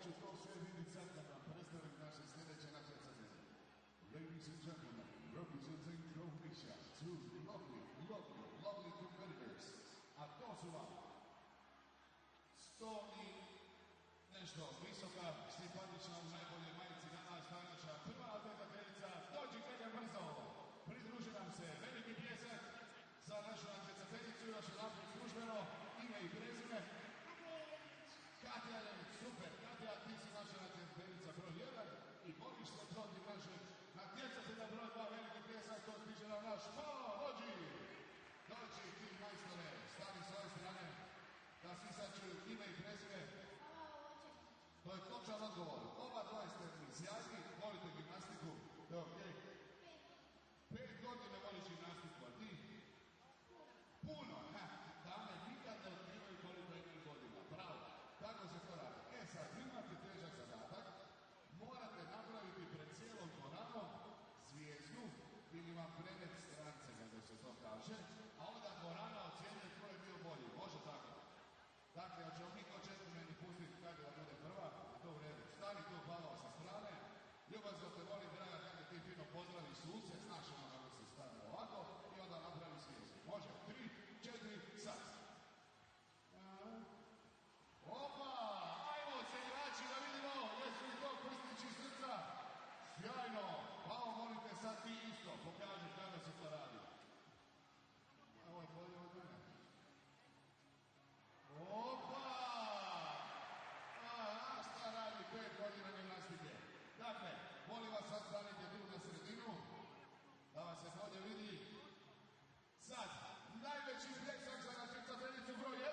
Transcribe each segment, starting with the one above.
ću to sve vidjeti sad kad vam predstavim naše sljedeće natjecanje. Ladies and gentlemen, representing Croatia, two lovely competitors. A to su vam 100 i nešto visoka, simpatična u najboljoj majici na nas najnaša prva atletica, dođi kada brzo! Pridruži nam se veliki pljesak za našu natjecateljicu, još jedanput službeno, ime i prezime. Katja je super, Katja, ti si naša natjecateljica broj 1 i boriš se protiv našeg natjecatelja broj 2, veliki pljesak, to stiže nam naš Pao, dođi! Dođi ti majstore, stani s ove strane, da svi sad čuju ime i prezime. To je točan odgovor. Oba dvoje ste mi sjajni, volite gimnastiku, to je okej. 5 godina voliš gimnastiku, a ti? Puno, dame nikad ne otkrivaju koliko imaju godina, bravo, tako se to radi. E sad, imate težak zadatak, morate napraviti pred cijelom dvoranom zvijezdu ili vam premet strance, kako se to kaže, a onda dvorana ocjenjuje tko je bio bolji, može tako? Dakle, hoćemo mi ko meni pustiti kada da bude prva, to u redu. Stani tu hvala sa strane, ljubazno te volim, draga, kada ti fino pozdravi suce, znaš ono kako se stane ovako i onda napravi svijezdu. Može, 3, 4, sad. Opa, ajmo se igrači da vidimo, jesu li to prstići srca? Sjajno, Pao, molim te sad ti isto, pokaži kada se to radi. Ovo je bolje od mene. Opa! Šta radi 5 godina gimnastike? Dakle, molim vas sad stanite tu na sredinu, da vas se bolje vidi. Sad, najveći pljesak za natjecateljicu broj 1.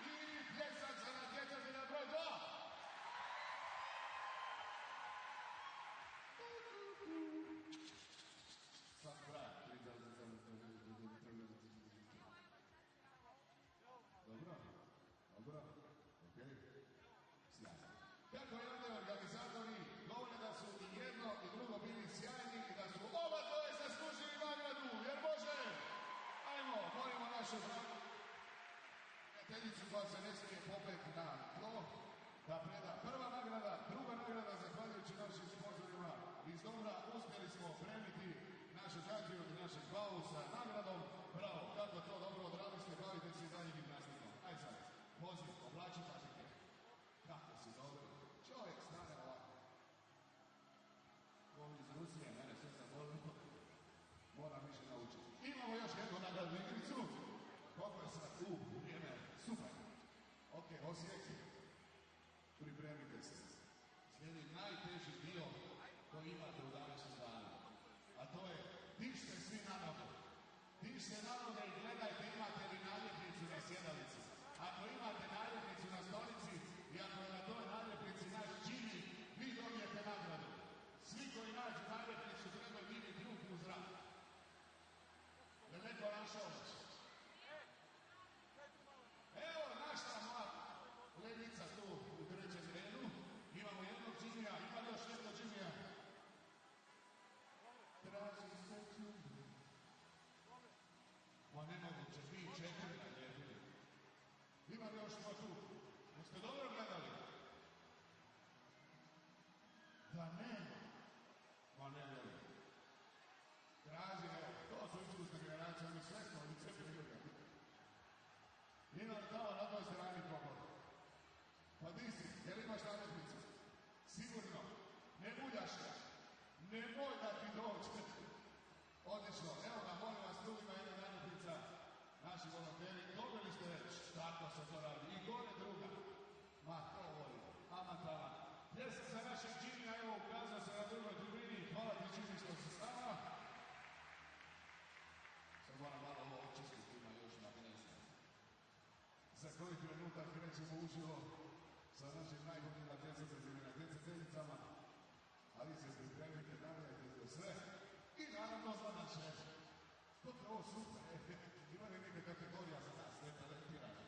I pljesak za natjecatelja broj 2. Sad kraj. Dobro, okej, sjajno. Kako je ovdje organizatori govore da su i jedno i drugo bili sjajni i da su oba dvoje zaslužili nagradu, jer može! Ajmo, molimo našu prijateljicu koja se ne smije popeti na tlo, da preda prva nagrada, druga nagrada, zahvaljujući našim sponzorima iz Dobra, uspjeli smo opremiti našu Đađiju i našeg Bavu sa nagradom. Bravo, kako to dobro odradili ste, bavite se i dalje gimnastikom. Aj sad, poziv, oblači patike. Kako si dobro, čovjek stane ovako. Ovo iz Rusije, mene sve sam volio, moram više naučiti. Imamo još jednu nagradnu igricu. Koliko je sad u vrijeme, super. Ok, Osijek, pripremite se. Slijedi najteži dio koji imate u današnjem danu. A to je, dižite svi na noge. Dižite na noge i gledajte imate li naljepnicu na sjedalici. Ako imate naljepnicu na stolici i ako je na toj naljepnici naš Jimmy, vi dobijete nagradu. Svi koji nađu naljepnicu trebaju vidjeti ruku u zrak. Je neko našao već? Evo naša moja levica tu u trećem redu. Imamo jednog Jimmya, ima još jednog Jimmya. Traži se Jimmy. Ma nemoguće, vi 4 naljepili. Ima li još ko tu? Jeste dobro gledali? Da nema. Ma ne vjerujem. Traži, evo, to su iskusne generacije, oni sve smo lice prilike. Ima li tamo na toj strani pogled? Pa di si, jel imaš naljepnicu? Sigurno. Ne muljaš ga. Nemoj da ti dođe. Odlično, evo ga, molim vas, drugima jedna naljepnica. Naši volonteri, dobili ste već, tako se to radi. I gore druga. Ma, to volim. Ama tamo. Pljesak za našeg Jimmya, evo, ukazao se na drugoj tribini. Hvala ti, Jimmy, što se s nama. Sad moram malo ovo očistiti, ima još na 15. Za koji trenutak krećemo uživo sa našim najboljim natjecateljima i natjecateljicama. Ali se pripremite, navijajte za sve. I naravno za naše. Kako je ovo super, ima li neke kategorija za nas, ne talentirani?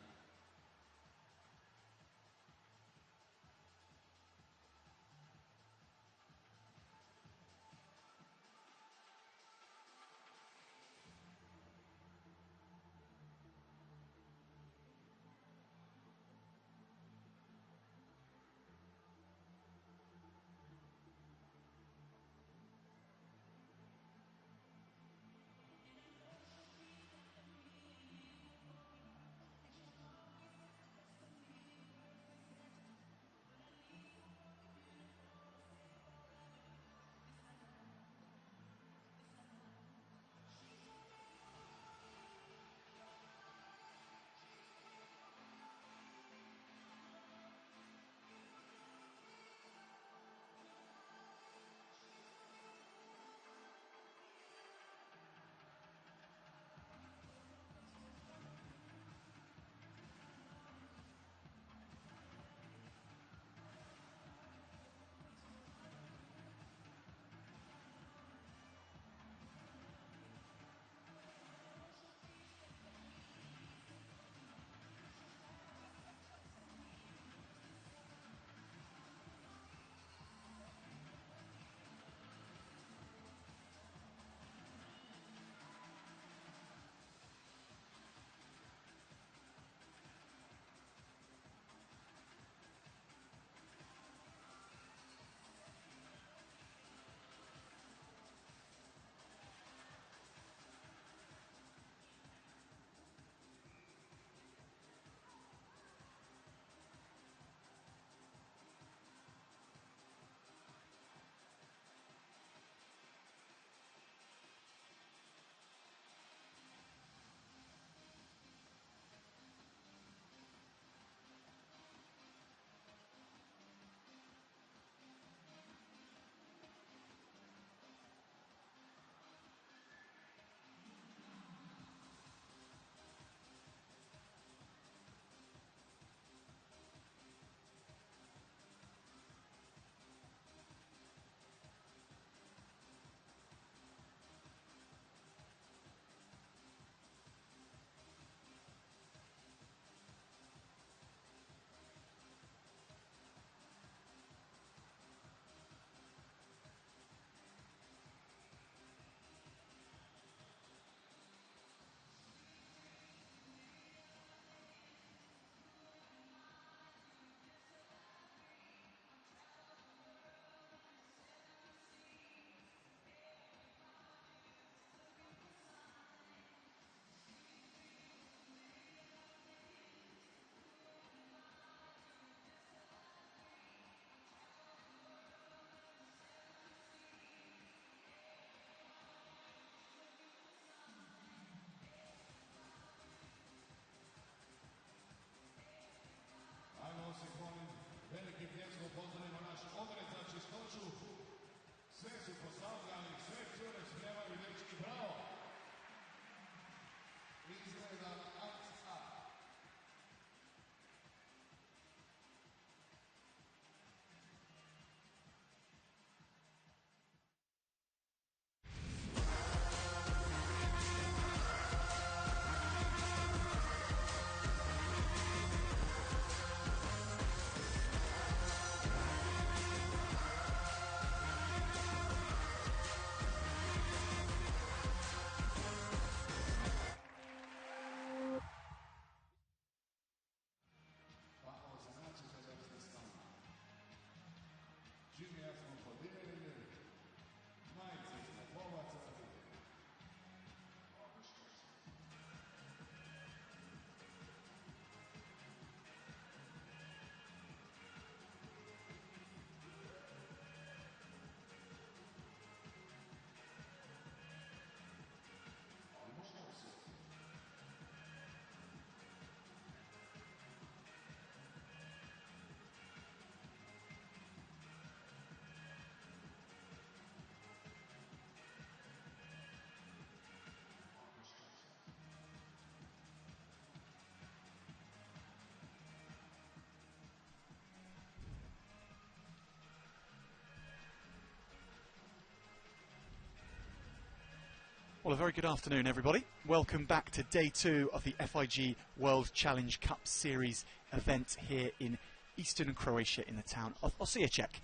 Well, a very good afternoon, everybody. Welcome back to day 2 of the FIG World Challenge Cup Series event here in eastern Croatia in the town of Osijek.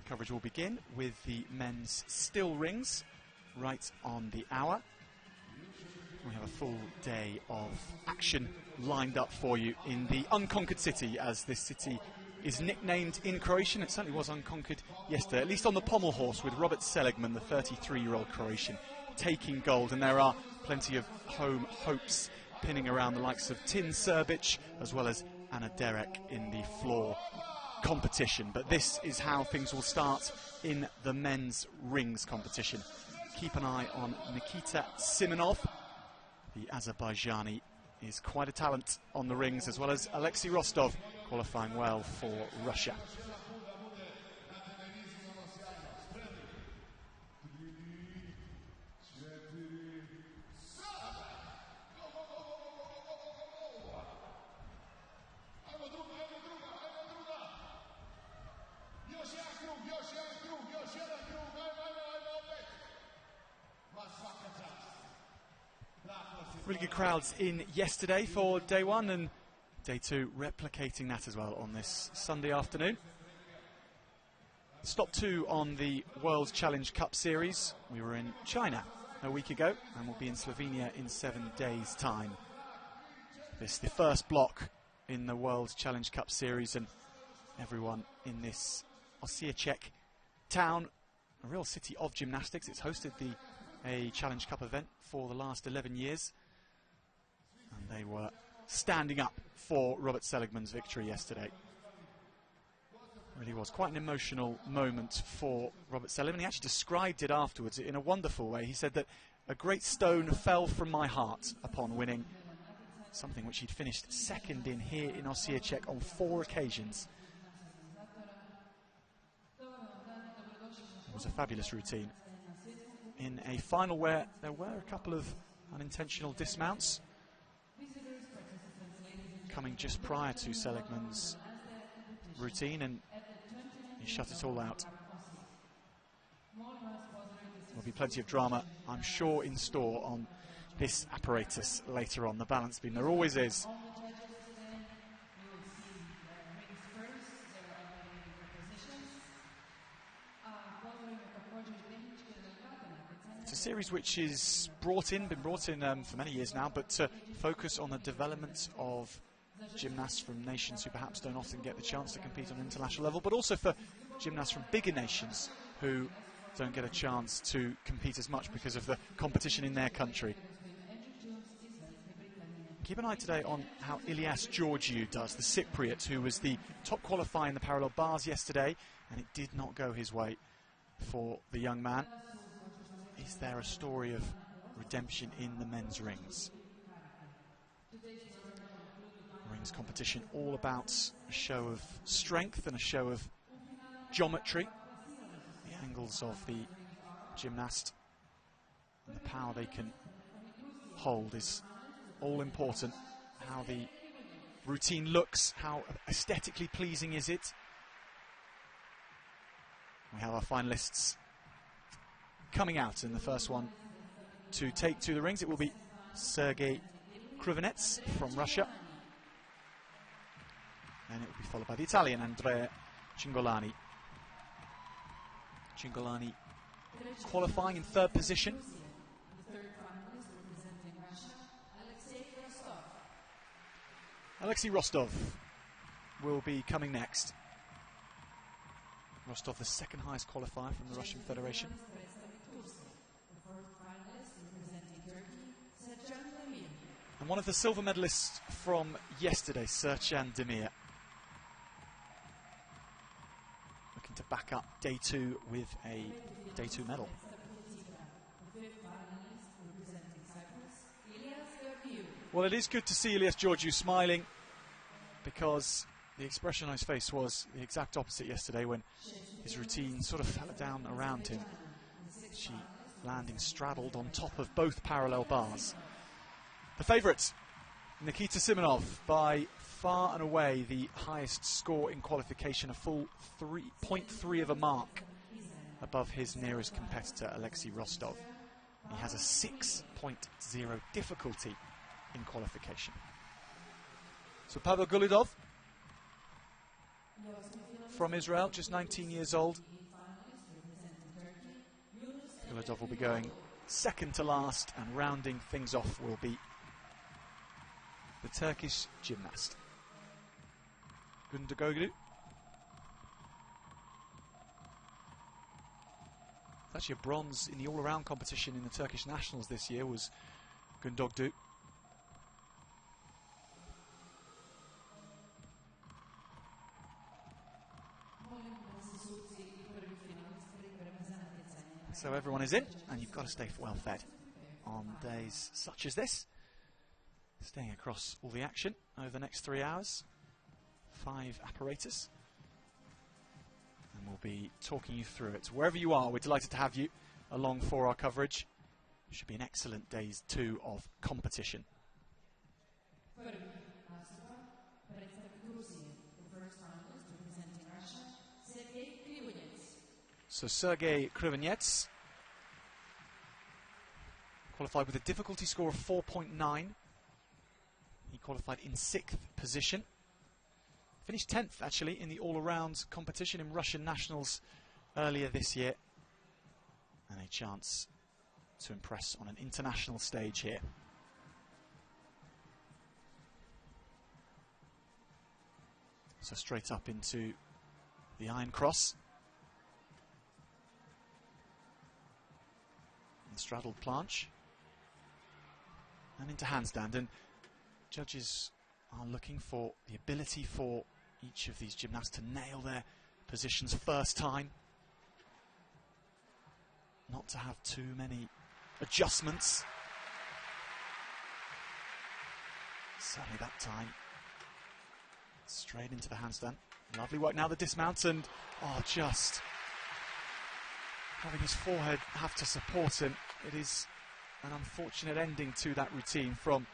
Coverage will begin with the men's still rings right on the hour. We have a full day of action lined up for you in the unconquered city, as this city is nicknamed in Croatian. It certainly was unconquered yesterday, at least on the pommel horse, with Robert Seligman, the 33-year-old Croatian, taking gold. And there are plenty of home hopes pinning around the likes of Tin Srbic as well as Ana Derek in the floor competition. But this is how things will start in the men's rings competition. Keep an eye on Nikita Simonov. The Azerbaijani is quite a talent on the rings, as well as Alexei Rostov, qualifying well for Russia. Really good crowds in yesterday for day 1, and day 2 replicating that as well on this Sunday afternoon. Stop 2 on the World Challenge Cup Series. We were in China a week ago, and we'll be in Slovenia in 7 days' time. This is the first block in the World Challenge Cup Series, and everyone in this Osijek town, a real city of gymnastics. It's hosted a Challenge Cup event for the last 11 years. And they were standing up for Robert Seligman's victory yesterday. Really was quite an emotional moment for Robert Seligman. He actually described it afterwards in a wonderful way. He said that a great stone fell from my heart upon winning, something which he'd finished second in here in Osijek on 4 occasions. It was a fabulous routine in a final where there were a couple of unintentional dismounts coming just prior to Seligman's routine, and he shut it all out. There'll be plenty of drama, I'm sure, in store on this apparatus later on, the balance beam. There always is. It's a series which is been brought in for many years now, but to focus on the development of gymnasts from nations who perhaps don't often get the chance to compete on an international level, but also for gymnasts from bigger nations who don't get a chance to compete as much because of the competition in their country. Keep an eye today on how Ilias Georgiou does, the Cypriot, who was the top qualifier in the parallel bars yesterday, and it did not go his way for the young man. Is there a story of redemption in the men's rings? Rings competition all about a show of strength and a show of geometry. The angles of the gymnast and the power they can hold is all important. How the routine looks, how aesthetically pleasing is it. We have our finalists coming out, in the first one to take to the rings. It will be Sergei Kruvenets from Russia, and it will be followed by the Italian Andrea Cingolani. Cingolani qualifying in 3rd position. Alexei Rostov will be coming next. Rostov, the 2nd highest qualifier from the Russian Federation. And one of the silver medalists from yesterday, Sercan Demir, looking to back up day 2 with a day 2 medal. Well, it is good to see Ilias Georgiou smiling, because the expression on his face was the exact opposite yesterday when his routine sort of fell down around him. She landing straddled on top of both parallel bars. The favourite, Nikita Simonov, by far and away the highest score in qualification, a full 3.3 of a mark above his nearest competitor, Alexei Rostov. He has a 6.0 difficulty in qualification. So Pavel Gulidov from Israel, just 19 years old. Gulidov will be going second to last, and rounding things off will be the Turkish gymnast Gundagoglu. Actually a bronze in the all-around competition in the Turkish nationals this year was Gundogdu. So everyone is in, and you've got to stay well fed on days such as this. Staying across all the action over the next 3 hours. 5 apparatus. And we'll be talking you through it. Wherever you are, we're delighted to have you along for our coverage. Should be an excellent days 2 of competition. So Sergei Krivanets qualified with a difficulty score of 4.9. He qualified in 6th position. Finished 10th actually in the all-around competition in Russian nationals earlier this year. And a chance to impress on an international stage here. So straight up into the Iron Cross. And straddled planche. And into handstand. And judges are looking for the ability for each of these gymnasts to nail their positions first time. Not to have too many adjustments. Certainly that time. Straight into the handstand. Lovely work. Now the dismount, and just having his forehead have to support him. It is an unfortunate ending to that routine from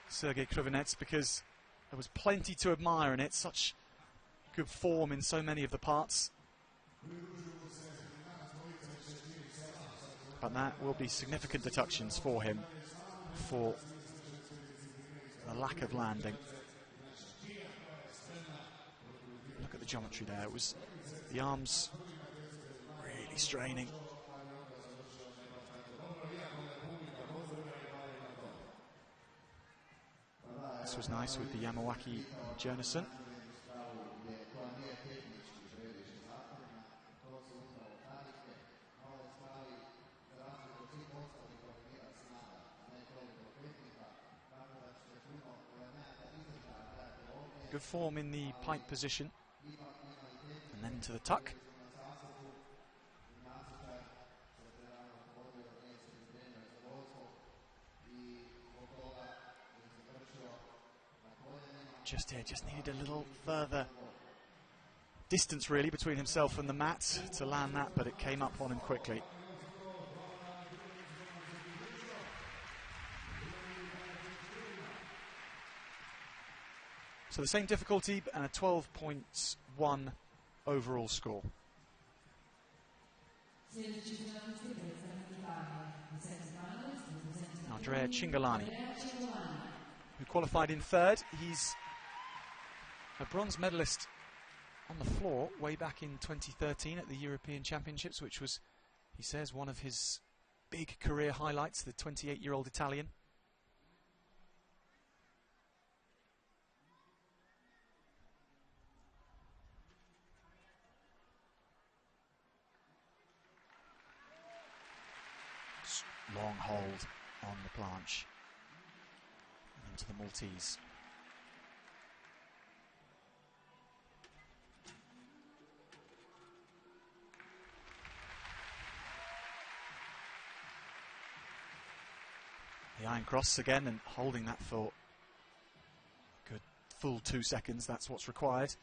Sergei Krivanets, because there was plenty to admire in it. Such good form in so many of the parts. But that will be significant deductions for him for the lack of landing. Look at the geometry there. It was the arms really straining. This was nice with the Yamawaki and Jonason. Good form in the pike position. And then to the tuck. Just here, just needed a little further distance really between himself and the mat to land that, but it came up on him quickly. So the same difficulty and a 12.1 overall score. Andrea Cingolani, who qualified in 3rd. He's a bronze medalist on the floor way back in 2013 at the European Championships, which was, he says, one of his big career highlights, the 28-year-old Italian. Long hold on the planche. Into the Maltese. The iron cross again, and holding that for a good full 2 seconds. That's what's required.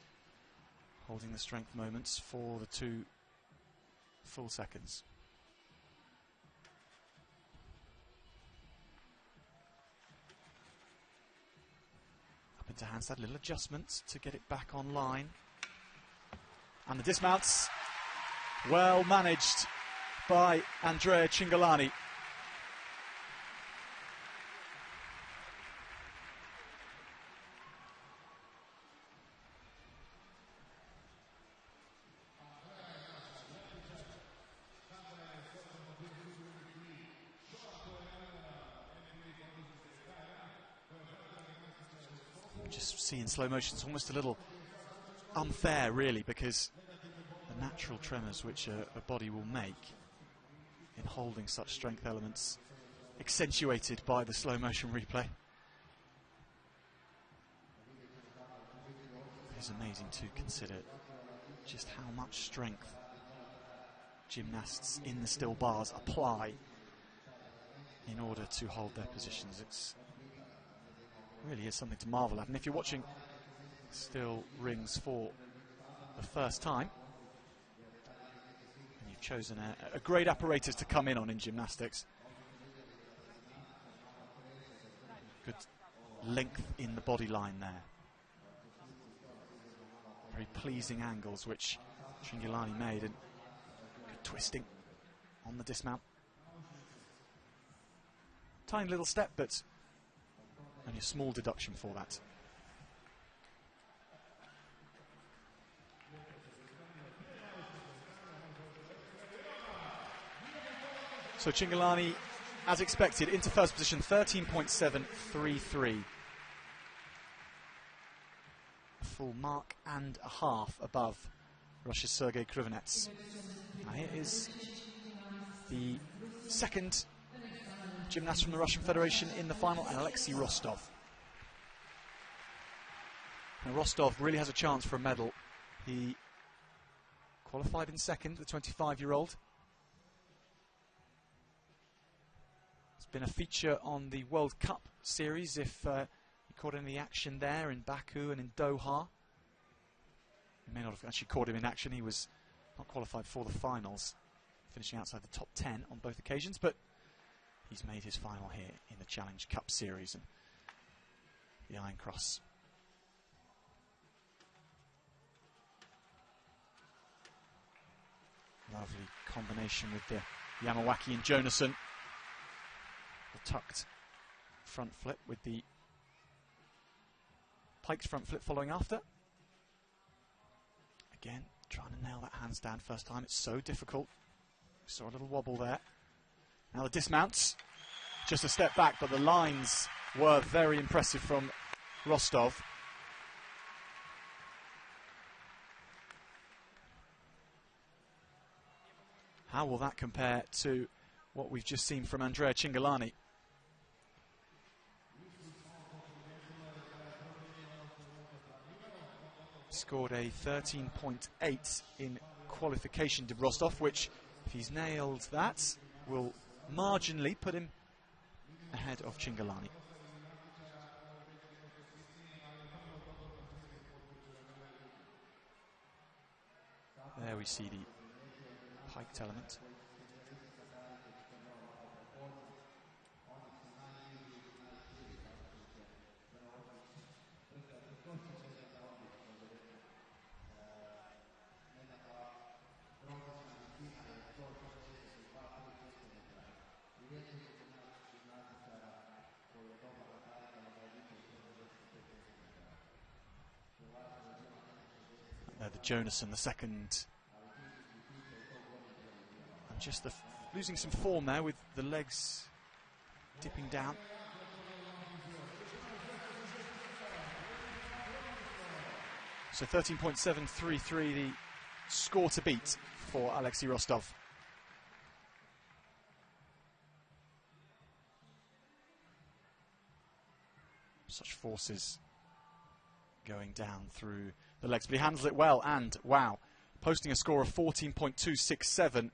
Holding the strength moments for the 2 full seconds. Into handstand, little adjustments to get it back online. And the dismounts, well managed by Andrea Cingolani. just see in slow motion, it's almost a little unfair, really, because the natural tremors which a body will make in holding such strength elements, accentuated by the slow motion replay. It's amazing to consider just how much strength gymnasts in the still bars apply in order to hold their positions. It really is something to marvel at. And if you're watching still rings for the first time, and you've chosen a great apparatus to come in on in gymnastics, good length in the body line there. Very pleasing angles which Cingolani made, and good twisting on the dismount. Tiny little step, but only a small deduction for that. So Cingolani, as expected, into first position, 13.733. A full mark and a half above Russia's Sergei Krivanets. Now here is the second gymnast from the Russian Federation in the final, and Alexei Rostov. Now Rostov really has a chance for a medal. He qualified in second, the 25-year-old. It's been a feature on the World Cup series if he caught any action there in Baku and in Doha. He may not have actually caught him in action. He was not qualified for the finals, finishing outside the top 10 on both occasions, but he's made his final here in the Challenge Cup series and the Iron Cross. Lovely combination with the Yamawaki and Jonassen. The tucked front flip with the piked front flip following after. Again, trying to nail that handstand first time. It's so difficult. We saw a little wobble there. Now the dismounts, just a step back, but the lines were very impressive from Rostov. How will that compare to what we've just seen from Andrea Cingolani? Scored a 13.8 in qualification, did Rostov, which, if he's nailed that, will marginally put him ahead of Cingolani. There we see the piked element. The Jonassen, the second, and just losing some form there with the legs dipping down. So 13.733, the score to beat for Alexei Rostov. Such forces going down through the legs, but he handles it well, and wow, posting a score of 14.267.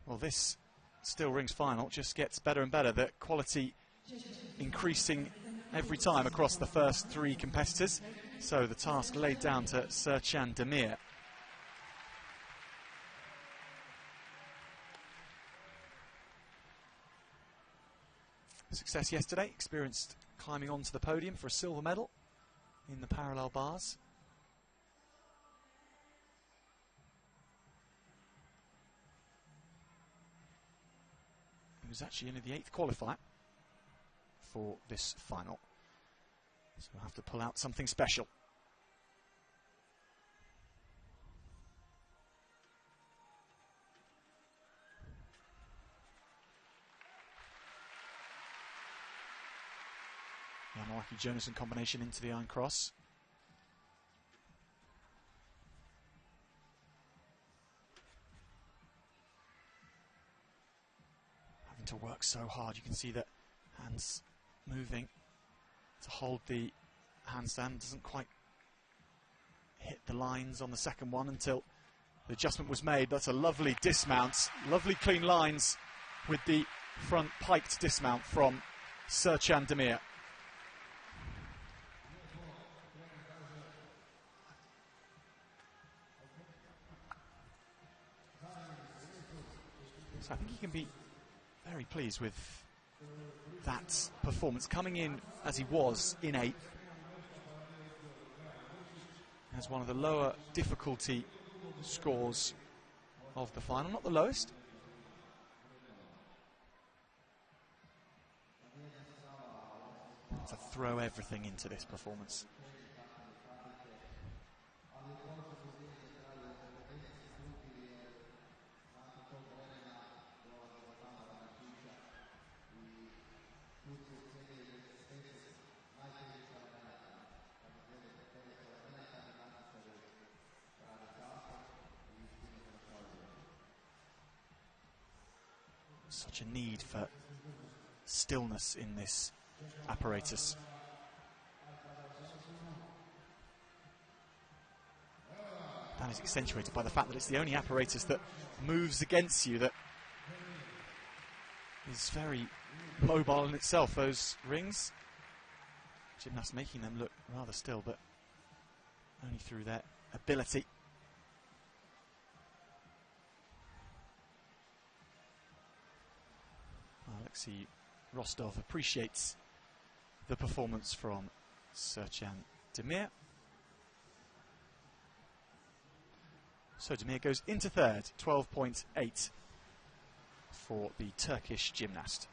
Well, this still rings final just gets better and better. The quality increasing every time across the first three competitors. So the task laid down to Serchan Demir. Success yesterday, experienced climbing onto the podium for a silver medal in the parallel bars. He was actually only the 8th qualifier for this final. So we'll have to pull out something special. The unlucky Jonasson combination into the iron cross. Having to work so hard, you can see that hands moving to hold the handstand. Doesn't quite hit the lines on the second one until the adjustment was made. That's a lovely dismount, lovely clean lines with the front piked dismount from Sercan Demir. So I think he can be very pleased with that performance, coming in as he was in 8th, as one of the lower difficulty scores of the final, not the lowest. To throw everything into this performance. Such a need for stillness in this apparatus. That is accentuated by the fact that it's the only apparatus that moves against you, that is very mobile in itself. Those rings, gymnasts making them look rather still, but only through their ability. Alexei Rostov appreciates the performance from Sercan Demir. So Demir goes into 3rd, 12.8 for the Turkish gymnast.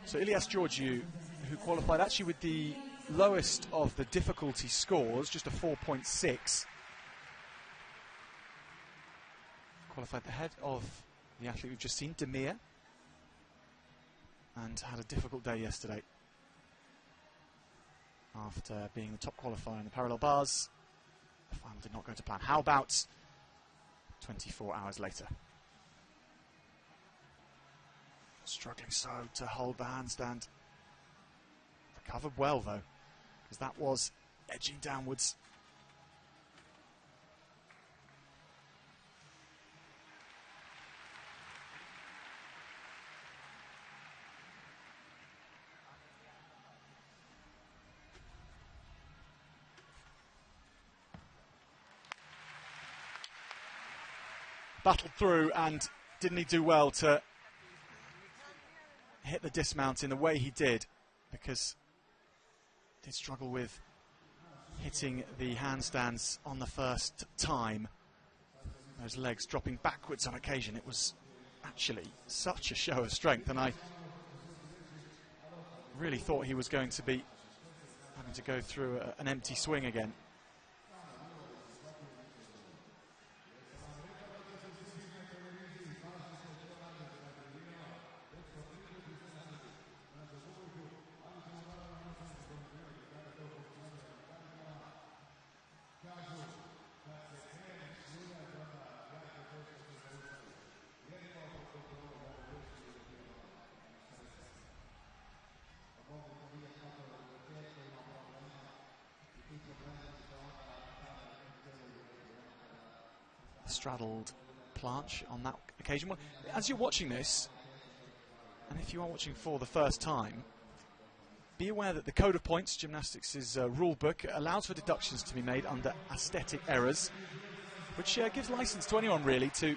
So Ilias Georgiou, who qualified actually with the lowest of the difficulty scores, just a 4.6. Qualified ahead of the athlete we've just seen, Demir, and had a difficult day yesterday. After being the top qualifier in the parallel bars, the final did not go to plan. How about 24 hours later? Struggling so to hold the handstand. Recovered well though, because that was edging downwards. Battled through, and didn't he do well to hit the dismount in the way he did, because he did struggle with hitting the handstands on the first time. Those legs dropping backwards on occasion. It was actually such a show of strength, and I really thought he was going to be having to go through an empty swing again. Straddled planche on that occasion. Well, as you're watching this, and if you are watching for the first time, be aware that the Code of Points, Gymnastics' rule book, allows for deductions to be made under aesthetic errors, which gives license to anyone really to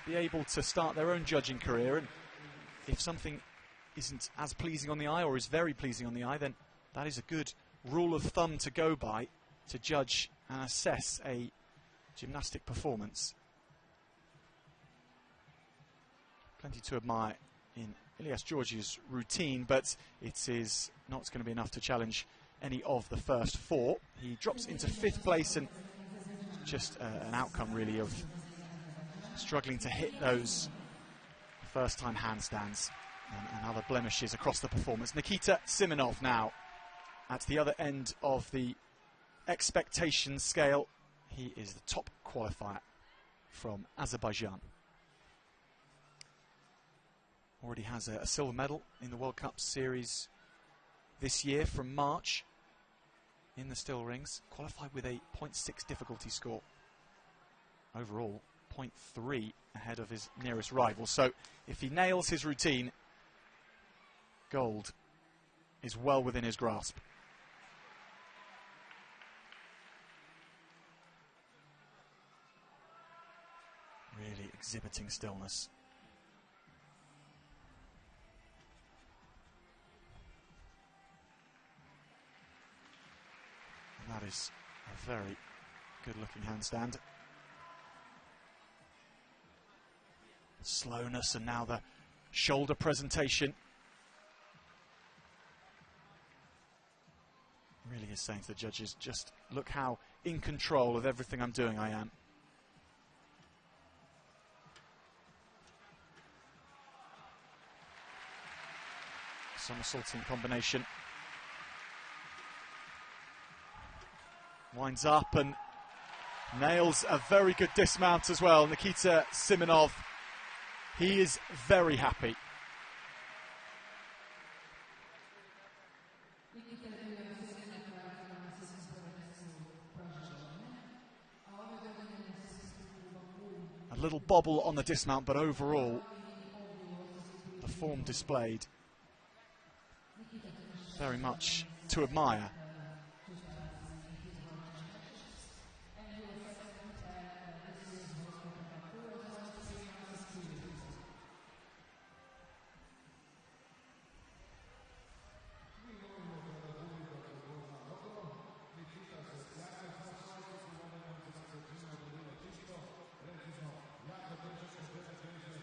be able to start their own judging career. And if something isn't as pleasing on the eye or is very pleasing on the eye, then that is a good rule of thumb to go by to judge and assess a gymnastic performance. Plenty to admire in Ilias Georgiou's routine, but it is not going to be enough to challenge any of the first 4. He drops into 5th place, and just an outcome really of struggling to hit those first-time handstands and other blemishes across the performance. Nikita Simonov now at the other end of the expectation scale. He is the top qualifier from Azerbaijan. Already has a silver medal in the World Cup series this year from March in the still rings. Qualified with a 0.6 difficulty score. Overall, 0.3 ahead of his nearest rival. So if he nails his routine, gold is well within his grasp. Really exhibiting stillness. And that is a very good-looking handstand. Slowness, and now the shoulder presentation. Really is saying to the judges, just look how in control of everything I'm doing I am. Somersaulting combination. Winds up and nails a very good dismount as well. Nikita Simonov, he is very happy. A little bobble on the dismount, but overall, the form displayed, very much to admire.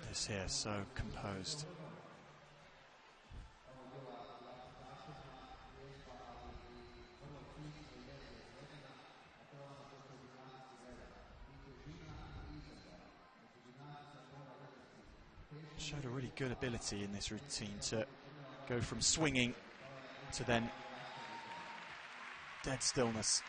This here, so composed. Showed a really good ability in this routine to go from swinging to then dead stillness.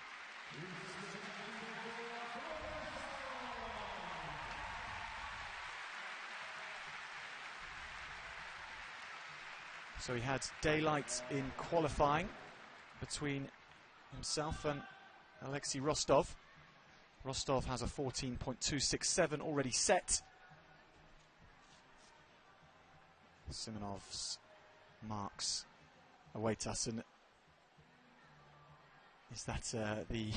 So he had daylight in qualifying between himself and Alexei Rostov. Rostov has a 14.267 already set. Simonov's marks await us, and is that the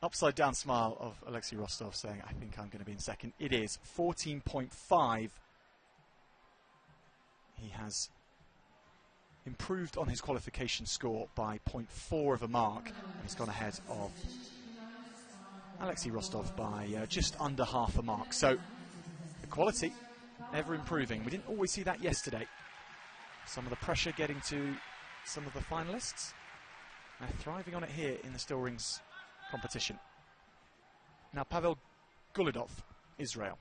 upside down smile of Alexei Rostov saying, I think I'm going to be in second? It is 14.5. He has improved on his qualification score by 0.4 of a mark, and he's gone ahead of Alexei Rostov by just under half a mark. So the quality ever improving. We didn't always see that yesterday. Some of the pressure getting to some of the finalists. They're thriving on it here in the still rings competition. Now Pavel Gulidov, Israel.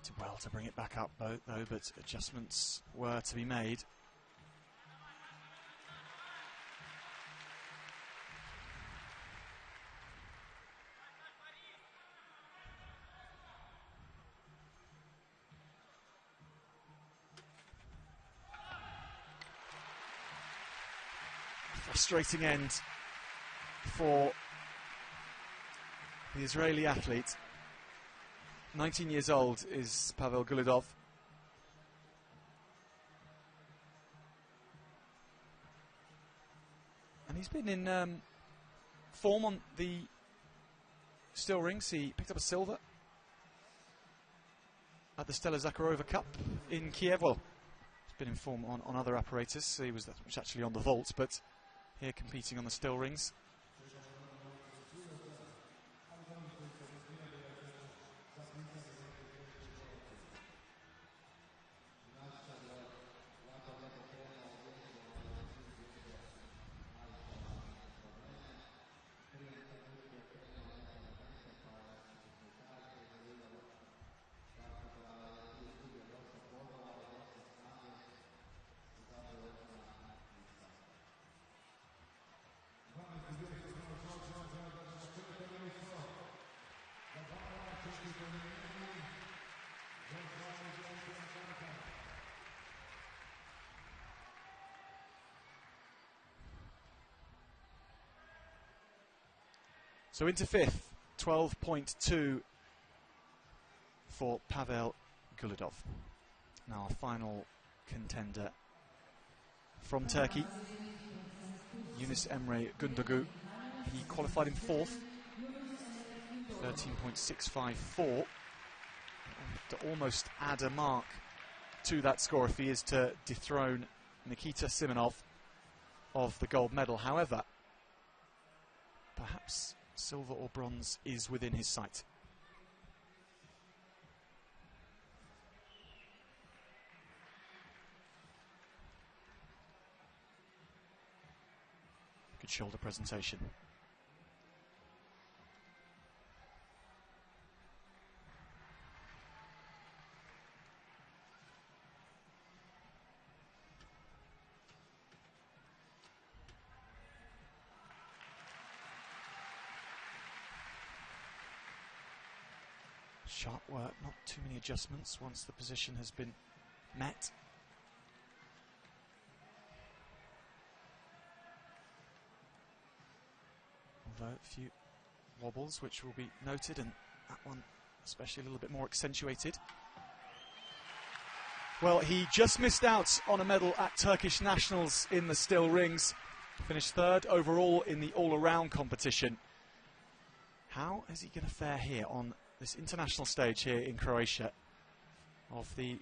Did well to bring it back up though, but adjustments were to be made. Frustrating end for the Israeli athlete. 19 years old is Pavel Gulidov. he's been in form on the still rings. He picked up a silver at the Stella Zakharova Cup in Kiev. Well, he's been in form on other apparatus. He was actually on the vault, but here competing on the still rings. So into fifth, 12.2 for Pavel Gulidov. Now our final contender from Turkey, Yunus Emre Gundogu. He qualified in fourth, 13.654. To almost add a mark to that score if he is to dethrone Nikita Simonov of the gold medal. However, perhaps silver or bronze is within his sight. Good shoulder presentation. Sharp work, not too many adjustments once the position has been met. Although a few wobbles which will be noted, and that one especially a little bit more accentuated. Well, he just missed out on a medal at Turkish Nationals in the still rings. Finished third overall in the all-around competition. How is he going to fare here on this international stage here in Croatia? Of the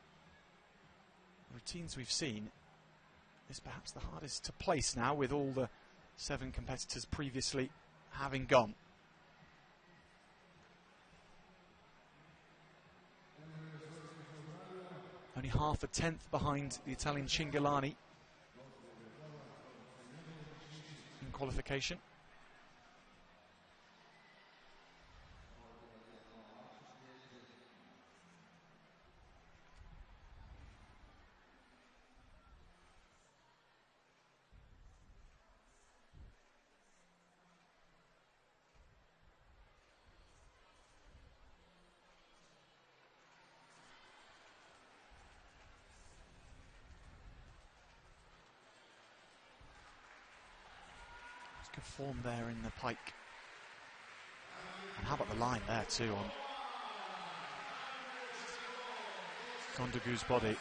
routines we've seen, is perhaps the hardest to place now, with all the 7 competitors previously having gone. Only half a tenth behind the Italian Cingolani in qualification. Good form there in the pike. And how about the line there too on Gondogu's body.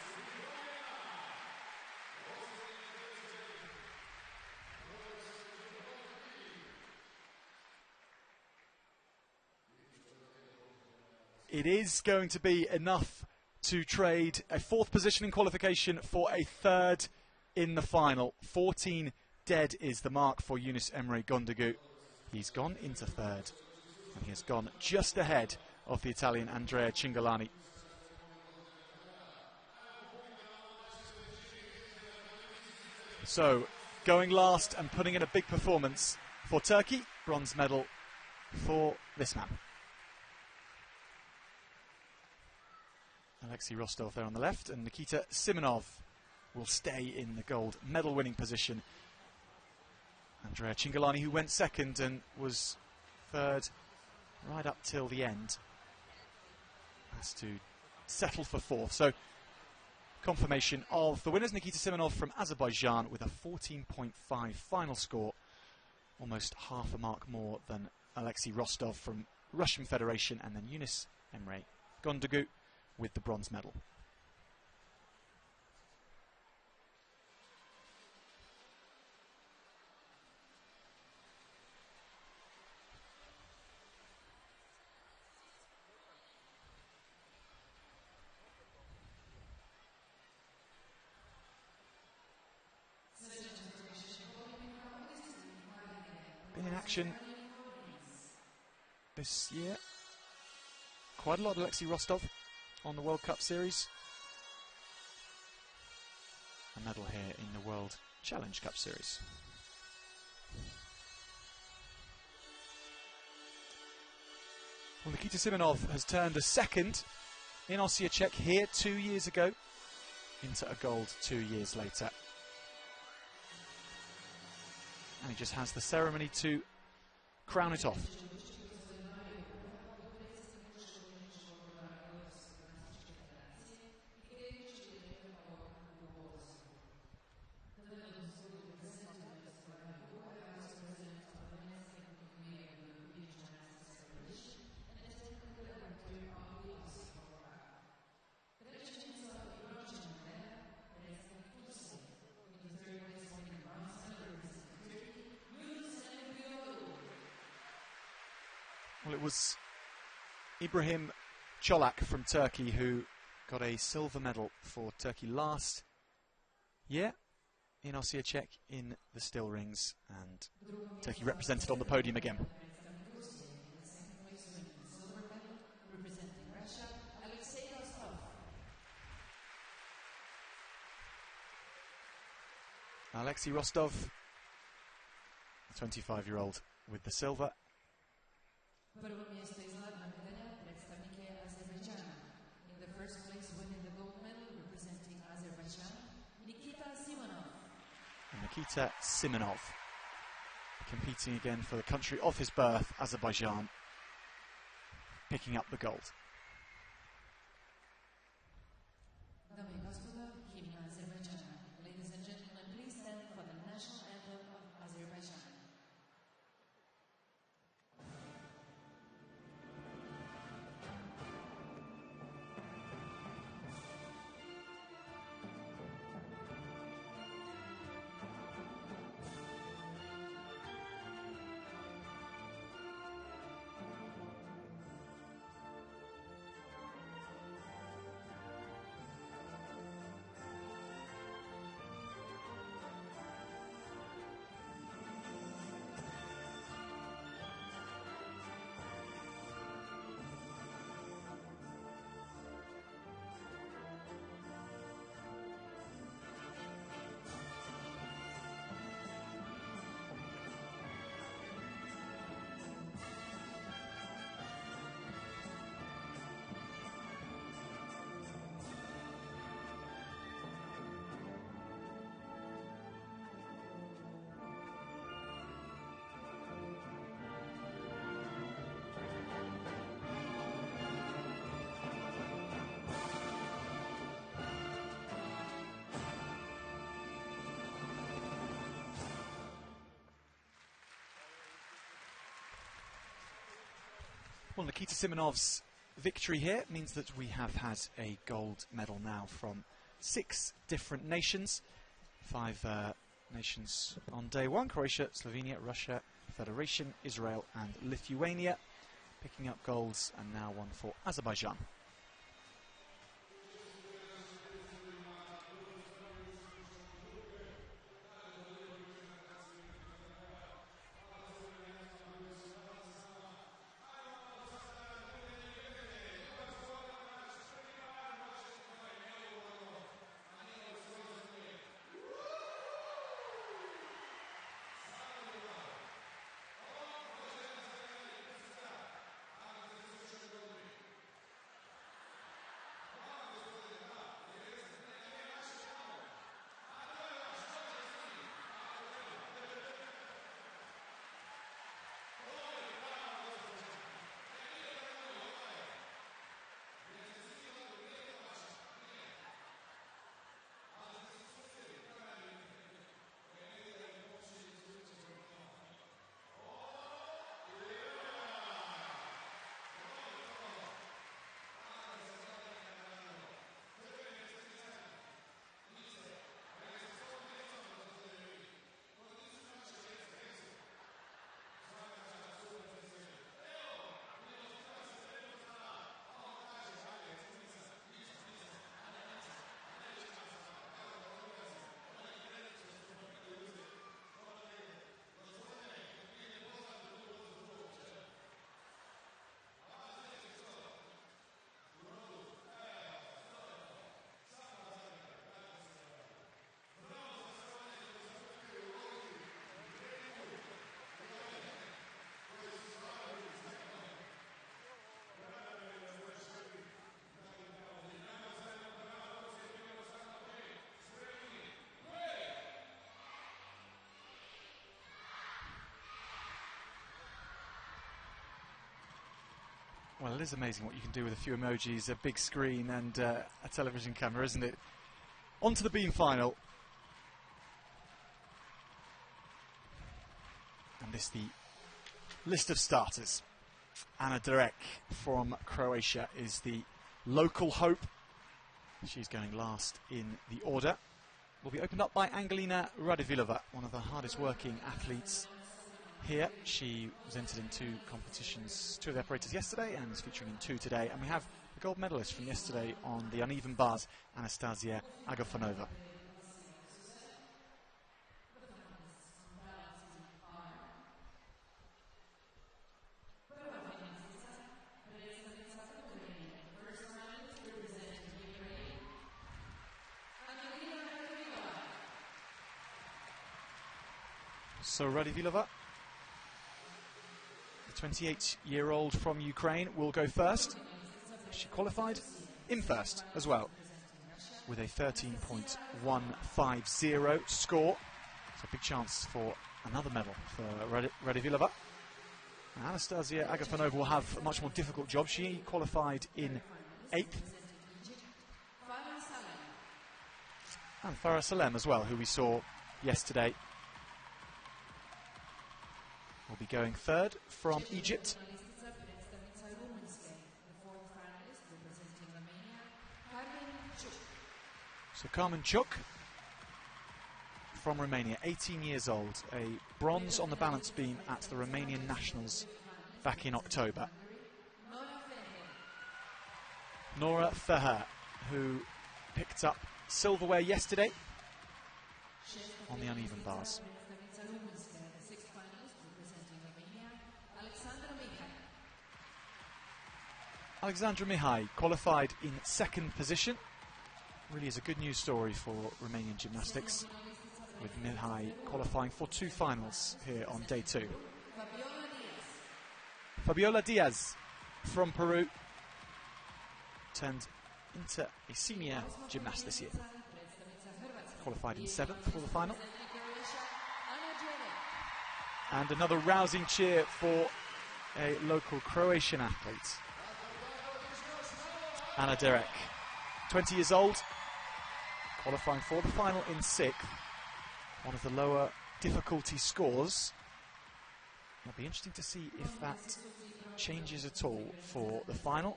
It is going to be enough to trade a 4th position in qualification for a 3rd in the final. 14 dead is the mark for Yunus Emre Gundogu. He's gone into 3rd, and he has gone just ahead of the Italian Andrea Cingolani. So, going last and putting in a big performance for Turkey, bronze medal for this man. Alexei Rostov there on the left, and Nikita Simonov will stay in the gold medal winning position. Andrea Cingolani, who went 2nd and was 3rd right up till the end, has to settle for 4th. So, confirmation of the winners. Nikita Simonov from Azerbaijan with a 14.5 final score, almost half a mark more than Alexei Rostov from Russian Federation, and then Yunus Emre Gundogu with the bronze medal. action this year. Quite a lot of Alexei Rostov on the World Cup Series. A medal here in the World Challenge Cup Series. Well, Nikita Simonov has turned a second in Osijek here 2 years ago into a gold 2 years later. And he just has the ceremony to crown it off. Well, it was Ibrahim Çolak from Turkey who got a silver medal for Turkey last year in Osijek in the still rings, and Turkey represented on the podium again. Alexei Rostov, the 25-year-old with the silver. Prvo mjesto i zlatna medalja predstavnik je Azerbajdžana. In the first place winning the gold medal representing Azerbaijan, Nikita Simonov. And Nikita Simonov competing again for the country of his birth, Azerbaijan, picking up the gold. Dame i gospodo, himna Azerbajdžana. Ladies and gentlemen, please stand for the national anthem of Azerbaijan. Well, Nikita Simonov's victory here means that we have had a gold medal now from 6 different nations. 5 nations on day one: Croatia, Slovenia, Russia, Federation, Israel and Lithuania, picking up golds, and now one for Azerbaijan. Well, it is amazing what you can do with a few emojis, a big screen and a television camera, isn't it? On to the beam final. And this the list of starters. Ana Derek from Croatia is the local hope. She's going last in the order. Will be opened up by Angelina Radivilova, one of the hardest working athletes here. She was entered in 2 competitions, 2 of the apparatus yesterday, and is featuring in 2 today. And we have the gold medalist from yesterday on the uneven bars, Anastasia Agafonova. So Radivilova, the 28-year-old from Ukraine, will go first. She qualified in first as well, with a 13.150 score. So a big chance for another medal for Radivilova. Anastasia Agafonova will have a much more difficult job. She qualified in 8th. And Farah Salem as well, who we saw yesterday, will be going 3rd from Egypt. So Carmen Chuk from Romania, 18 years old, a bronze on the balance beam at the Romanian Nationals back in October. Nora Feher, who picked up silverware yesterday on the uneven bars. Alexandra Mihai qualified in 2nd position. Really is a good news story for Romanian gymnastics, with Mihai qualifying for 2 finals here on day 2. Fabiola Diaz from Peru turned into a senior gymnast this year. Qualified in 7th for the final. And another rousing cheer for a local Croatian athlete. Ana Derek, 20 years old, qualifying for the final in 6th. One of the lower difficulty scores. It'll be interesting to see if that changes at all for the final.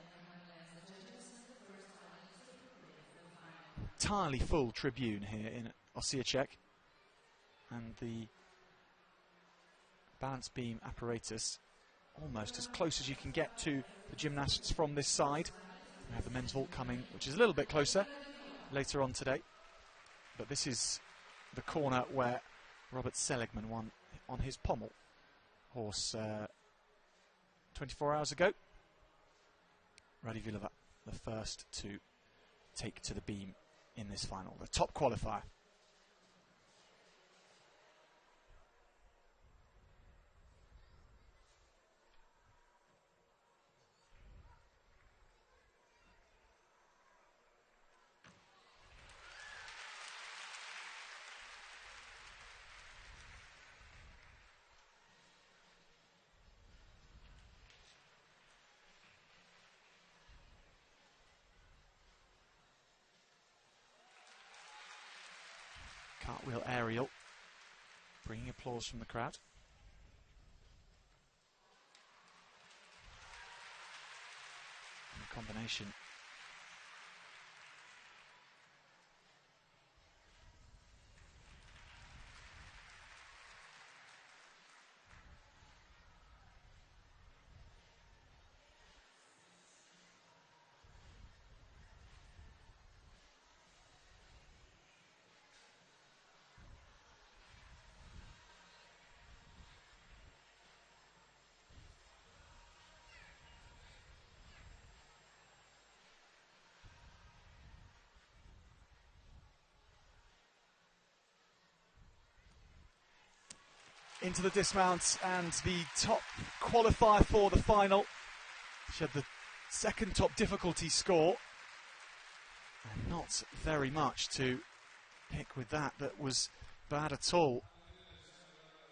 Entirely full tribune here in Osijek, and the balance beam apparatus almost as close as you can get to the gymnasts from this side. We have the men's vault coming, which is a little bit closer later on today. But this is the corner where Robert Seligman won on his pommel horse 24 hours ago. Radivilova, the first to take to the beam in this final, the top qualifier. Cartwheel aerial, bringing applause from the crowd. And the combination into the dismount, and the top qualifier for the final. She had the 2nd top difficulty score, and not very much to pick with that was bad at all.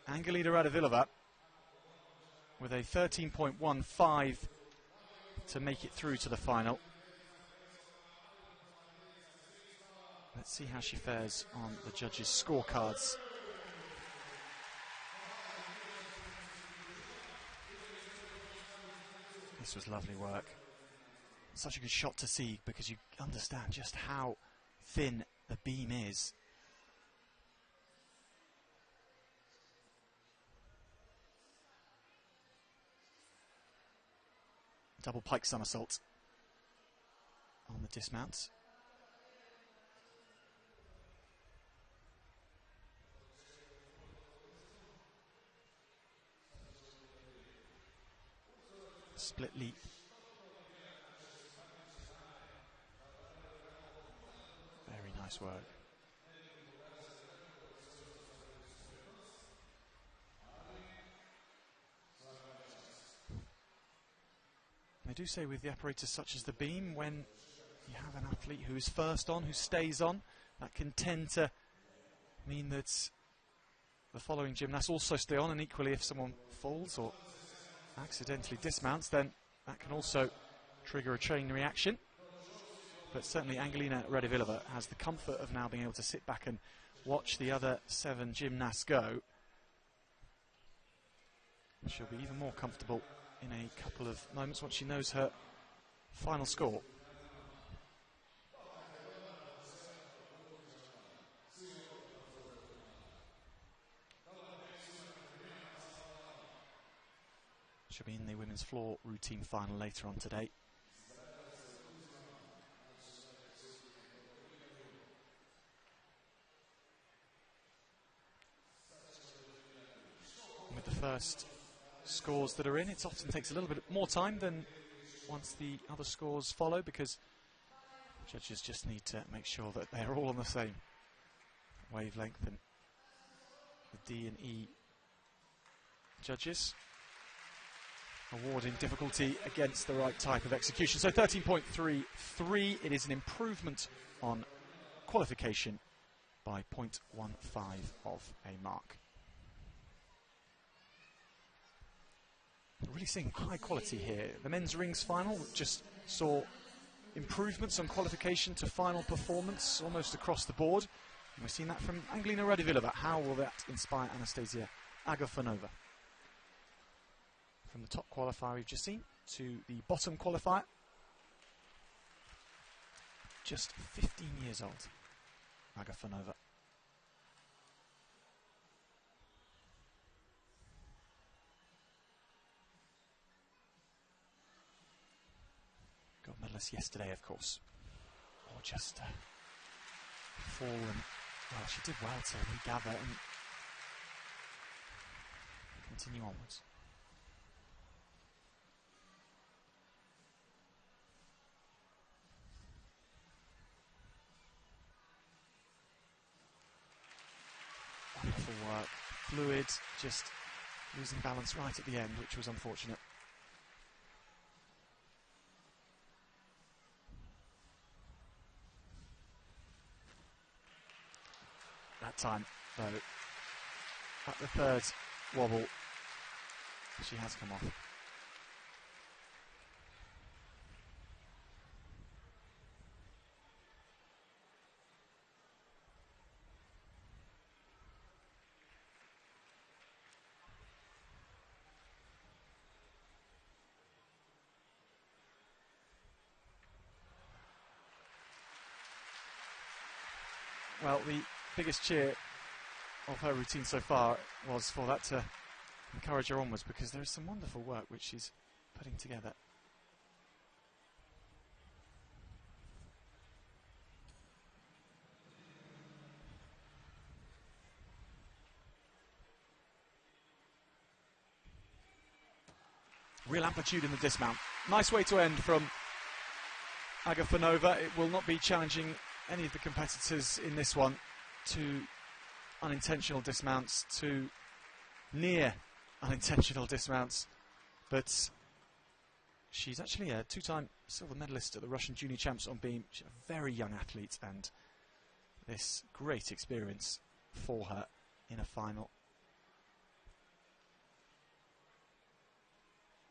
Angelina Radivilova with a 13.15 to make it through to the final. Let's see how she fares on the judges' scorecards. This was lovely work. Such a good shot to see, because you understand just how thin the beam is. Double pike somersault on the dismount. Split leap. Very nice work. They do say with the apparatus such as the beam, when you have an athlete who is first on, who stays on, that can tend to mean that the following gymnasts also stay on, and equally if someone falls or accidentally dismounts, then that can also trigger a chain reaction. But certainly Angelina Radivilova has the comfort of now being able to sit back and watch the other 7 gymnasts go. She'll be even more comfortable in a couple of moments once she knows her final score. She'll be in the women's floor routine final later on today. With the first scores that are in, it often takes a little bit more time than once the other scores follow, because judges just need to make sure that they're all on the same wavelength, and the D and E judges awarding difficulty against the right type of execution. So 13.33, it is an improvement on qualification by 0.15 of a mark. Really seeing high quality here. The men's rings final just saw improvements on qualification to final performance almost across the board. And we've seen that from Angelina Radivilova. How will that inspire Anastasia Agafonova? From the top qualifier we've just seen to the bottom qualifier. Just 15 years old, Agafonova. Gold medalist yesterday, of course. Or just fall, and well, she did well to regather and continue onwards. Wonderful work, fluid, just losing balance right at the end, which was unfortunate. That time, though, at the third wobble, she has come off. Well, the biggest cheer of her routine so far was for that to encourage her onwards, because there is some wonderful work which she's putting together. Real amplitude in the dismount. Nice way to end from Agafonova. It will not be challenging any of the competitors in this one to unintentional dismounts, to near unintentional dismounts, but she's actually a 2-time silver medalist at the Russian Junior Champs on beam. She's a very young athlete, and this great experience for her in a final.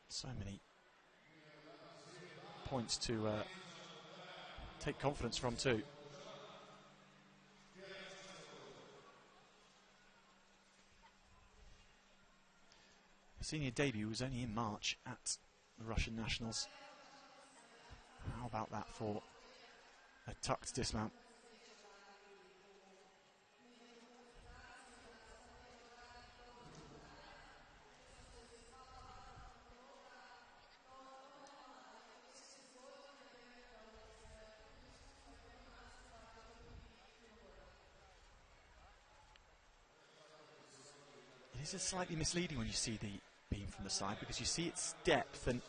So many points to take confidence from too. Her senior debut was only in March at the Russian Nationals. How about that for a tucked dismount? It is slightly misleading when you see the beam from the side, because you see its depth and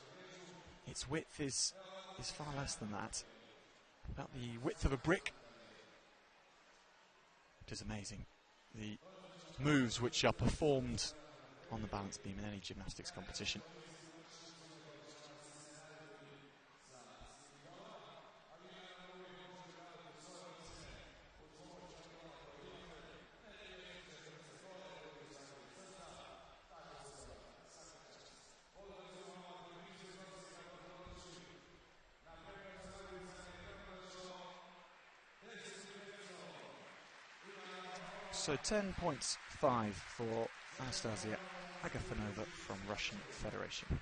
its width is far less than that. About the width of a brick. It is amazing, the moves which are performed on the balance beam in any gymnastics competition. So 10.5 for Anastasia Agafonova from Russian Federation.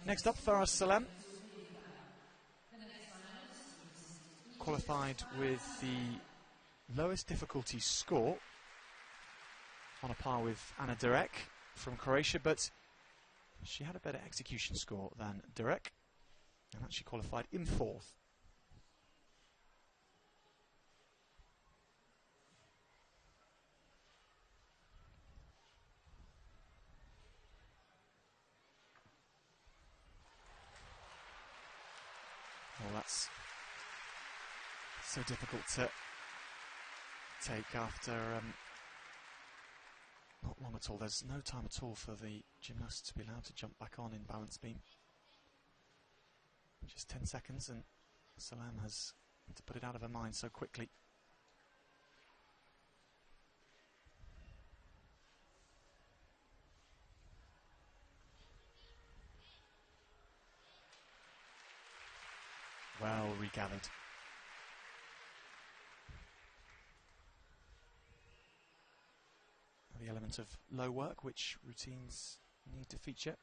Next up, Farah Salem, qualified with the lowest difficulty score, on a par with Ana Derek from Croatia, but she had a better execution score than Derek, and actually qualified in 4th. Well, that's so difficult to take after not long at all. There's no time at all for the gymnast to be allowed to jump back on in balance beam. Just 10 seconds and Salem has to put it out of her mind so quickly. Well regathered. The element of low work which routines need to feature.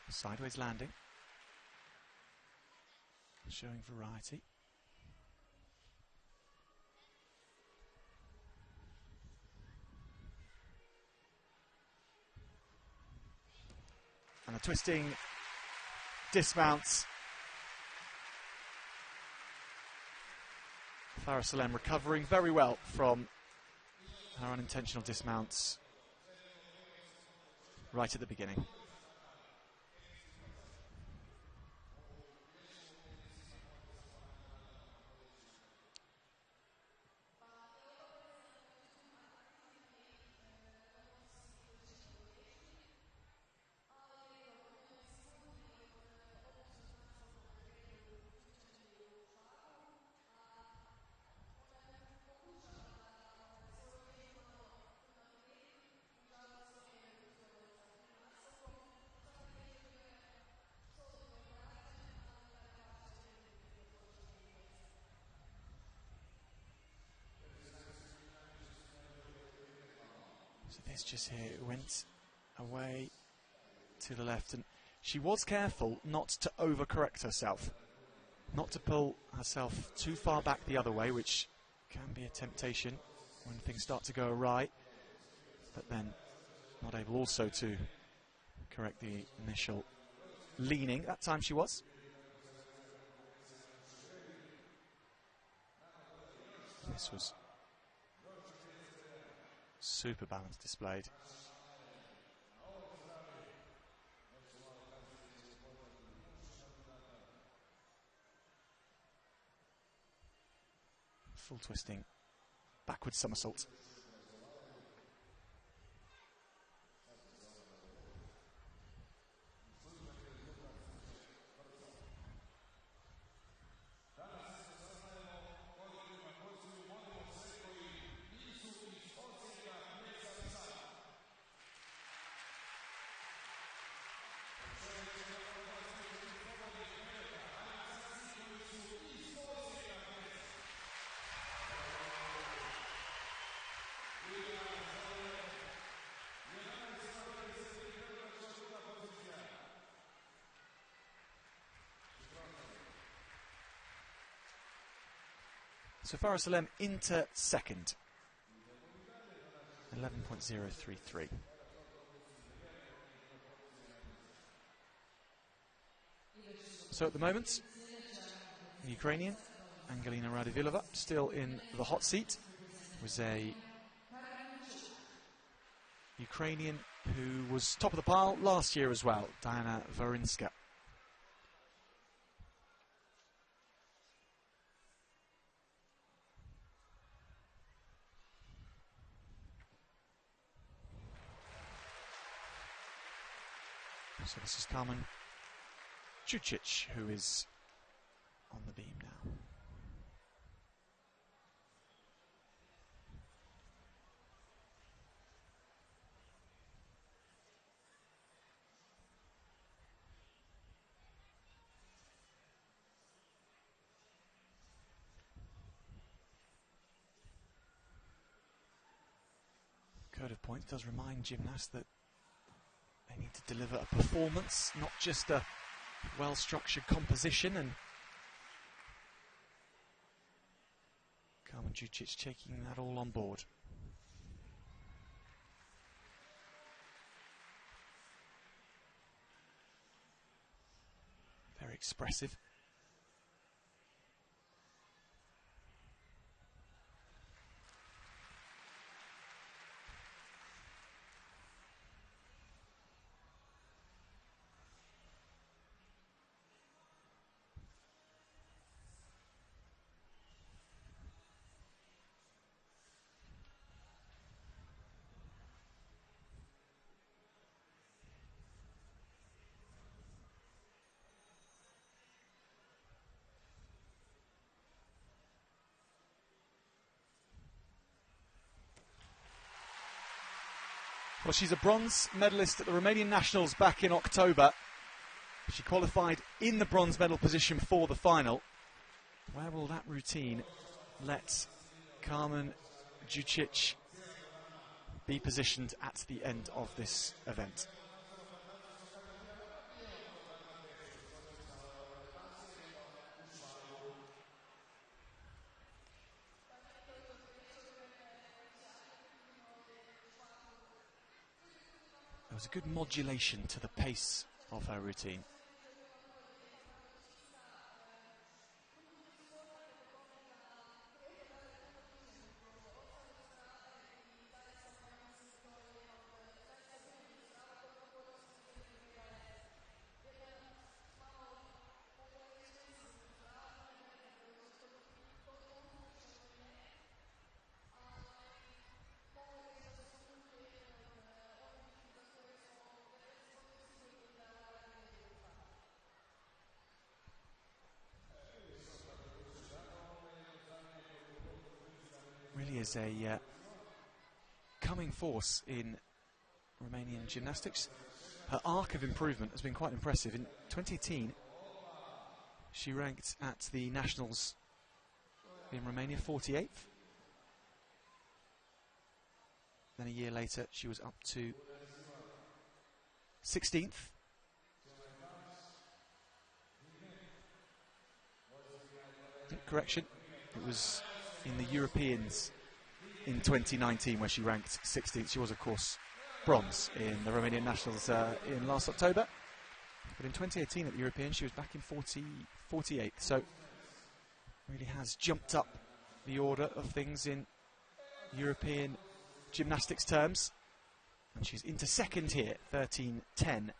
Sideways landing, showing variety. And a twisting dismounts. Farah Salem recovering very well from her unintentional dismounts right at the beginning. So this just here went away to the left, and she was careful not to overcorrect herself, not to pull herself too far back the other way, which can be a temptation when things start to go awry, but then not able also to correct the initial leaning. That time she was. This was super balance displayed. full twisting backward somersault. So Farah Salem into second. 11.033. So at the moment, the Ukrainian, Angelina Radovilova, still in the hot seat. Was a Ukrainian who was top of the pile last year as well, Diana Vorinska. So this is Carmen Jucic, who is on the beam now. Code of points does remind gymnasts that they need to deliver a performance, not just a well-structured composition, and Carmen Jucic taking that all on board. Very expressive. Well, she's a bronze medalist at the Romanian Nationals back in October. She qualified in the bronze medal position for the final. Where will that routine let Carmen Jucic be positioned at the end of this event? There was a good modulation to the pace of her routine. Really is a coming force in Romanian gymnastics. Her arc of improvement has been quite impressive. In 2018, she ranked at the Nationals in Romania 48th. Then a year later, she was up to 16th. Correction, it was in the Europeans in 2019 where she ranked 16th. She was, of course, bronze in the Romanian Nationals in last October. But in 2018 at the Europeans, she was back in 48th. So really has jumped up the order of things in European gymnastics terms. And she's into second here, 13.10.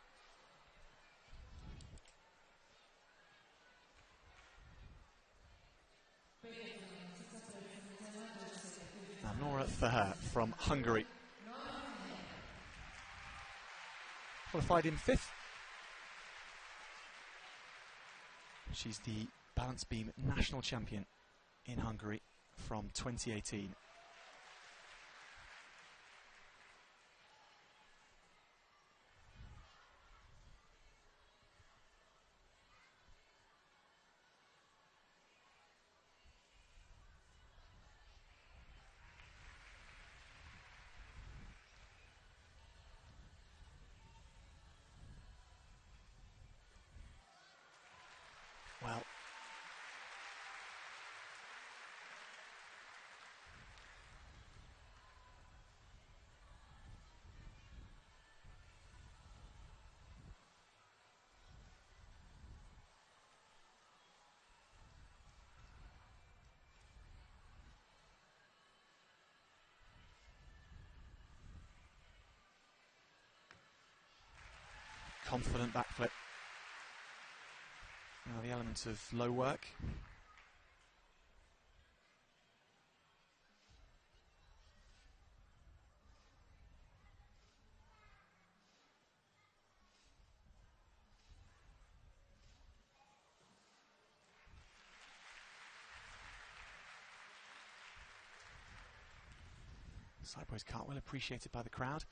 for her from Hungary. Qualified in 5th. She's the balance beam national champion in Hungary from 2018. Well, confident backflip. Now the element of low work. Sideways cartwheel appreciated by the crowd.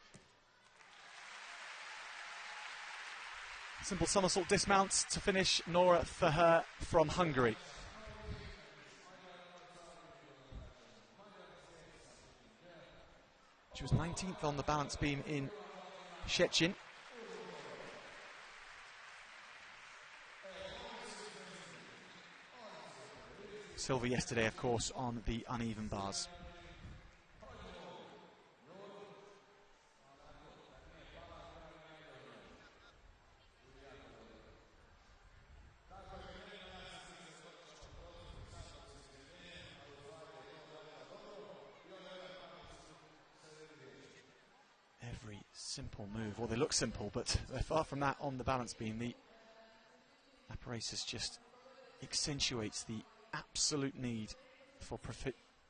Simple somersault dismount to finish Nora for her from Hungary. She was 19th on the balance beam in Szczecin. Silver yesterday, of course, on the uneven bars. Every simple move, or they look simple, but they're far from that on the balance beam. The apparatus just accentuates the absolute need for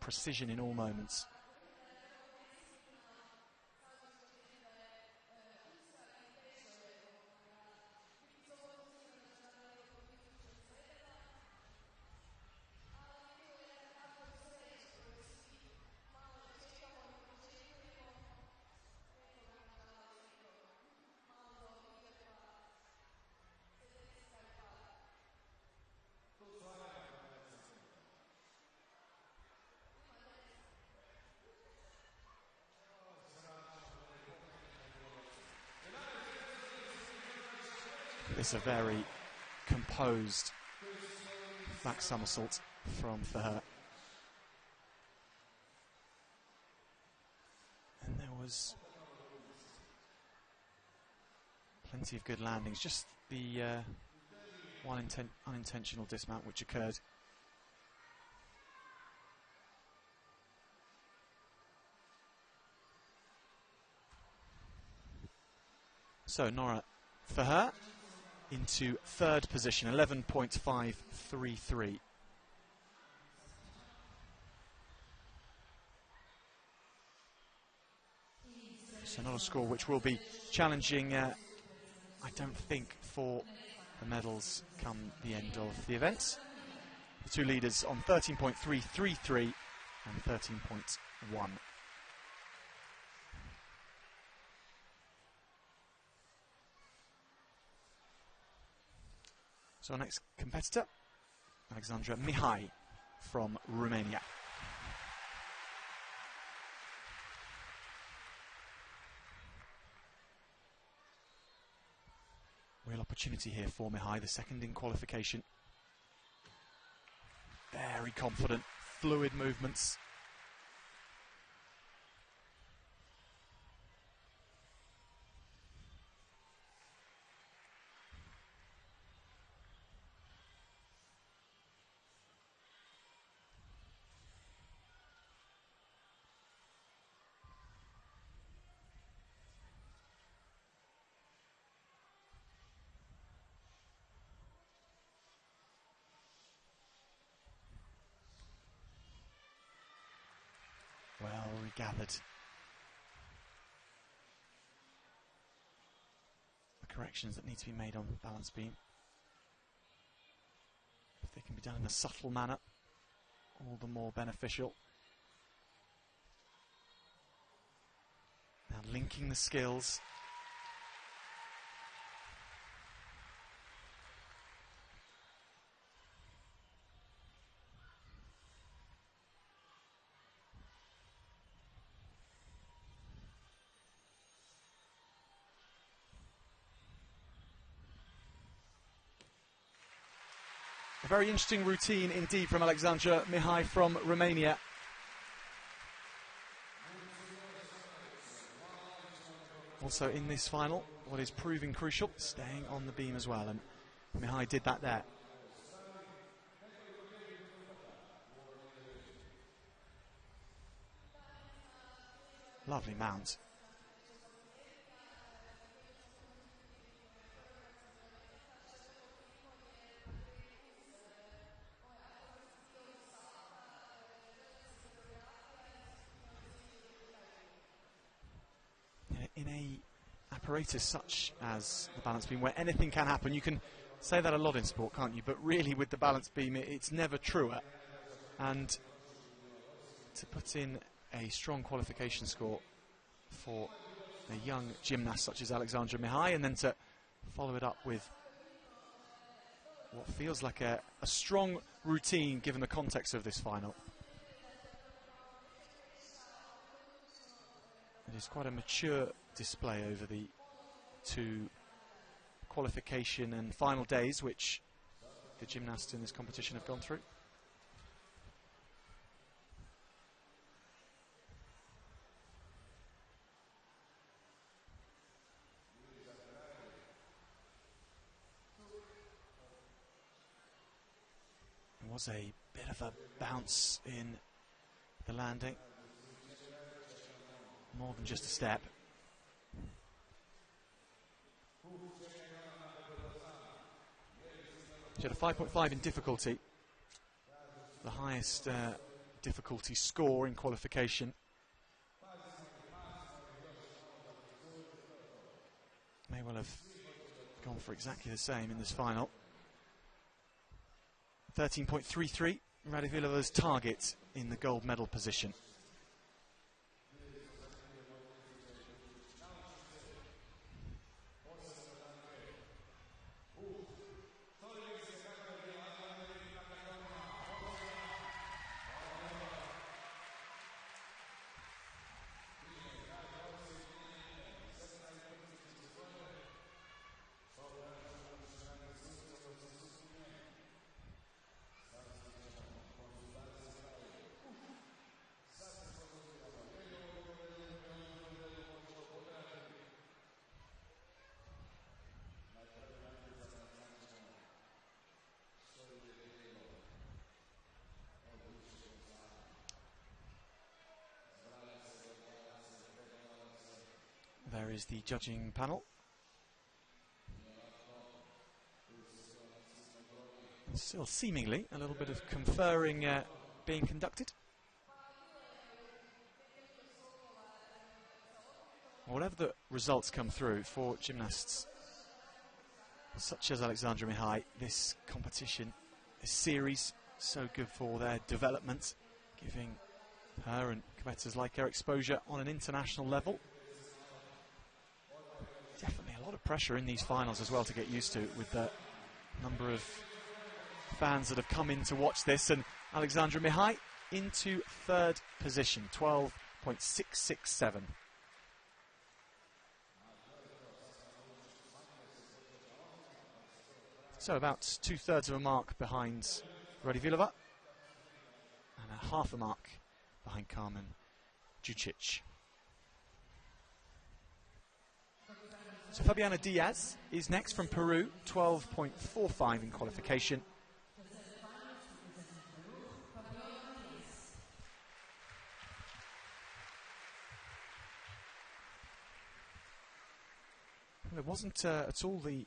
precision in all moments. It's a very composed back somersault from for her. And there was plenty of good landings, just the one unintentional dismount which occurred. So Nora for her into 3rd position, 11.533. So not a score which will be challenging, I don't think, for the medals come the end of the event. The two leaders on 13.333 and 13.1. So our next competitor, Alexandra Mihai from Romania. Real opportunity here for Mihai, the second in qualification. Very confident, fluid movements. gathered the corrections that need to be made on balance beam. If they can be done in a subtle manner, all the more beneficial. Now linking the skills. A very interesting routine indeed from Alexandra Mihai from Romania. Also in this final, what is proving crucial, staying on the beam as well, and Mihai did that there. Lovely mount. In a apparatus such as the balance beam, where anything can happen, you can say that a lot in sport, can't you? But really with the balance beam, it's never truer. And to put in a strong qualification score for a young gymnast such as Alexandra Mihai, and then to follow it up with what feels like a strong routine given the context of this final. It is quite a mature display over the two qualification and final days which the gymnasts in this competition have gone through. There was a bit of a bounce in the landing. More than just a step. She had a 5.5 in difficulty, the highest difficulty score in qualification. May well have gone for exactly the same in this final. 13.33, Radivilova's target in the gold medal position. There is the judging panel. Still seemingly a little bit of conferring being conducted. Whatever the results come through for gymnasts such as Alexandra Mihai, this competition, this series, so good for their development, giving her and competitors like her exposure on an international level. Definitely a lot of pressure in these finals as well to get used to, with the number of fans that have come in to watch this. And Alexandra Mihai into third position, 12.667. So about 2/3 of a mark behind Radivilova and a half a mark behind Carmen Jucic. So Fabiana Diaz is next from Peru, 12.45 in qualification. There wasn't at all the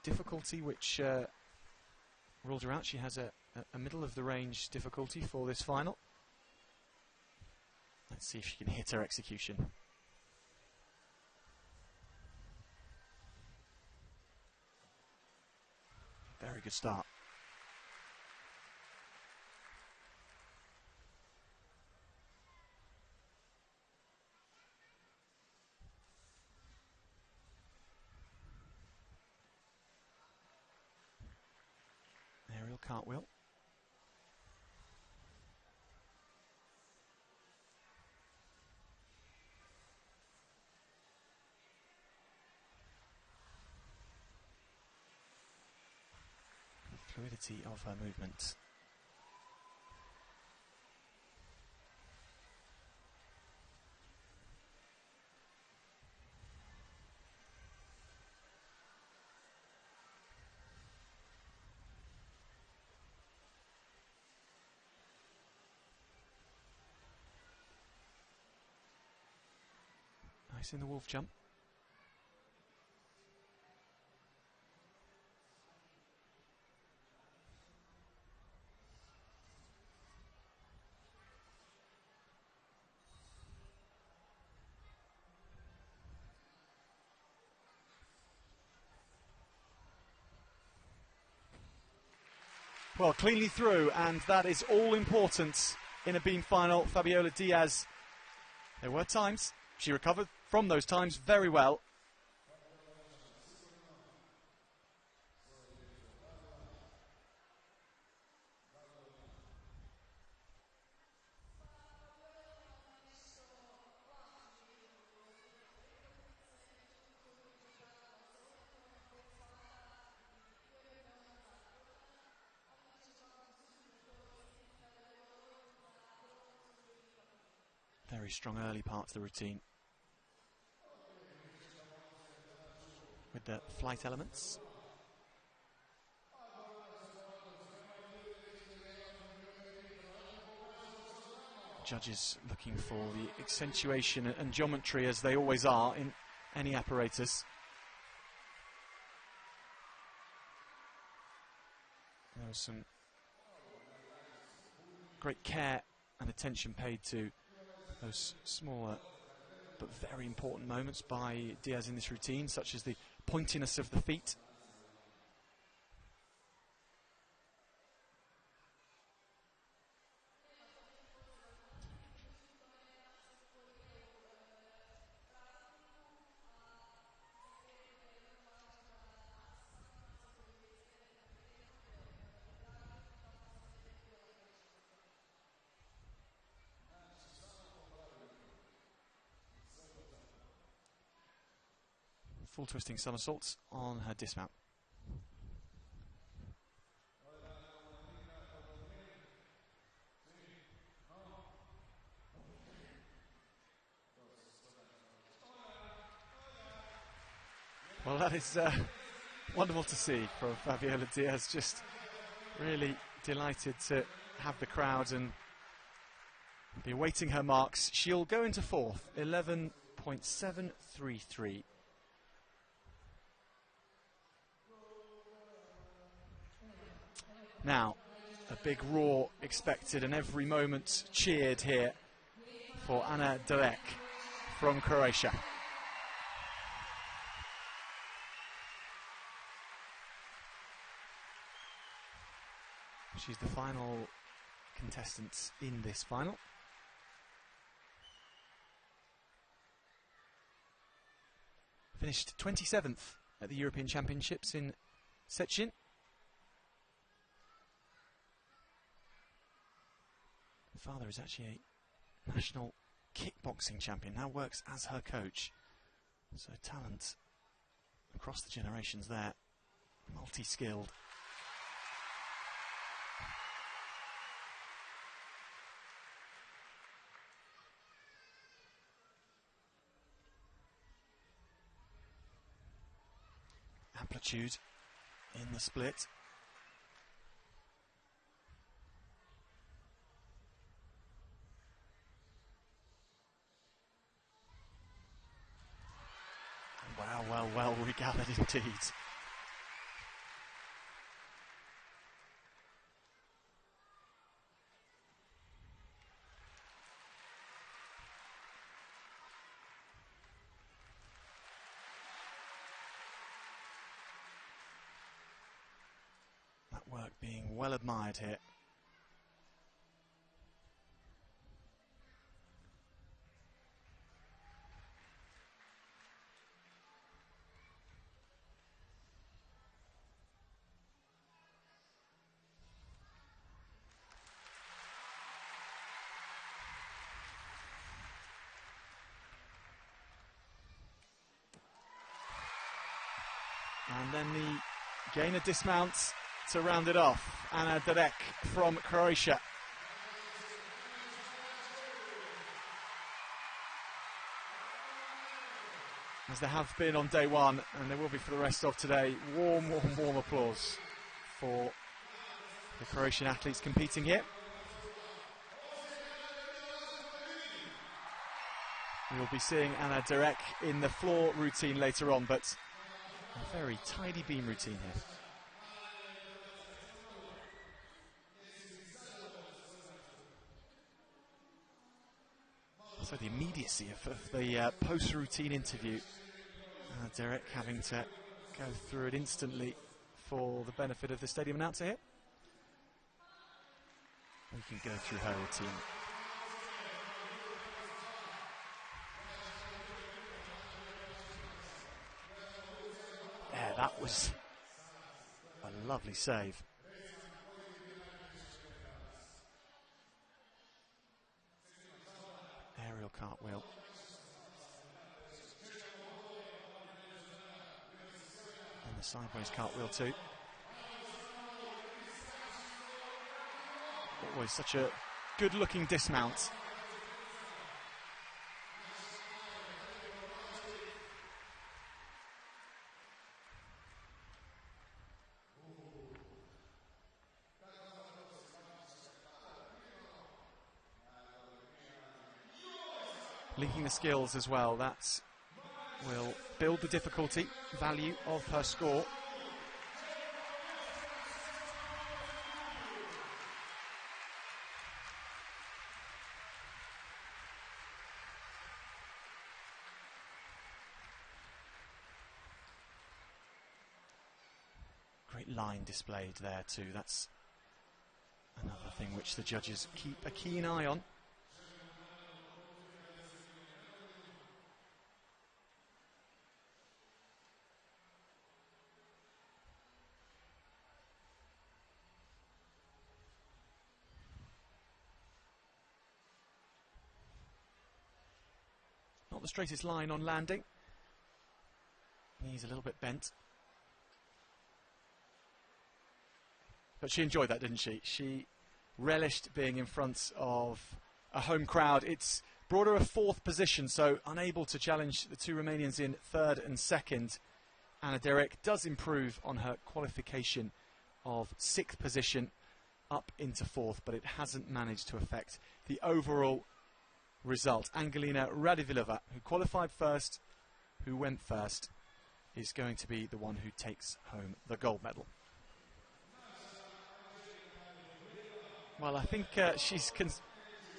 difficulty which ruled her out. She has a middle of the range difficulty for this final. Let's see if she can hit her execution. Very good start. Aerial cartwheel. Fluidity of her movement. Nice in the wolf jump. Well, cleanly through, and that is all important in a beam final. Fabiola Diaz, there were times, she recovered from those times very well. Very strong early part of the routine with the flight elements. Judges looking for the accentuation and geometry, as they always are in any apparatus. There was some great care and attention paid to those smaller but very important moments by Diaz in this routine, such as the pointiness of the feet. Full twisting somersaults on her dismount. Well, that is wonderful to see from Fabiola Diaz. Just really delighted to have the crowd and be awaiting her marks. She'll go into fourth, 11.733. Now, a big roar expected and every moment cheered here for Ana Delek from Croatia. She's the final contestant in this final. Finished 27th at the European Championships in Szczecin. Her father is actually a national kickboxing champion, now works as her coach. So talent across the generations there, multi-skilled. Amplitude in the split. Well regathered indeed. being well admired here. And then the gainer dismounts to round it off. Ana Derek from Croatia. As there have been on day one, and there will be for the rest of today, warm, warm, warm applause for the Croatian athletes competing here. We'll be seeing Ana Derek in the floor routine later on, but a very tidy beam routine here. So the immediacy of the post-routine interview. Derek having to go through it instantly for the benefit of the stadium announcer here. We can go through her routine. There, that was a lovely save. Aerial cartwheel. And the sideways cartwheel too. Always such a good looking dismount. Linking the skills as well, that will build the difficulty value of her score. Great line displayed there too, that's another thing which the judges keep a keen eye on. Not the straightest line on landing. Knees a little bit bent. But she enjoyed that, didn't she? She relished being in front of a home crowd. It's brought her a fourth position, so unable to challenge the two Romanians in third and second. Ana Derek does improve on her qualification of sixth position up into fourth, but it hasn't managed to affect the overall result. Angelina Radivilova, who qualified first, who went first, is going to be the one who takes home the gold medal. Well, I think she can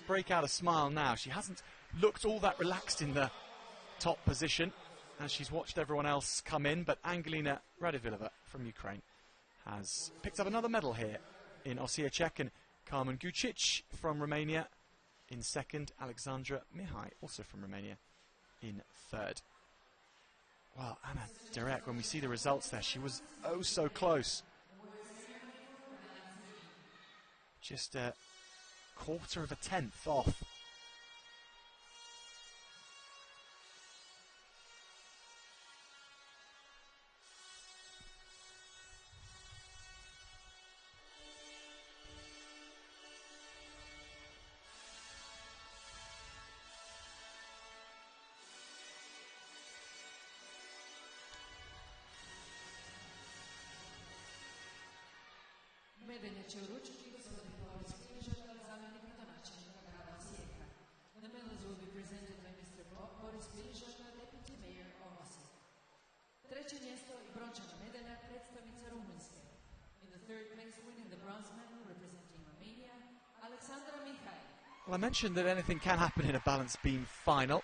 break out a smile now. She hasn't looked all that relaxed in the top position as she's watched everyone else come in, but Angelina Radivilova from Ukraine has picked up another medal here in Osijek, and Carmen Gucic from Romania in second, Alexandra Mihai, also from Romania, in third. Well, Ana Derek, when we see the results there, she was oh so close. Just a quarter of a tenth off. Medalja će uručiti gospodin Boris Pilžak, zamjenik gradonačelnika grada Osijeka. The medals will be presented by Mr. Boris Pilžak, deputy mayor of Osijek. Treće mjesto i brončana medalja predstavnica Rumunjske. In the third place, winning the bronze medal representing Romania, Alexandra Mihai. Well, I mentioned that anything can happen in a balance beam final.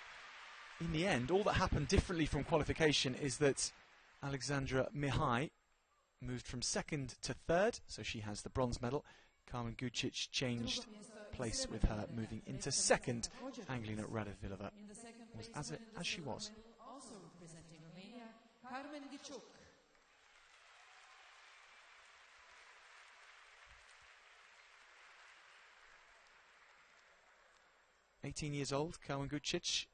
In the end, all that happened differently from qualification is that Alexandra Mihai moved from second to third, so she has the bronze medal. Carmen Gucic changed place with her, moving into second. Angelina Radivilova was as she was. Also representing Romania, Carmen Gucic. 18 years old, Carmen Gucic.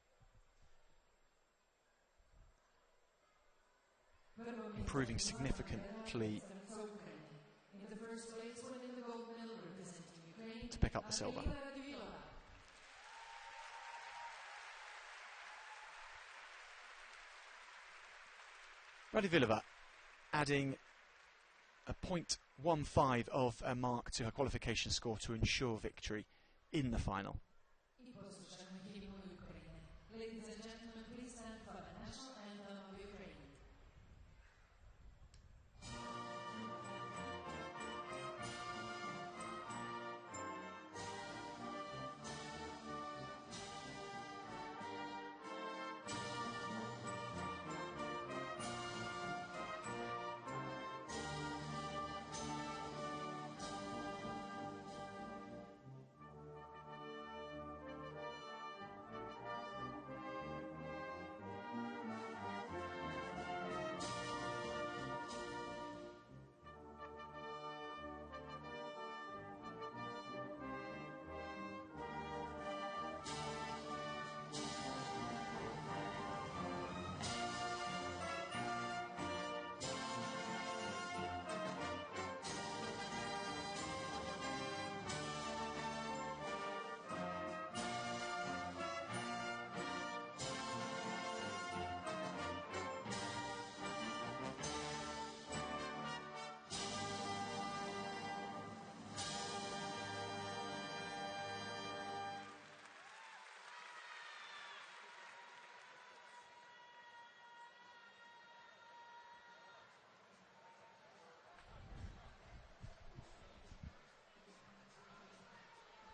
Improving significantly to pick up the silver. Radivilova adding a 0.15 of a mark to her qualification score to ensure victory in the final. Ladies and gentlemen, please stand for the national anthem of Ukraine.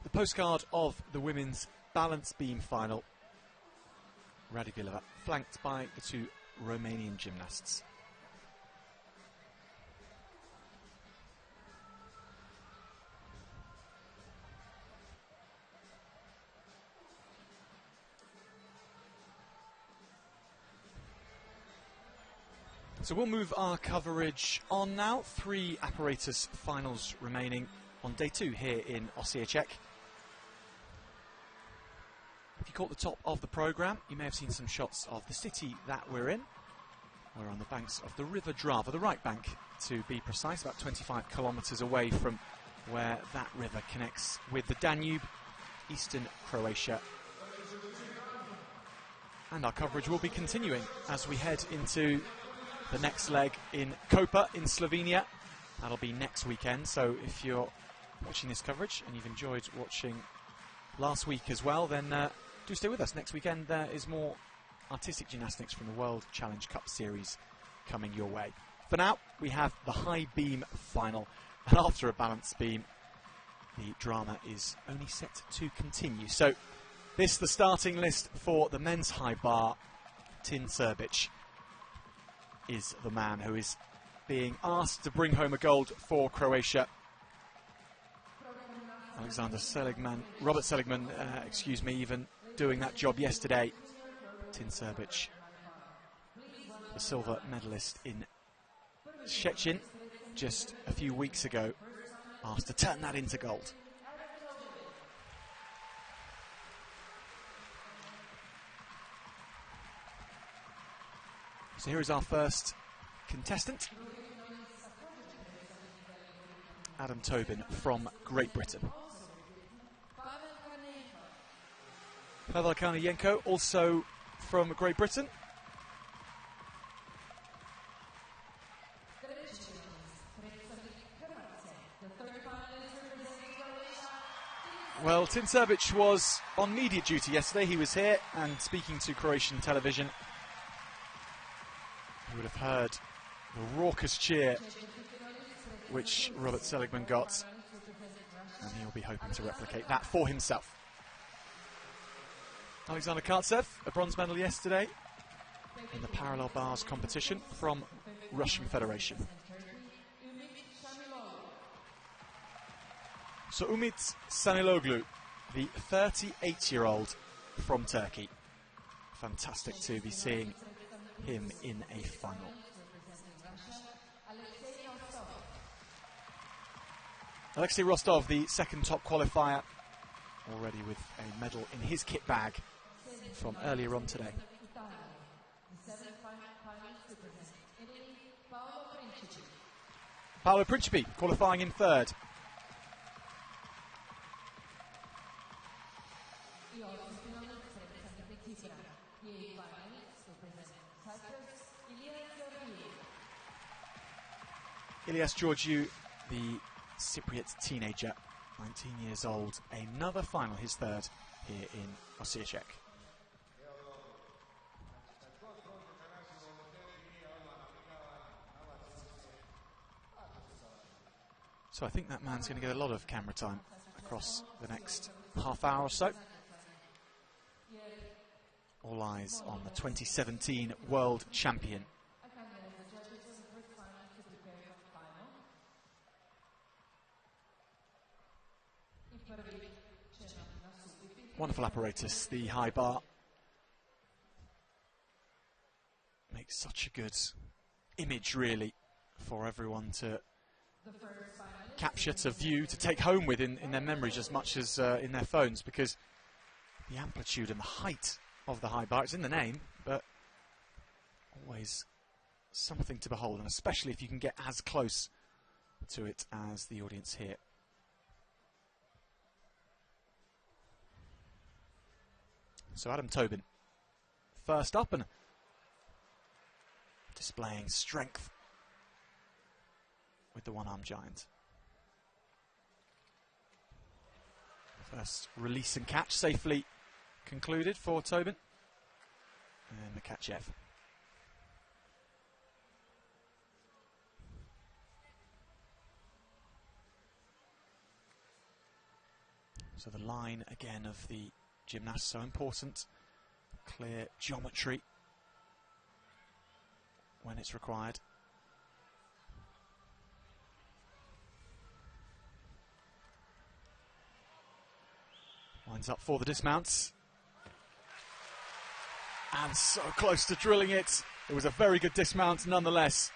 The postcard of the women's balance beam final. Radivilova flanked by the two Romanian gymnasts. So we'll move our coverage on now. 3 Apparatus finals remaining on day 2 here in Osijek. If you caught the top of the programme, you may have seen some shots of the city that we're in. We're on the banks of the River Drava, the right bank to be precise, about 25 kilometres away from where that river connects with the Danube, eastern Croatia. And our coverage will be continuing as we head into the next leg in Koper in Slovenia. That'll be next weekend, so if you're watching this coverage and you've enjoyed watching last week as well, then do stay with us. Next weekend there is more artistic gymnastics from the World Challenge Cup Series coming your way. For now, we have the high beam final, and after a balance beam, the drama is only set to continue. So this is the starting list for the men's high bar. Tin Srbic is the man who is being asked to bring home a gold for Croatia. Robert Seligman, even doing that job yesterday. Tin Srbic, the silver medalist in Szczecin just a few weeks ago, asked to turn that into gold. So here is our first contestant, Adam Tobin from Great Britain. Pavel Karnayenko, also from Great Britain. Well, Tin Srbic was on media duty yesterday. He was here and speaking to Croatian television. You would have heard the raucous cheer which Robert Seligman got, and he'll be hoping to replicate that for himself. Alexander Kartsev, a bronze medal yesterday in the parallel bars competition from Russian Federation. So Umit Saniloglu, the 38-year-old from Turkey. Fantastic to be seeing him in a final. Alexei Rostov, the second top qualifier, already with a medal in his kit bag from earlier on today. Paolo Principi qualifying in third. Ilias Georgiou, the Cypriot teenager, 19 years old, another final, his third here in Osijek. So I think that man's going to get a lot of camera time across the next half hour or so. All eyes on the 2017 world champion. Wonderful apparatus, the high bar. Makes such a good image, really, for everyone to capture, to view, to take home with in their memories as much as in their phones, because the amplitude and the height of the high bar, it's in the name, but always something to behold, and especially if you can get as close to it as the audience here. So Adam Tobin, first up and displaying strength with the one-arm giant. First release and catch safely concluded for Tobin and Makachev. So the line again of the gymnast, so important. Clear geometry when it's required. Winds up for the dismounts. And so close to drilling it. It was a very good dismount nonetheless.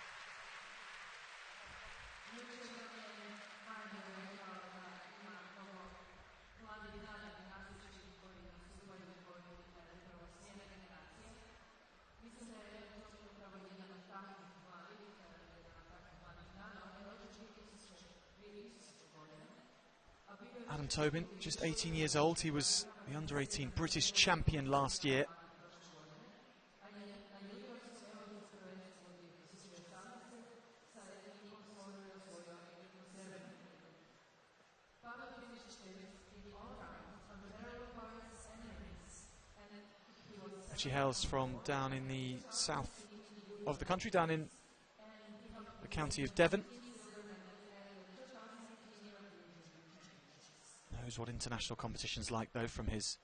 Adam Tobin, just 18 years old. He was the under-18 British champion last year. She hails from down in the south of the country, down in the county of Devon. Knows what international competition's like, though, from his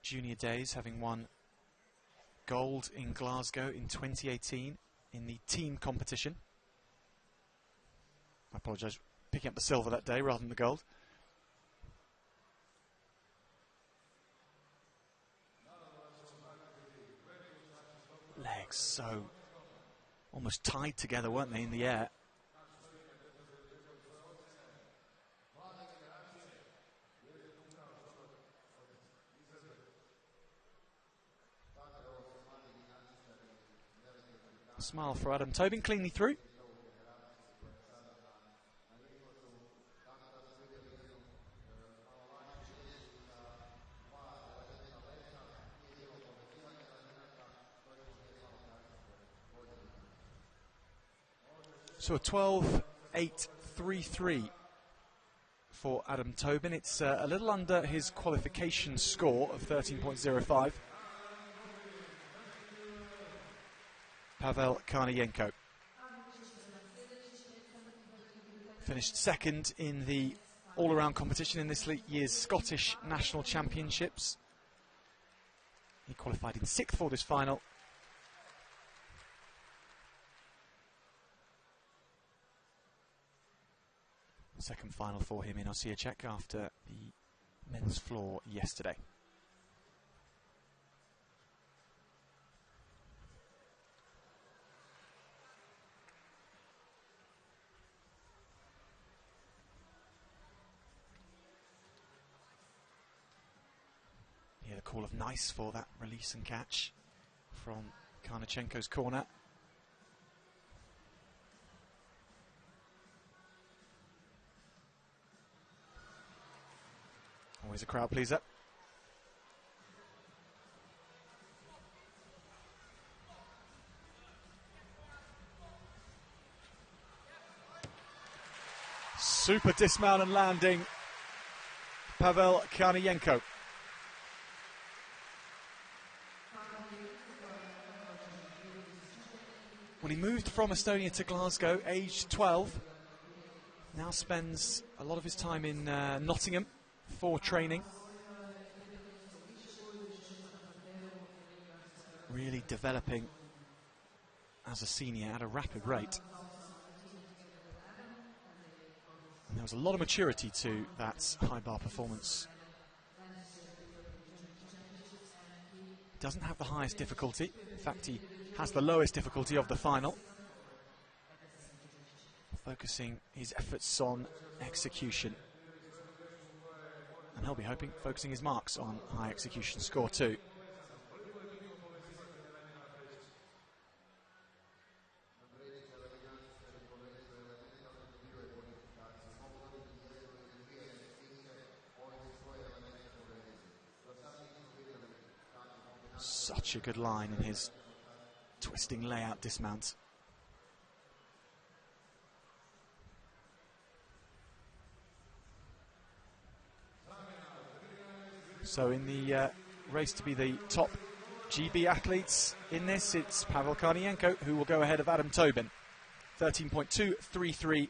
junior days, having won gold in Glasgow in 2018 in the team competition. I apologise, picking up the silver that day rather than the gold. Legs so almost tied together, weren't they, in the air? Smile for Adam Tobin, cleanly through. So a 12.833 for Adam Tobin. It's a little under his qualification score of 13.05. Pavel Karnayenko finished second in the all-around competition in this year's Scottish National Championships. He qualified in 6th for this final. Second final for him in Osijek after the men's floor yesterday. Here the call of nice for that release and catch from Karnachenko's corner. Always a crowd pleaser. Super dismount and landing, Pavel Karnachenko. When he moved from Estonia to Glasgow, aged 12, now spends a lot of his time in Nottingham for training. Really developing as a senior at a rapid rate. And there was a lot of maturity to that high bar performance. Doesn't have the highest difficulty. In fact, he has the lowest difficulty of the final. Focusing his efforts on execution. And he'll be focusing his marks on high execution score too. Such a good line in his twisting layout dismount. So in the race to be the top GB athletes in this, it's Pavel Karnachenko who will go ahead of Adam Tobin. 13.233.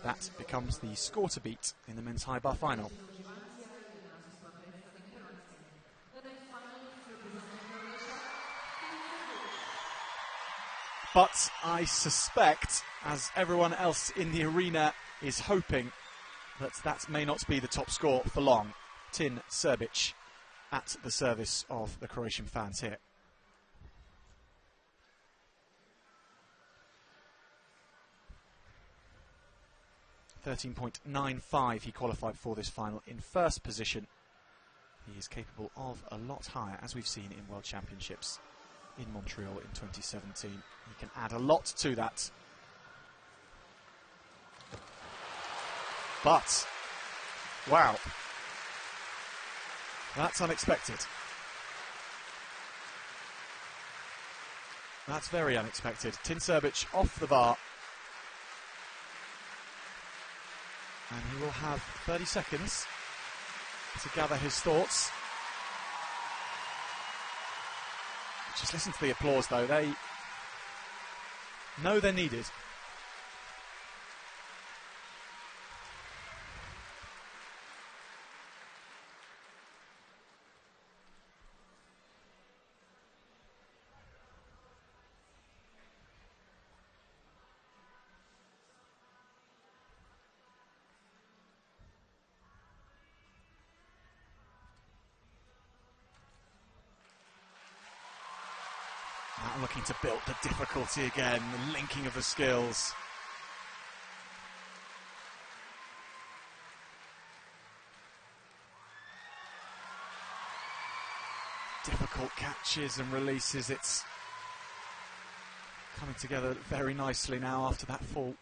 That becomes the score to beat in the men's high bar final. But I suspect, as everyone else in the arena is hoping, that may not be the top score for long. Tin Serbic at the service of the Croatian fans here. .995 he qualified for this final in first position. He is capable of a lot higher, as we've seen in World Championships in Montreal in 2017. He can add a lot to that. But, wow, that's unexpected. That's very unexpected. Tin Serbic off the bar. And he will have 30 seconds to gather his thoughts. Just listen to the applause, though. They know they're needed. Now looking to build the difficulty again, the linking of the skills. Difficult catches and releases. It's coming together very nicely now after that fall.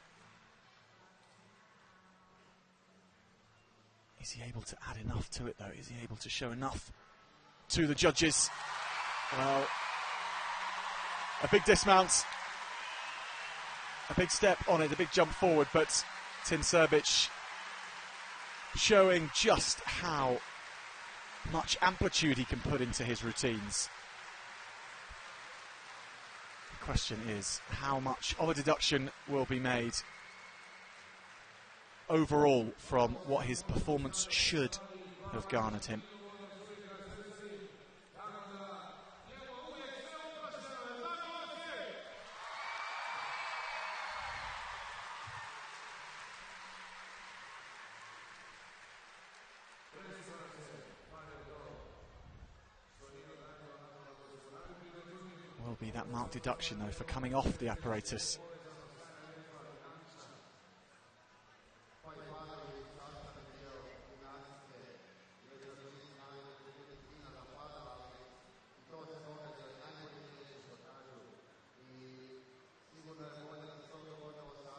Is he able to add enough to it, though? Is he able to show enough to the judges? Well, a big dismount, a big step on it, a big jump forward, but Tin Serbic showing just how much amplitude he can put into his routines. The question is, how much of a deduction will be made overall from what his performance should have garnered him? will be that marked deduction, though, for coming off the apparatus.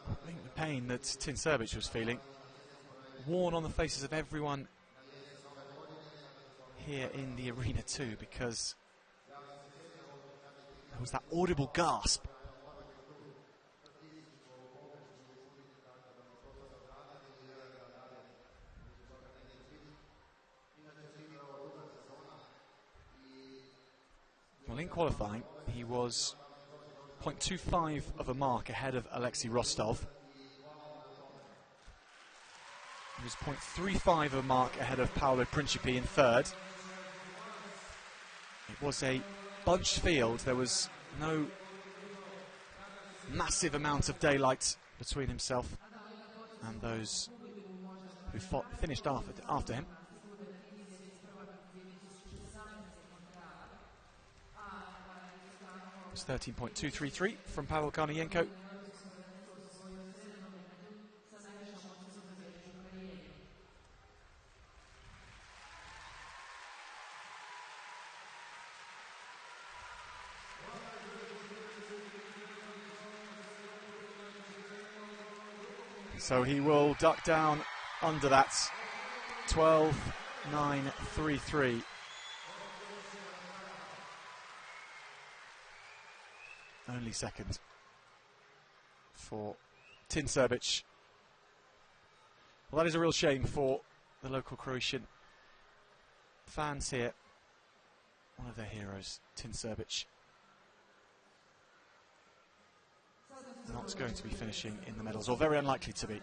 I think the pain that Tin Serbic was feeling, worn on the faces of everyone here in the arena too, because there was that audible gasp. Well, in qualifying, he was 0.25 of a mark ahead of Alexei Rostov. He was 0.35 of a mark ahead of Paolo Principi in third. It was a bunched field. There was no massive amount of daylight between himself and those who finished after him. It was 13.233 from Pavel Karnienko. So he will duck down under that 12.933. Only second for Tin Serbic. Well, that is a real shame for the local Croatian fans here. One of their heroes, Tin Serbic, not going to be finishing in the medals, or very unlikely to be.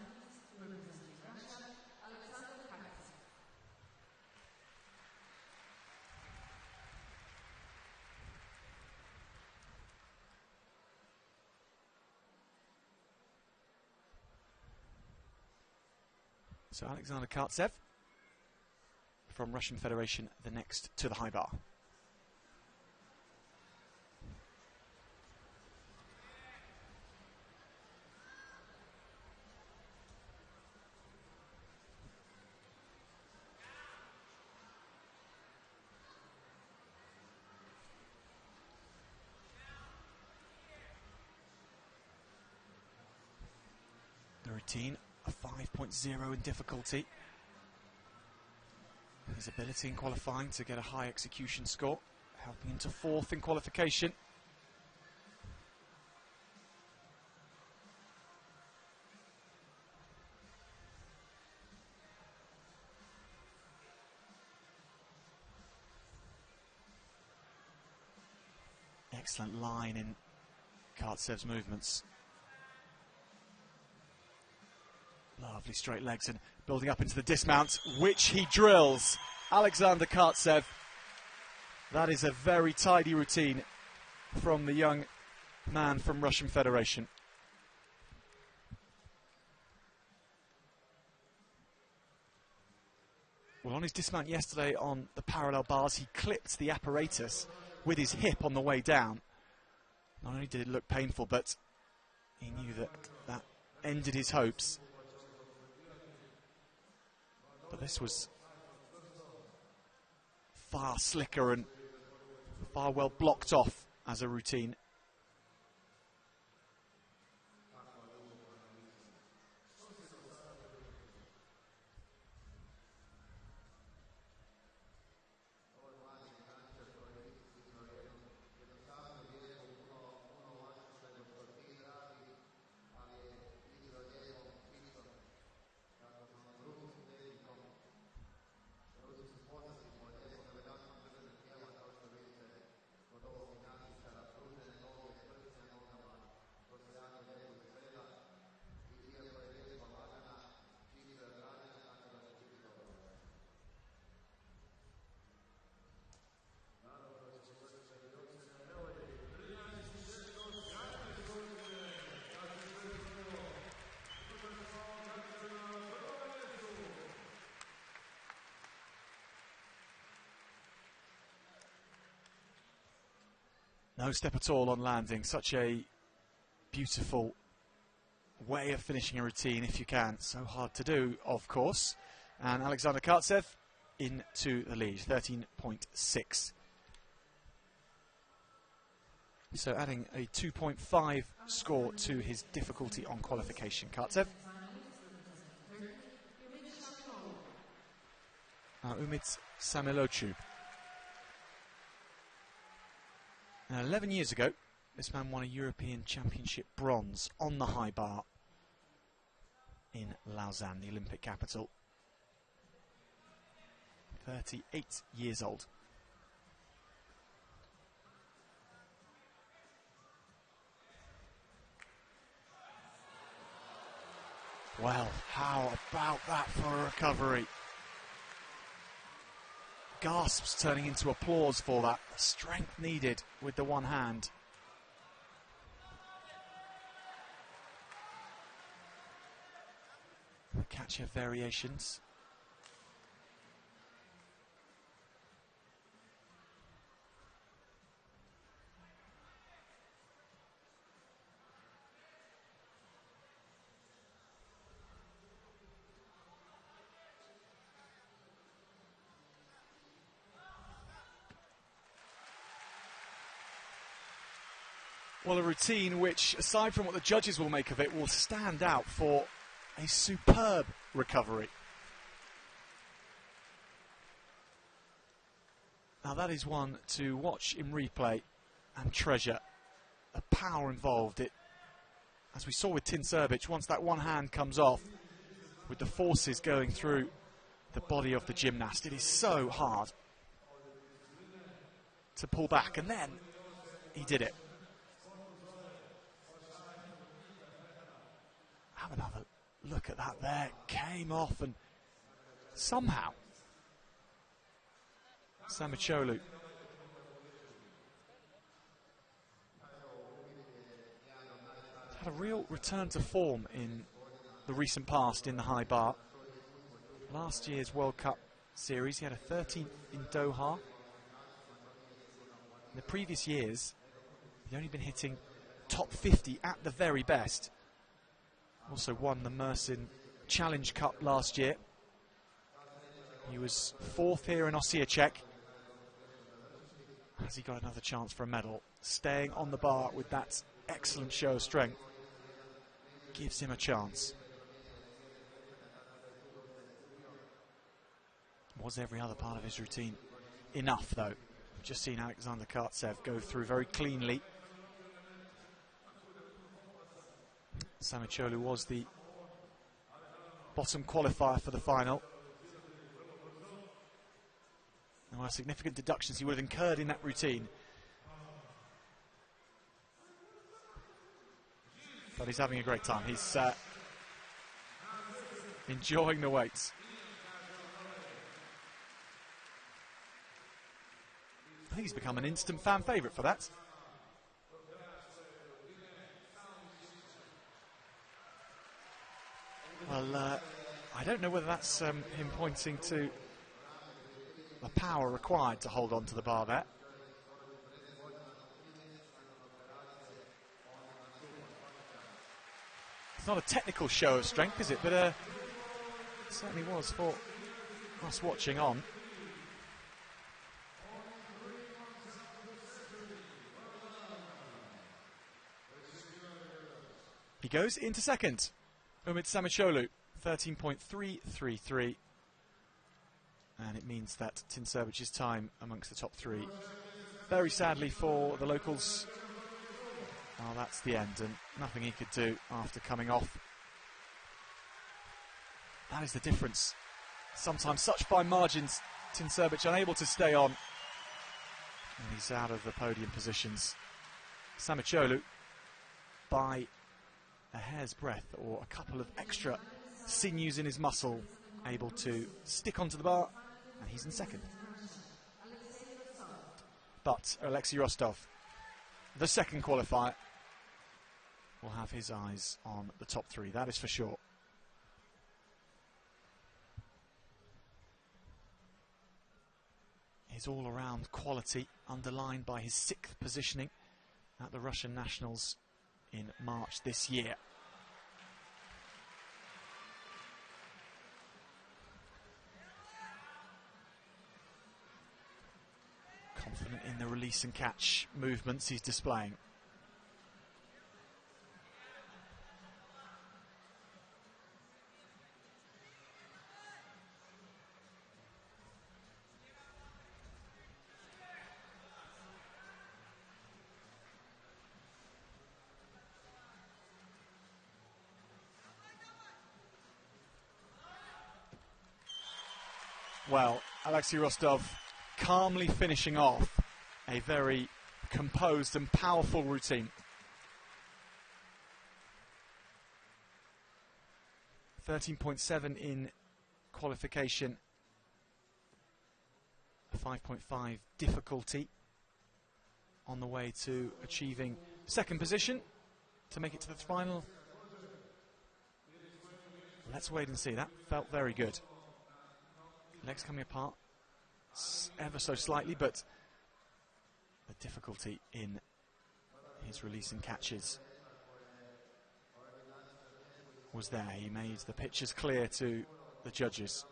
So Alexander Kartsev from Russian Federation, the next to the high bar. The routine, a 5.0 in difficulty. His ability in qualifying to get a high execution score, helping him to fourth in qualification. Excellent line in Kartsev's movements. Lovely straight legs and building up into the dismount, which he drills. Alexander Kartsev. That is a very tidy routine from the young man from Russian Federation. Well, on his dismount yesterday on the parallel bars, he clipped the apparatus with his hip on the way down. Not only did it look painful, but he knew that that ended his hopes. But this was far slicker and far well blocked off as a routine. No step at all on landing. Such a beautiful way of finishing a routine if you can. So hard to do, of course. And Alexander Kartsev into the lead, 13.6. So adding a 2.5 score to his difficulty on qualification. Kartsev. Umit Samelochu. 11 years ago, this man won a European Championship bronze on the high bar in Lausanne, the Olympic capital. 38 years old. Well, how about that for a recovery? Gasps turning into applause for that. The strength needed with the one hand. The catch of variations. Well, a routine which, aside from what the judges will make of it, will stand out for a superb recovery. Now that is one to watch in replay and treasure. The power involved. It, as we saw with Tin Serbic, once that one hand comes off, with the forces going through the body of the gymnast, it is so hard to pull back, and then he did it. Have another look at that there. Came off, and somehow Samicholu had a real return to form in the recent past in the high bar. Last year's World Cup series, he had a 13th in Doha. In the previous years, he'd only been hitting top 50 at the very best. Also won the Mersin Challenge Cup last year. He was 4th here in Osijek. Has he got another chance for a medal? Staying on the bar with that excellent show of strength gives him a chance. Was every other part of his routine enough, though? We've just seen Alexander Kartsev go through very cleanly. Samicholu was the bottom qualifier for the final. There were significant deductions he would have incurred in that routine. But he's having a great time. He's enjoying the weights. I think he's become an instant fan favourite for that. Well, I don't know whether that's him pointing to the power required to hold on to the bar there. It's not a technical show of strength, is it? But it certainly was for us watching on. He goes into second. Umit Samicholu, 13.333. And it means that Tin Serbic's time amongst the top three. Very sadly for the locals, well, that's the end, and nothing he could do after coming off. That is the difference. Sometimes such fine margins, Tin Serbic unable to stay on. And he's out of the podium positions. Samicholu, by a hair's breadth or a couple of extra sinews in his muscle, able to stick onto the bar, and he's in second. But Alexei Rostov, the second qualifier, will have his eyes on the top three, that is for sure. His all-around quality underlined by his 6th positioning at the Russian Nationals in March this year. Confident in the release and catch movements he's displaying. Well, Alexei Rostov calmly finishing off a very composed and powerful routine. 13.7 in qualification, 5.5 difficulty, on the way to achieving second position to make it to the final. Let's wait and see. That felt very good. Legs coming apart ever so slightly, but the difficulty in his release and catches was there. He made the pictures clear to the judges.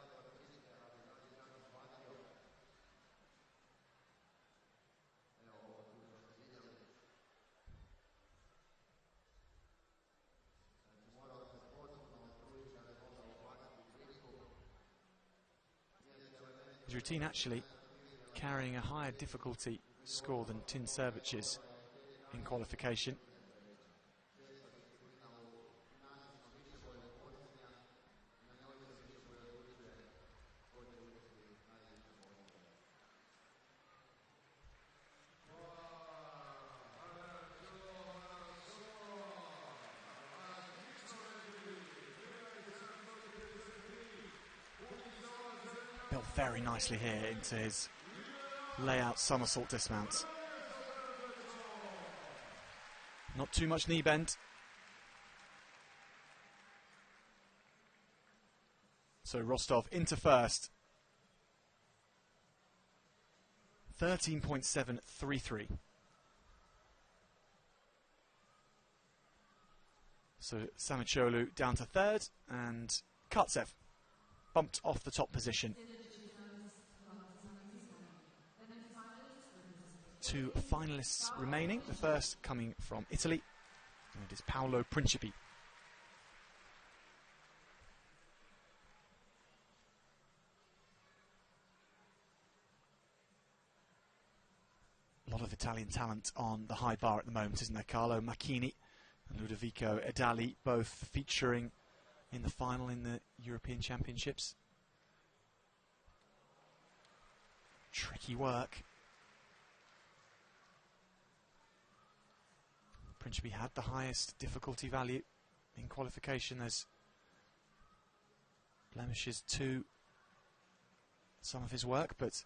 His routine actually carrying a higher difficulty score than Tin Servich's in qualification. Built very nicely here into his layout somersault dismount. Not too much knee bend. So Rostov into first. 13.733. So Samacholu down to third, and Kartsev bumped off the top position. Two finalists remaining, the first coming from Italy, and it is Paolo Principi. A lot of Italian talent on the high bar at the moment, isn't there? Carlo Macchini and Ludovico Edali both featuring in the final in the European Championships. Tricky work. Principi had the highest difficulty value in qualification. There's blemishes to some of his work, but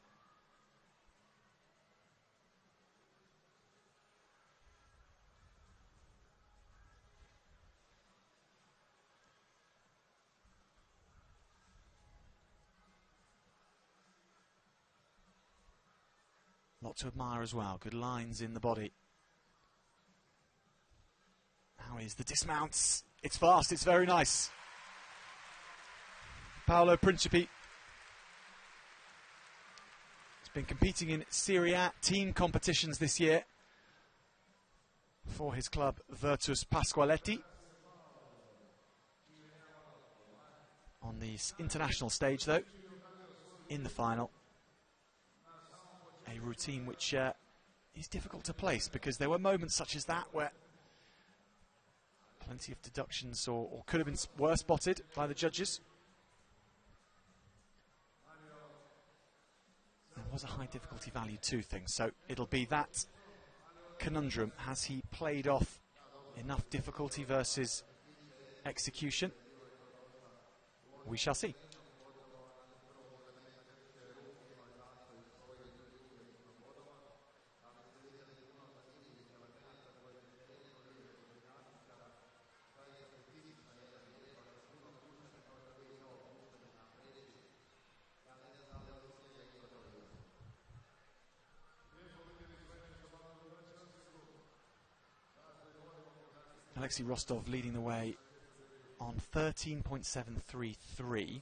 a lot to admire as well. Good lines in the body. How is the dismounts? It's fast, it's very nice. Paolo Principi has been competing in Serie A team competitions this year for his club Virtus Pasqualetti. On the international stage though, in the final, a routine which is difficult to place because there were moments such as that where plenty of deductions or could have been were spotted by the judges. There was a high difficulty value to things, so it'll be that conundrum. Has he played off enough difficulty versus execution? We shall see. Alexei Rostov leading the way on 13.733.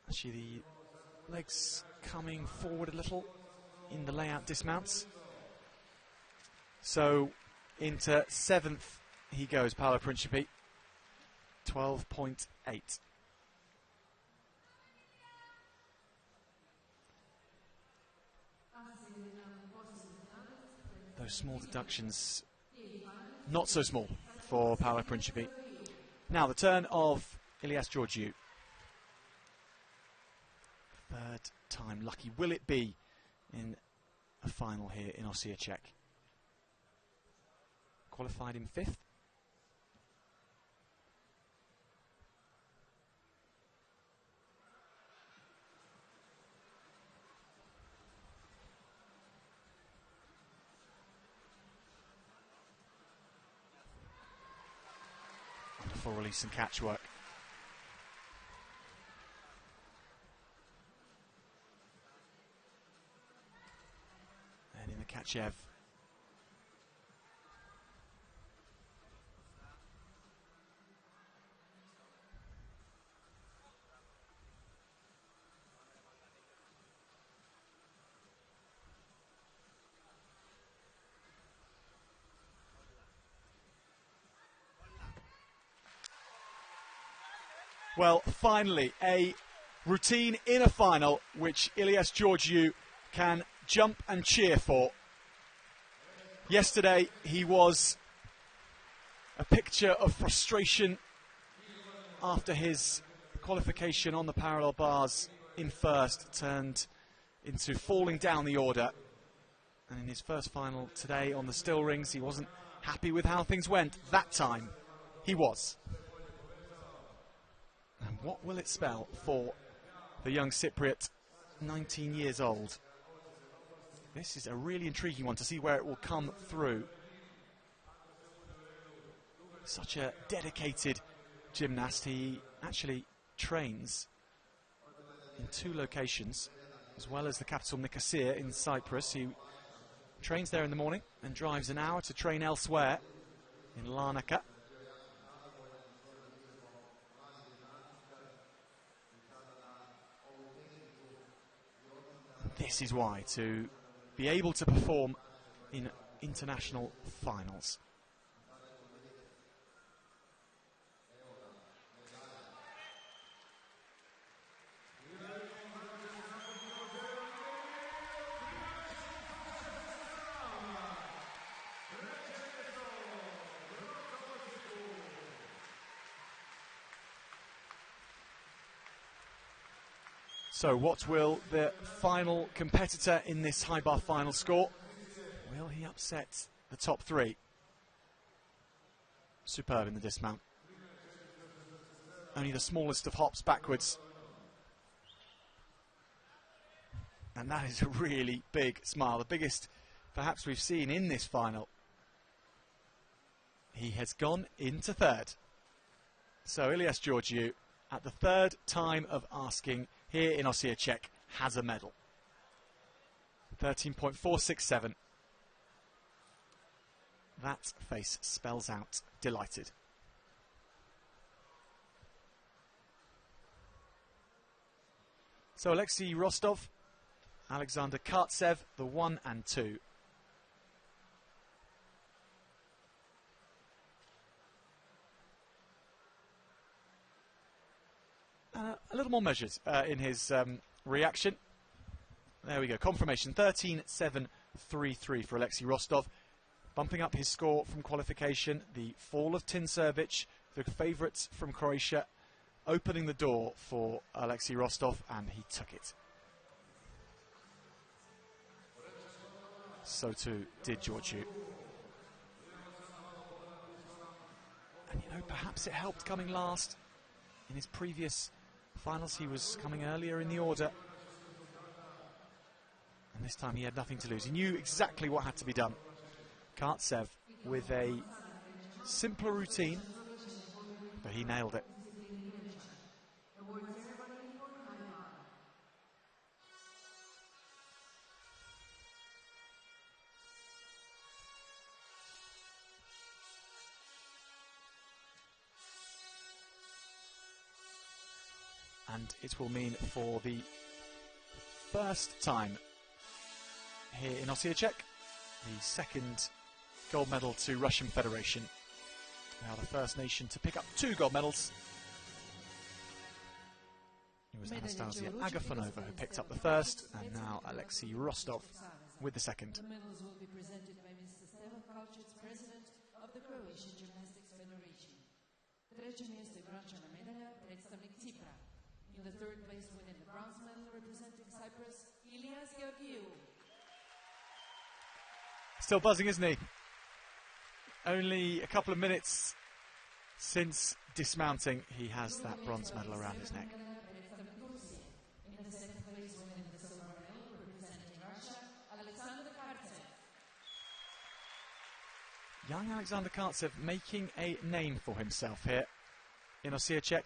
Actually, the legs coming forward a little in the layout dismounts. So into 7th he goes, Paolo Principi, 12.8. Those small deductions, not so small for Paolo Principi. Now the turn of Ilias Georgiou. Third time lucky. Will it be in a final here in Osijek? Qualified in 5th. Wonderful release and catch work. And in the Kachev. Well, finally, a routine in a final which Ilias Georgiou can jump and cheer for. Yesterday, he was a picture of frustration after his qualification on the parallel bars in first turned into falling down the order. And in his first final today on the still rings, he wasn't happy with how things went. That time, he was. And what will it spell for the young Cypriot, 19 years old? This is a really intriguing one to see where it will come through. Such a dedicated gymnast. He actually trains in 2 locations, as well as the capital Nicosia in Cyprus. He trains there in the morning and drives an hour to train elsewhere in Larnaca. This is why, to be able to perform in international finals. So what will the final competitor in this high bar final score? Will he upset the top 3? Superb in the dismount. Only the smallest of hops backwards. And that is a really big smile, the biggest perhaps we've seen in this final. He has gone into 3rd. So Ilias Georgiou, at the 3rd time of asking here in Osijek, has a medal. 13.467. That face spells out delighted. So Alexei Rostov, Alexander Kartsev, the 1 and 2. A little more measured in his reaction. There we go, confirmation, 13.733 for Alexei Rostov, bumping up his score from qualification. The fall of Tincevic, the favourites from Croatia, opening the door for Alexei Rostov, and he took it. So too did Georgiou. And you know, perhaps it helped coming last. In his previous finals, he was coming earlier in the order. And this time he had nothing to lose. He knew exactly what had to be done. Kartsev with a simpler routine, but he nailed it. and it will mean for the first time here in Osijek, the second gold medal to Russian Federation. Now the first nation to pick up 2 gold medals. It was Anastasia Agafonova who picked up the first, and now Alexei Rostov with the second. The medals will be presented by Mr. Stevo Kalčić, President of the Croatian Gymnastics Federation. Treće mjesto i brončana medalja, predstavnik Cipra. In the third place winning the bronze medal representing Cyprus, Ilias Georgiou. Still buzzing, isn't he? Only a couple of minutes since dismounting, he has that bronze medal around his neck. In the second place winning the silver medal representing Russia, Alexander Kartsev. Young Alexander Kartsev making a name for himself here in Osijek.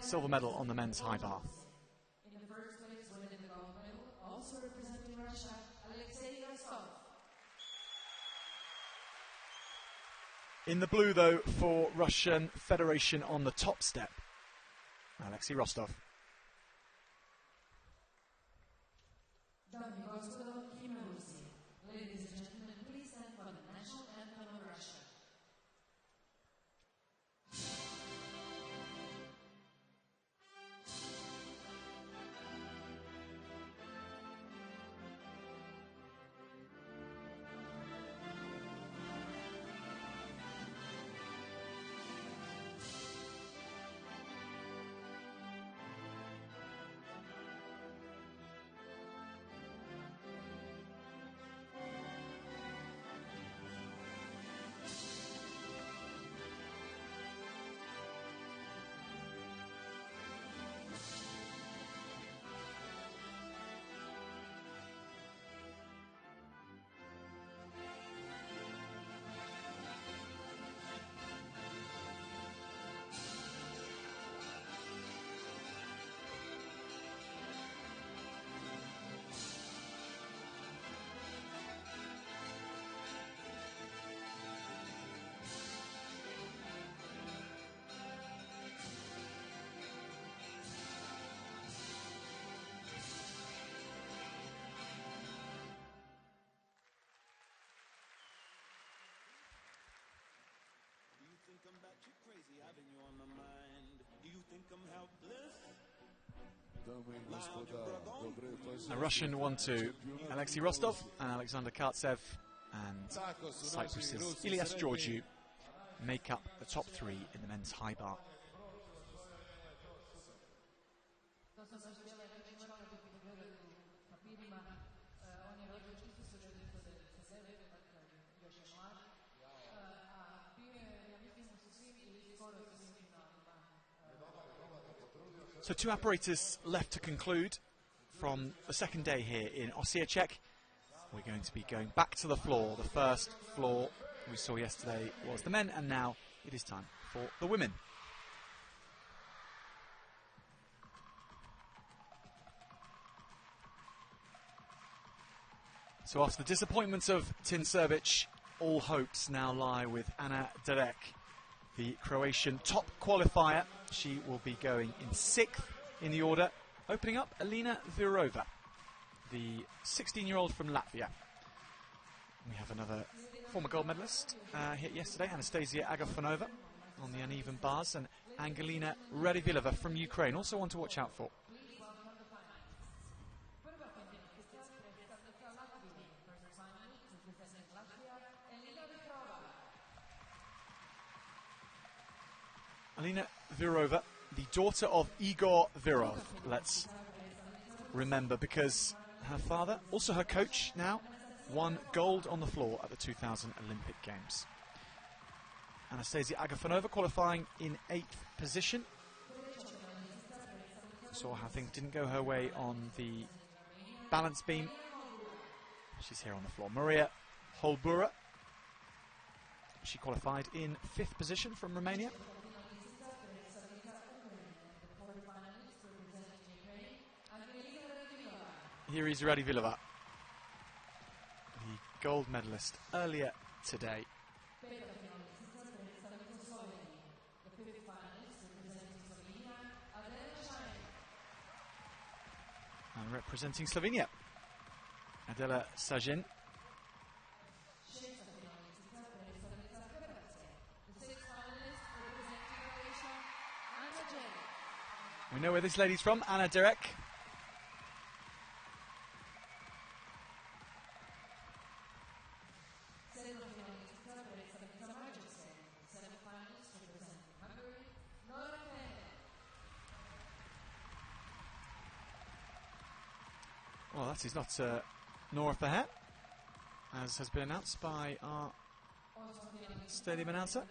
Silver medal on the men's high bar. In the first place winning the gold medal, also representing Russia, Alexei Rostov. In the blue, though, for Russian Federation on the top step, Alexei Rostov. Dame i gospodo, himna Rusije. Ladies and gentlemen, please stand for the national anthem of Russia. I'm batshit crazy, having you on my mind. Do you think I'm helpless? A Russian 1-2, Alexei Rostov and Alexander Kartsev, and Cyprus's Ilias Georgiou make up the top 3 in the men's high bar. So 2 apparatus left to conclude from the second day here in Osijek. We're going to be going back to the floor. The first floor we saw yesterday was the men, and now it is time for the women. So after the disappointments of Tin Servic, all hopes now lie with Anna Derek, the Croatian top qualifier. She will be going in 6th in the order, opening up Alina Virova, the 16-year-old from Latvia. We have another former gold medalist hit yesterday, Anastasia Agafonova, on the uneven bars, and Angelina Radivilova from Ukraine, also one to watch out for. Alina Virova, the daughter of Igor Virov, let's remember, because her father, also her coach now, won gold on the floor at the 2000 Olympic Games. Anastasia Agafonova qualifying in 8th position. Saw how things didn't go her way on the balance beam. She's here on the floor. Maria Holbura, she qualified in 5th position from Romania. Here is Radivilova, the gold medalist earlier today. And representing Slovenia, Adela Sajin. We know where this lady's from, Anna Derek. Well, that is not Nora Fahet, as has been announced by our stadium announcer.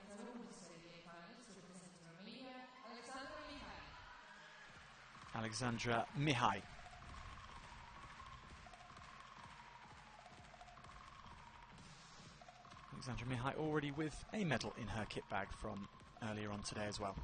Alexandra Mihai. Alexandra Mihai already with a medal in her kit bag from earlier on today as well.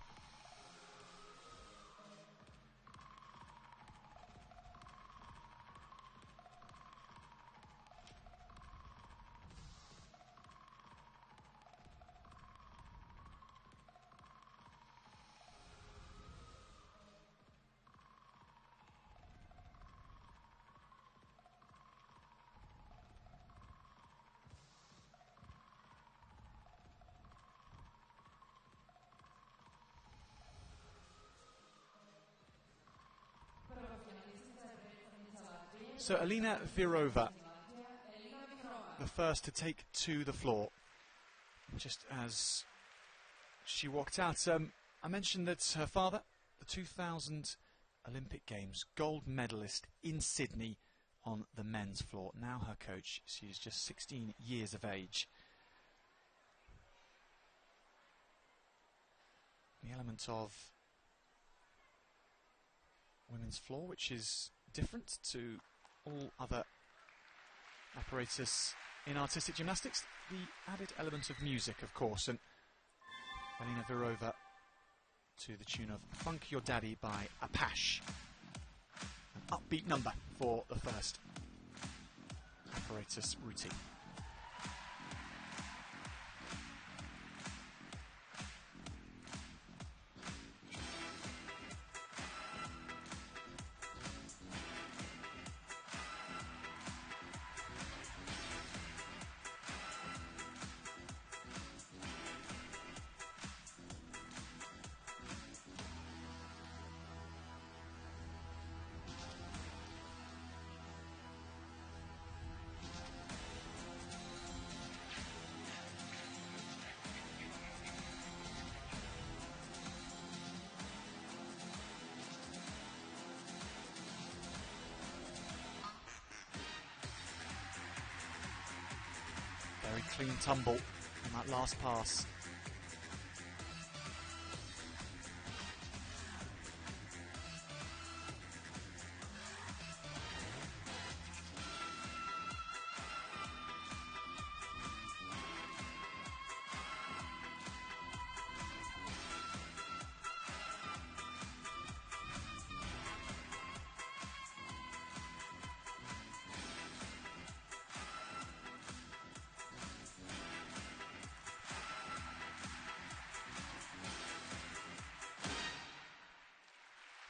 So Alina Virova, the first to take to the floor, just as she walked out. I mentioned that her father, the 2000 Olympic Games gold medalist in Sydney on the men's floor. Now her coach, she's just 16 years of age. The element of women's floor, which is different to all other apparatus in artistic gymnastics, the added element of music, of course, and Alina Virova to the tune of Funk Your Daddy by Apache. An upbeat number for the first apparatus routine. Very clean tumble on that last pass.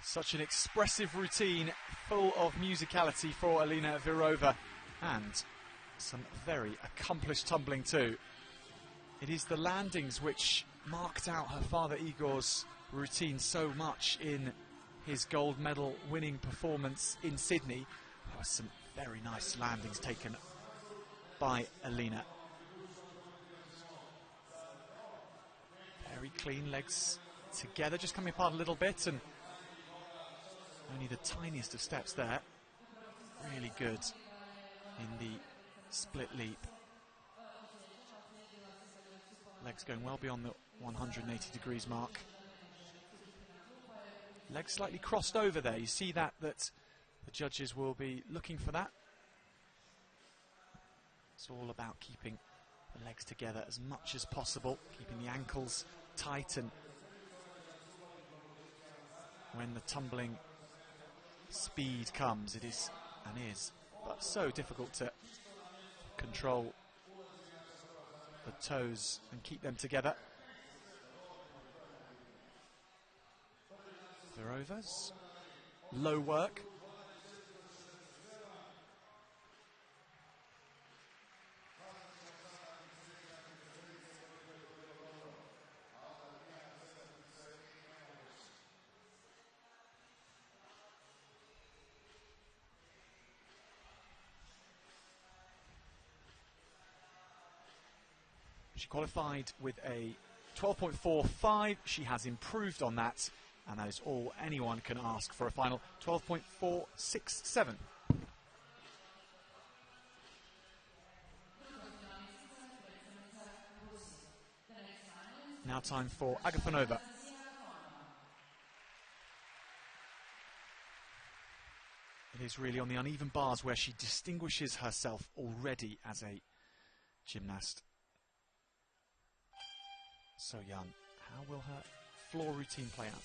Such an expressive routine, full of musicality for Alina Virova, and some very accomplished tumbling too. It is the landings which marked out her father Igor's routine so much in his gold medal winning performance in Sydney. There were some very nice landings taken by Alina. Very clean, legs together, just coming apart a little bit, and only the tiniest of steps there. Really good in the split leap. Legs going well beyond the 180 degrees mark. Legs slightly crossed over there. You see that the judges will be looking for that. It's all about keeping the legs together as much as possible, keeping the ankles tight, and when the tumbling speed comes, it is and is but so difficult to control the toes and keep them together. Virovas, low work. She qualified with a 12.45. She has improved on that, and that is all anyone can ask for a final 12.467. Now time for Agafonova. It is really on the uneven bars where she distinguishes herself already as a gymnast. So young. How will her floor routine play out?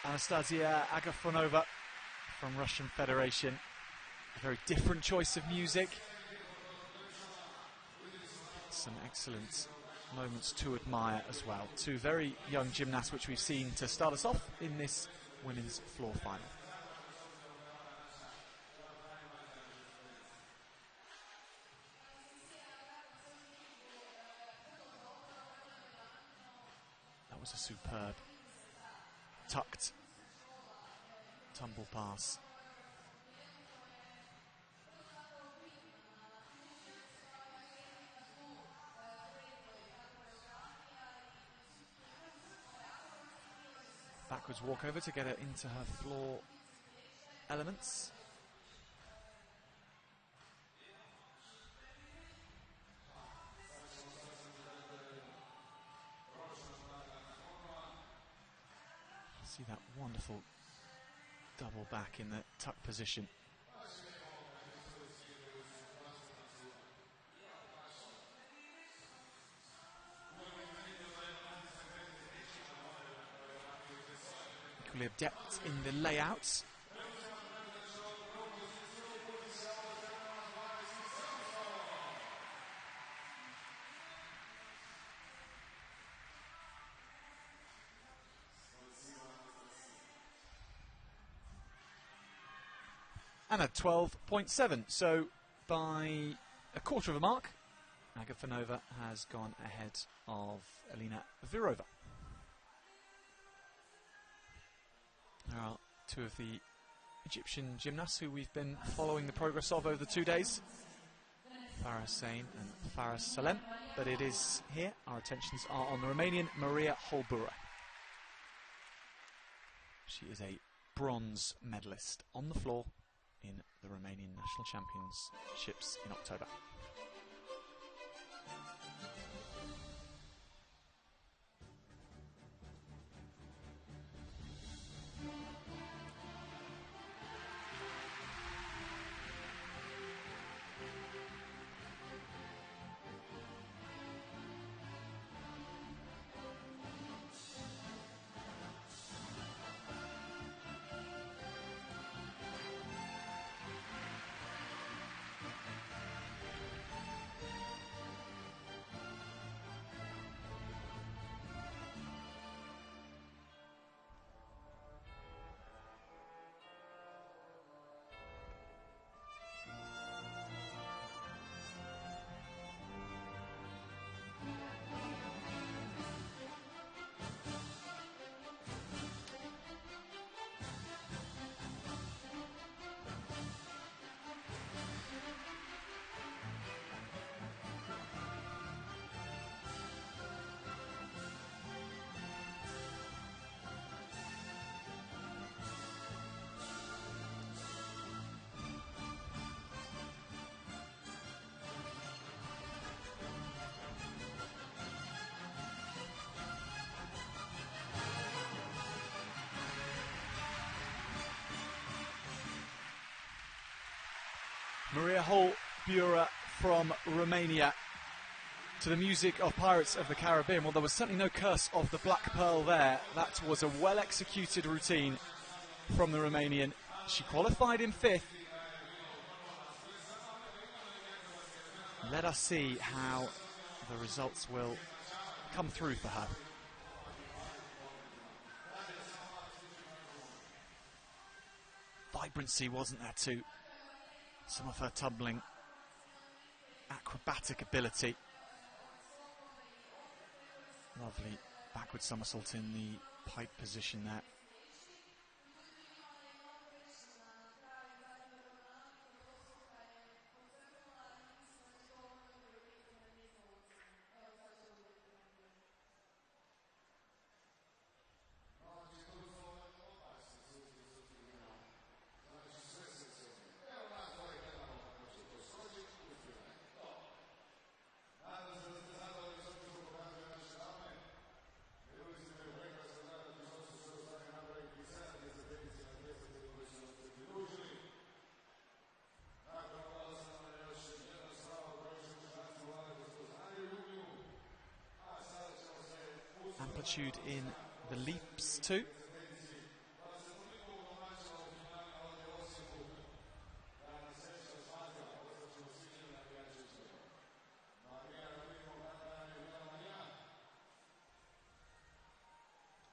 Anastasia Agafonova from Russian Federation. A very different choice of music. Some excellent moments to admire as well. Two very young gymnasts which we've seen to start us off in this women's floor final. That was a superb tucked tumble pass. Backwards walkover to get her into her floor elements. See that wonderful double back in the tuck position. Equally adept in the layouts. And a 12.7, so by a quarter of a mark, Agafonova has gone ahead of Elena Virova. There are two of the Egyptian gymnasts who we've been following the progress of over the 2 days, Farah Sain and Farah Salem, but it is here, our attentions are on the Romanian Maria Holbura. She is a bronze medalist on the floor in the Romanian National Championships in October. Maria Hall-Bura from Romania to the music of Pirates of the Caribbean. Well, there was certainly no curse of the Black Pearl there. That was a well-executed routine from the Romanian. She qualified in 5th. Let us see how the results will come through for her. Vibrancy wasn't there too. Some of her tumbling acrobatic ability. Lovely backward somersault in the pike position there. Amplitude in the leaps too.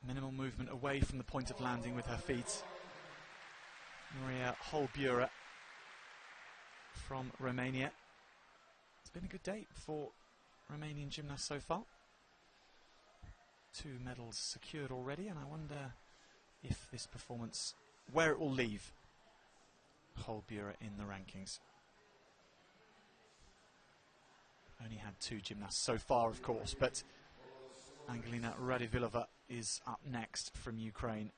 Minimal movement away from the point of landing with her feet. Maria Hall-Bura from Romania. It's been a good day for Romanian gymnasts so far. 2 medals secured already, and I wonder if this performance, where it will leave Hall-Bura in the rankings. Only had 2 gymnasts so far, of course, but Angelina Radivilova is up next from Ukraine.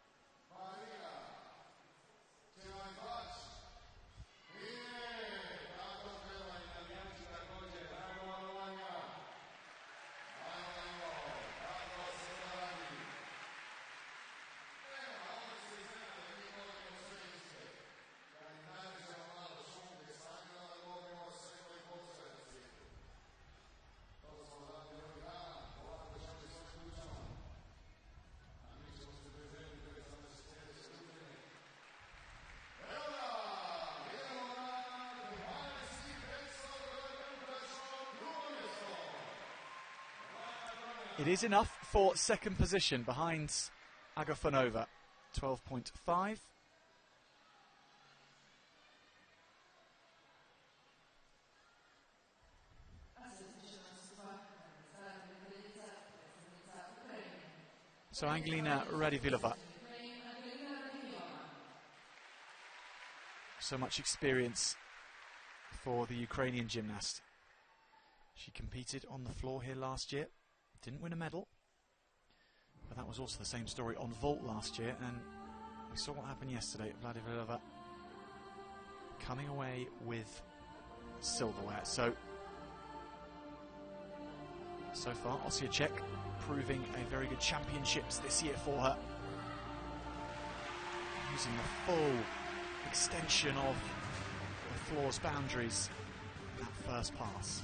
It is enough for 2nd position behind Agafonova, 12.5. So Angelina Radivilova. So much experience for the Ukrainian gymnast. She competed on the floor here last year. Didn't win a medal, but that was also the same story on vault last year, and we saw what happened yesterday. Radivilova coming away with silverware. So far, Osijek proving a very good championships this year for her. Using the full extension of the floor's boundaries in that first pass.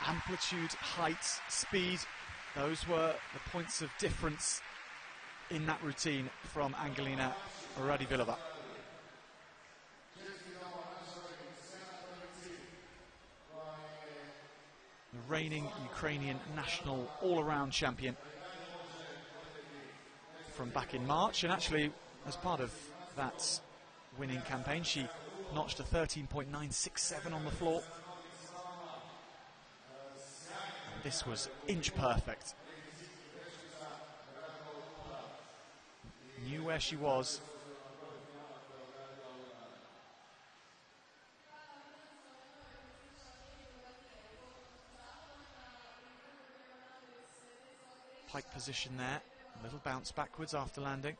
Amplitude, height, speed, those were the points of difference in that routine from Angelina Radivilova. The reigning Ukrainian national all-around champion from back in March, and actually as part of that winning campaign she notched a 13.967 on the floor. And this was inch perfect. Knew where she was. Pike position there, a little bounce backwards after landing.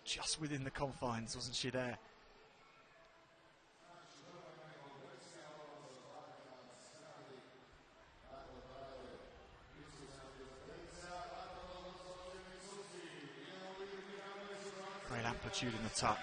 Just within the confines, wasn't she there? Great amplitude in the tuck.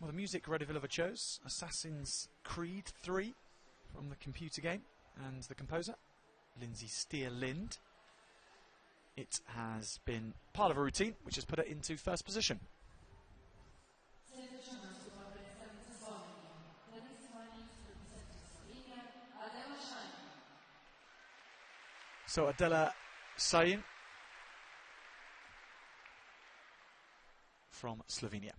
Well, the music Radivilova chose, Assassin's Creed 3 from the computer game, and the composer, Lindsay Steer-Lind. It has been part of a routine which has put it into first position. So Adela Sain from Slovenia.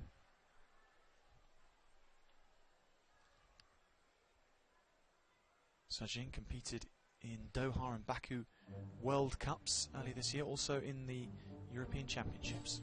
Sajin competed in Doha and Baku World Cups earlier this year, also in the European Championships.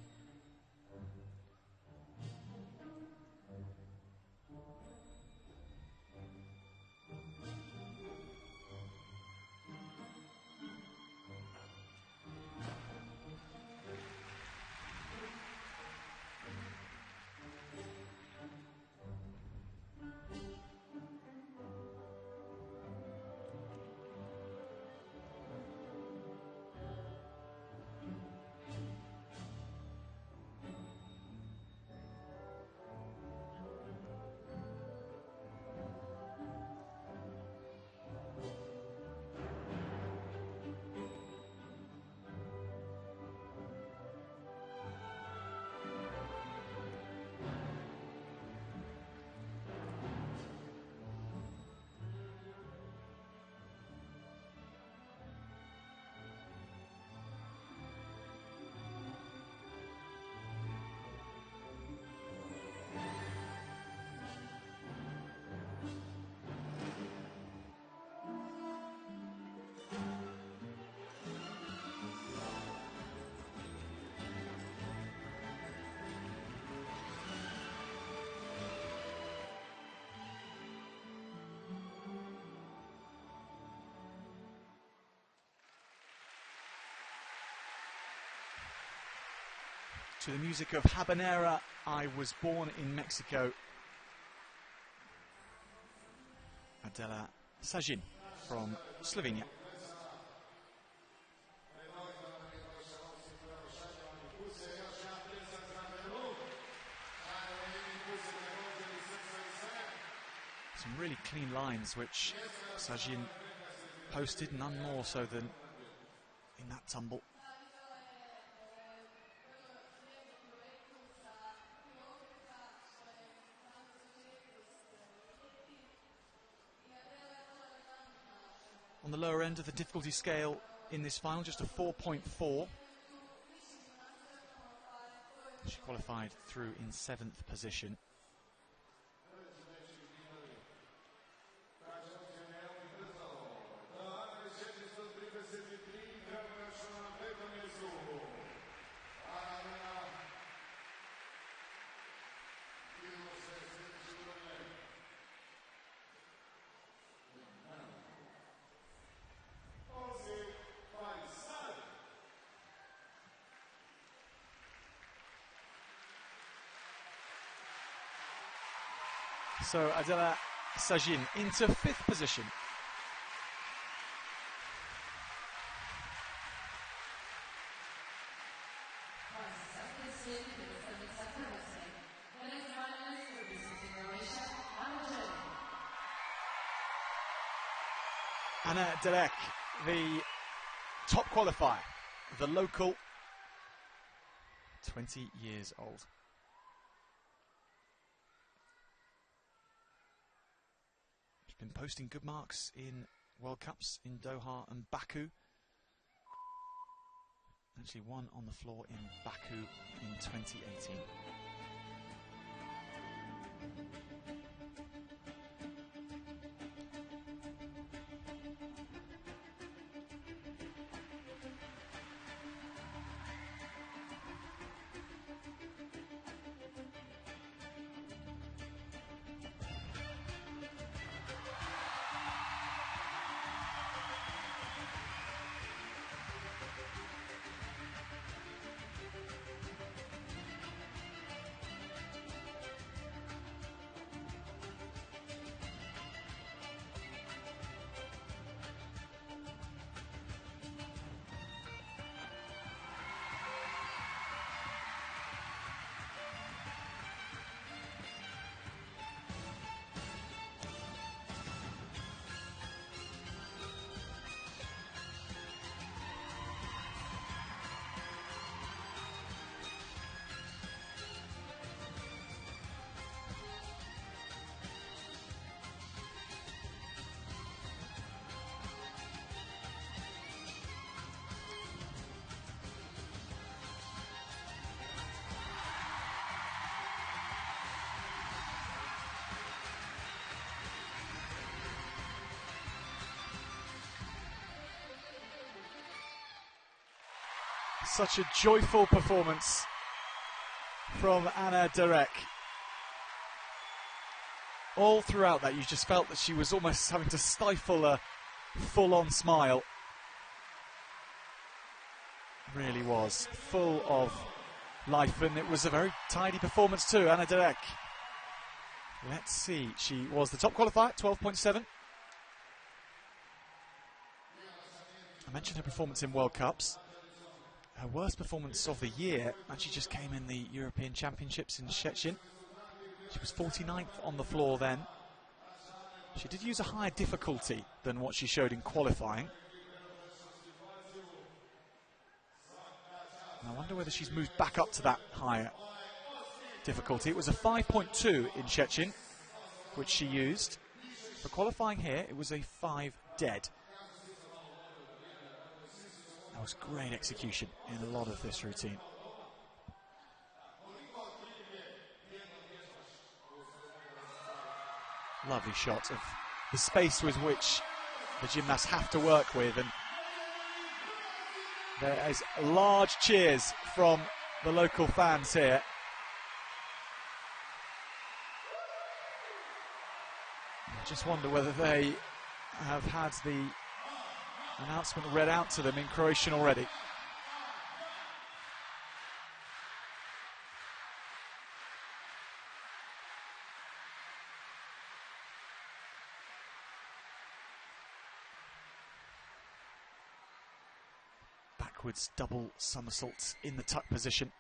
To the music of Habanera, I Was Born in Mexico. Adela Sajin from Slovenia. Some really clean lines which Sajin posted, none more so than in that tumble. On the lower end of the difficulty scale in this final, just a 4.4. She qualified through in 7th position. So Adela Sajin into 5th position. Anna Derek, the top qualifier, the local, 20 years old. She's been posting good marks in World Cups in Doha and Baku. Actually won on the floor in Baku in 2018. Such a joyful performance from Anna Derek. All throughout that, you just felt that she was almost having to stifle a full-on smile. Really was full of life, and it was a very tidy performance too, Anna Derek. Let's see, she was the top qualifier, 12.7. I mentioned her performance in World Cups. Her worst performance of the year actually just came in the European Championships in Szczecin. She was 49th on the floor then. She did use a higher difficulty than what she showed in qualifying. And I wonder whether she's moved back up to that higher difficulty. It was a 5.2 in Szczecin, which she used. For qualifying here, it was a 5 dead. That was great execution in a lot of this routine. Lovely shot of the space with which the gymnasts have to work with, and there is large cheers from the local fans here. I just wonder whether they have had the announcement read out to them in Croatian already. Backwards double somersaults in the tuck position.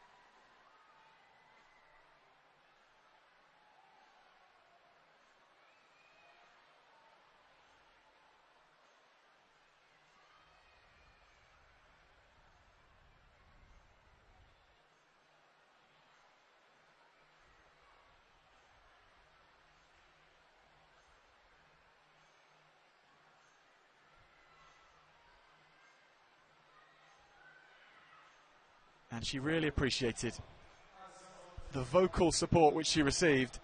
And she really appreciated the vocal support which she received.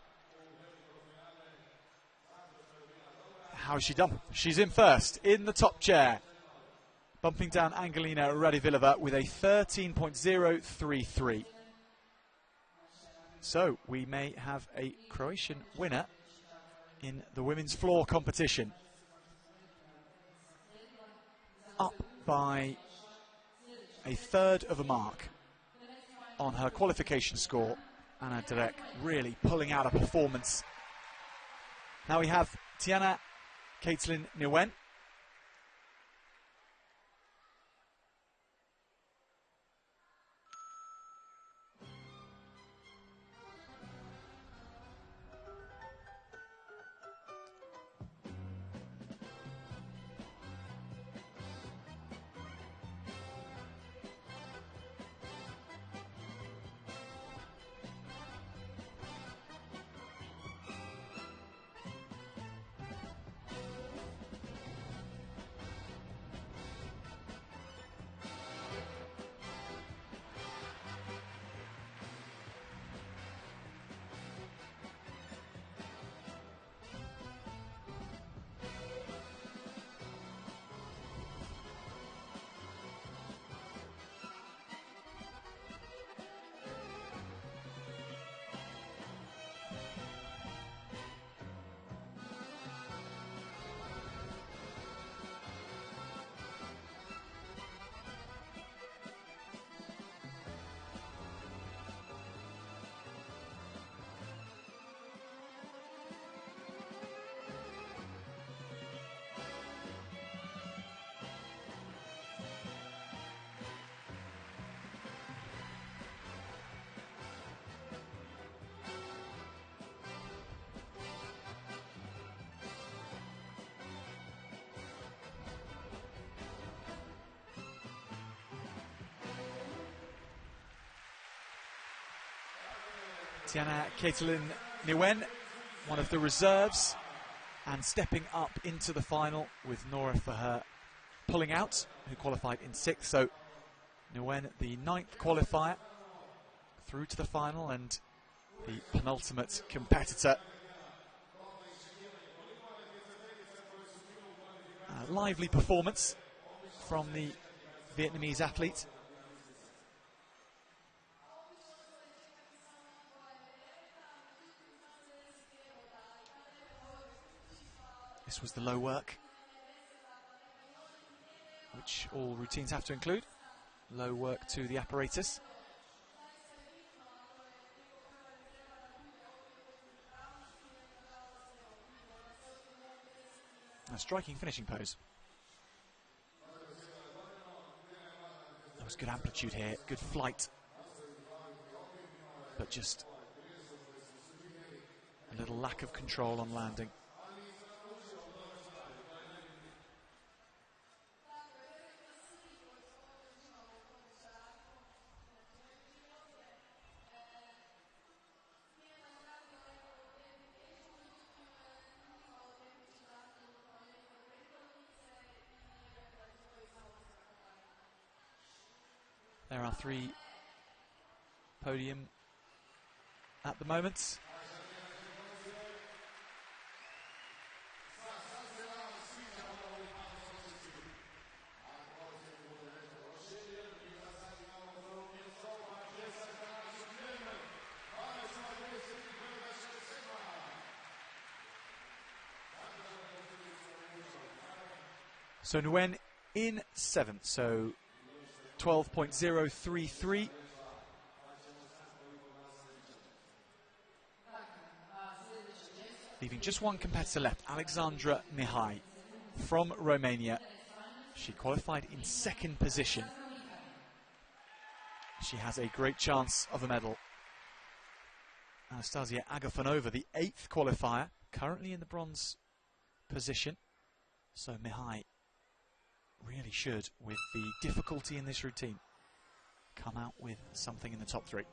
How's she done? She's in first, in the top chair, bumping down Angelina Radivilova with a 13.033. So we may have a Croatian winner in the women's floor competition. Up by a third of a mark on her qualification score. Anna Derek really pulling out a performance Now we have Tiana Caitlin Nguyen. Tiana Caitlin Nguyen, one of the reserves, and stepping up into the final with Nora for her pulling out, who qualified in 6th. So Nguyen, the 9th qualifier, through to the final, and the penultimate competitor. A lively performance from the Vietnamese athlete. This was the low work, which all routines have to include. Low work to the apparatus. A striking finishing pose. There was good amplitude here, good flight, but just a little lack of control on landing. There are 3 podium at the moment. So Nguyen in 7th, so 12.033. Leaving just one competitor left, Alexandra Mihai from Romania. She qualified in 2nd position. She has a great chance of a medal. Anastasia Agafonova, the 8th qualifier, currently in the bronze position. So Mihai really should, with the difficulty in this routine, come out with something in the top 3.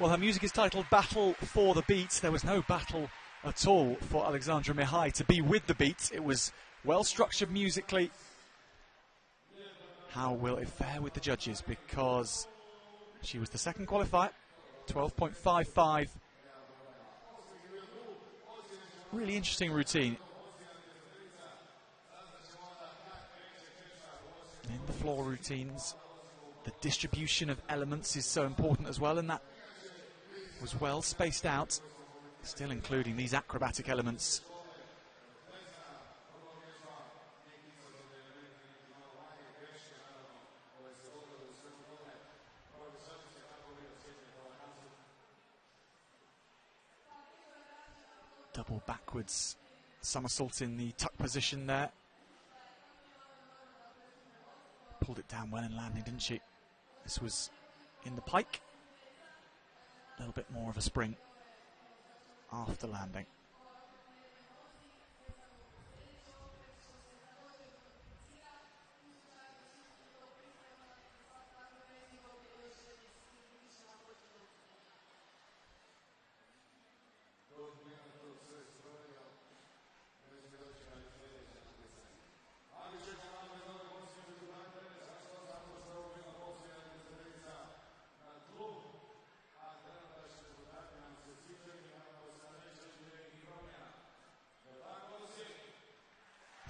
Well, her music is titled Battle for the Beat. There was no battle at all for Alexandra Mihai to be with the beat. It was well structured musically. How will it fare with the judges? Because she was the second qualifier, 12.55. Really interesting routine. In the floor routines, the distribution of elements is so important as well, and that was well spaced out, still including these acrobatic elements. Double backwards somersault in the tuck position there. Pulled it down well in landing, didn't she? This was in the pike. A little bit more of a spring after landing.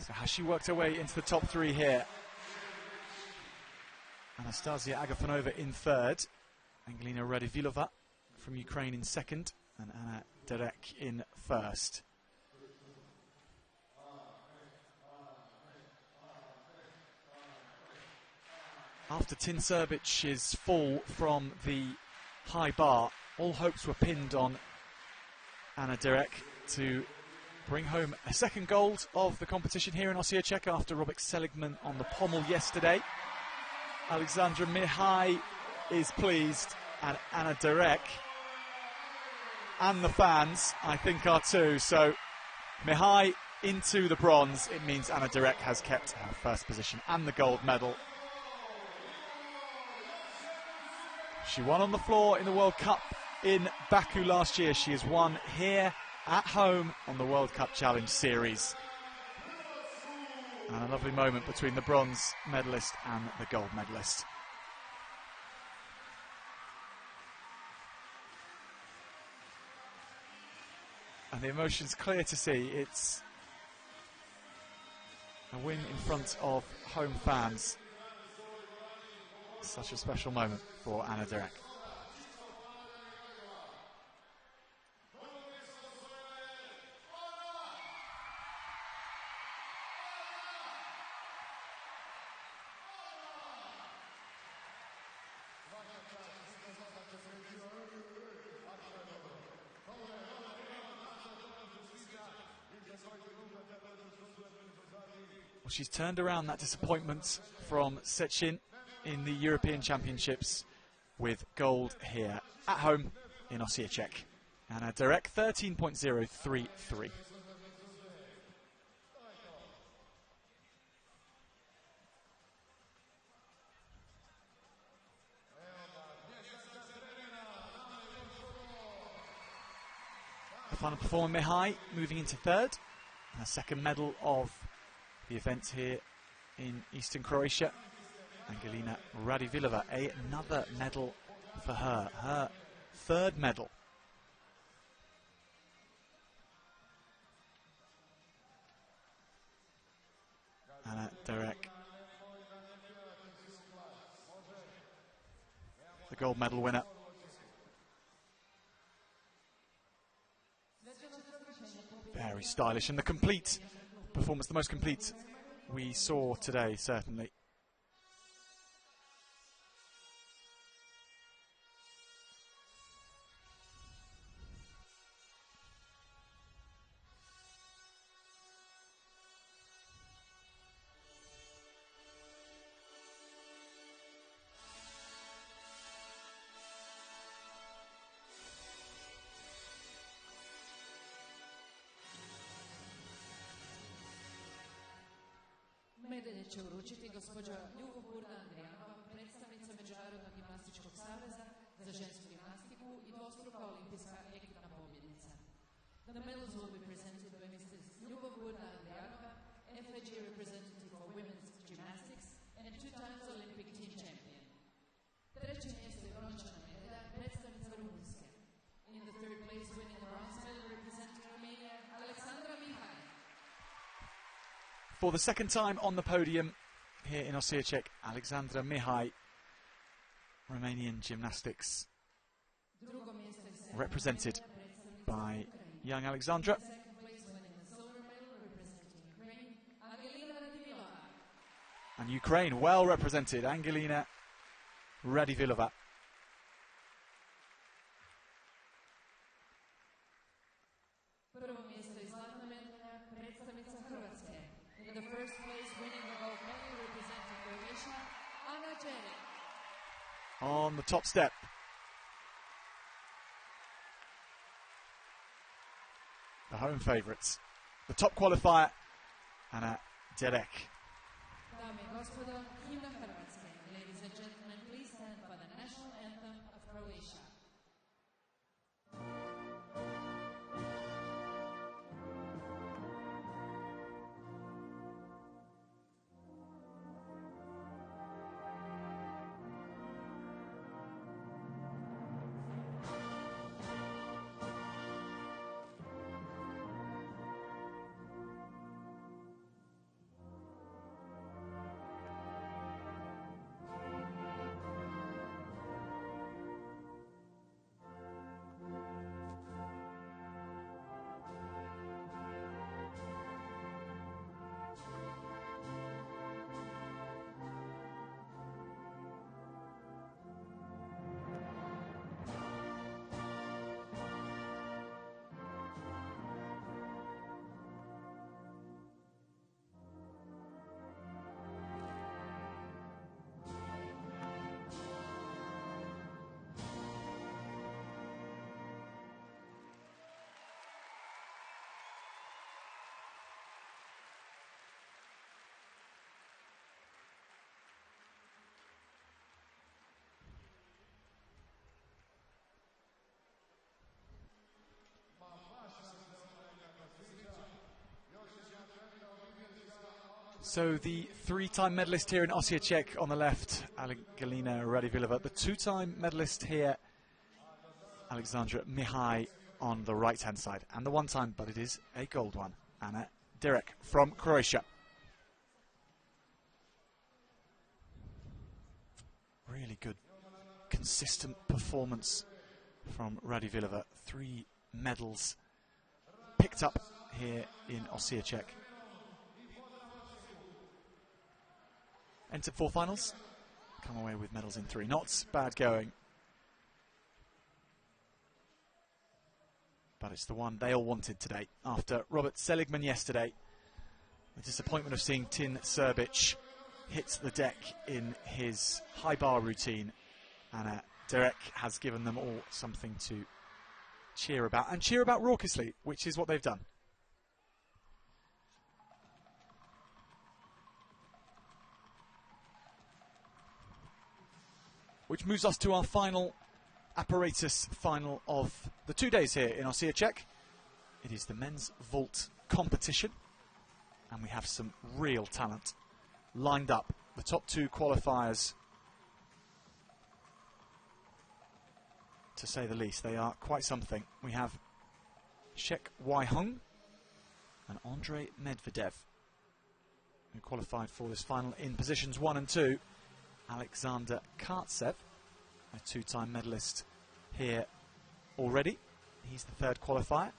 So has she worked her way into the top three here? Anastasia Agafonova in third, Angelina Radivilova from Ukraine in second, and Anna Derek in first. After Tinserbic's fall from the high bar, all hopes were pinned on Anna Derek to bring home a second gold of the competition here in Osijek after Robert Seligman on the pommel yesterday. Alexandra Mihai is pleased, and Anna Derek and the fans, I think, are too. So Mihai into the bronze. It means Anna Derek has kept her first position and the gold medal. She won on the floor in the World Cup in Baku last year. She has won here at home on the World Cup Challenge Series. And a lovely moment between the bronze medalist and the gold medalist. And the emotion's clear to see. It's a win in front of home fans. Such a special moment for Anna Derek. Well, she's turned around that disappointment from Sechin in the European Championships with gold here at home in Osijek. Anna Derek, 13.033. The final performer, Mihai, moving into third. Her second medal of the event here in Eastern Croatia. Angelina Radivilova, another medal for her. Her third medal. Anna Derek, the gold medal winner. Very stylish, and the complete performance, the most complete we saw today, certainly. Medalje će uručiti gospođa Ljubomira Andrijanova, predstavnica Međunarodnog gimnastičkog saveza za žensku gimnastiku i The medals will be presented by Mrs. Ljubomir Andrijanova, FIG representative for women's gymnastics and 2 times Olympic team champion. Treće mjesto i brončana medalja predstavnica Rumunjske. In the 3rd place, winning the bronze medal representing Romania, Alexandra Mihai. For the 2nd time on the podium here in Osijek, Alexandra Mihai, Romanian gymnastics, Drugo mjesto i 7. represented medalja predstavnica by Ukrajine. young Alexandra. 2nd place, winning the silver medal representing Ukraine, Angelina Radivilova. And Ukraine well represented, Angelina Radivilova. Prvo mjesto i zlatna medalja predstavnica Hrvatske. In the 1st place, winning the gold medal representing Croatia, Ana Đerić. On the top step. The home favourites. The top qualifier, Ana Đerić. Dame i gospodo, himna Hrvatske. Ladies and gentlemen, please stand for the national anthem of Croatia. So the 3-time medalist here in Osijek on the left, Angelina Radivilova. The 2-time medalist here, Alexandra Mihai, on the right-hand side. And the 1-time, but it is a gold one, Ana Đerić from Croatia. Really good, consistent performance from Radivilova. 3 medals picked up here in Osijek. Entered 4 finals, come away with medals in 3. Not bad going, but it's the one they all wanted today. After Robert Seligman yesterday, the disappointment of seeing Tin Srbic hit the deck in his high bar routine, Ana Đerić has given them all something to cheer about, and cheer about raucously, which is what they've done. Which moves us to our final Apparatus final of the 2 days here in Osijek. It is the men's vault competition, and we have some real talent lined up. The top 2 qualifiers, to say the least, they are quite something. We have Shek Wai-hung and Andrei Medvedev, who qualified for this final in positions 1 and 2. Alexander Kartsev, a 2-time medalist here already. He's the 3rd qualifier.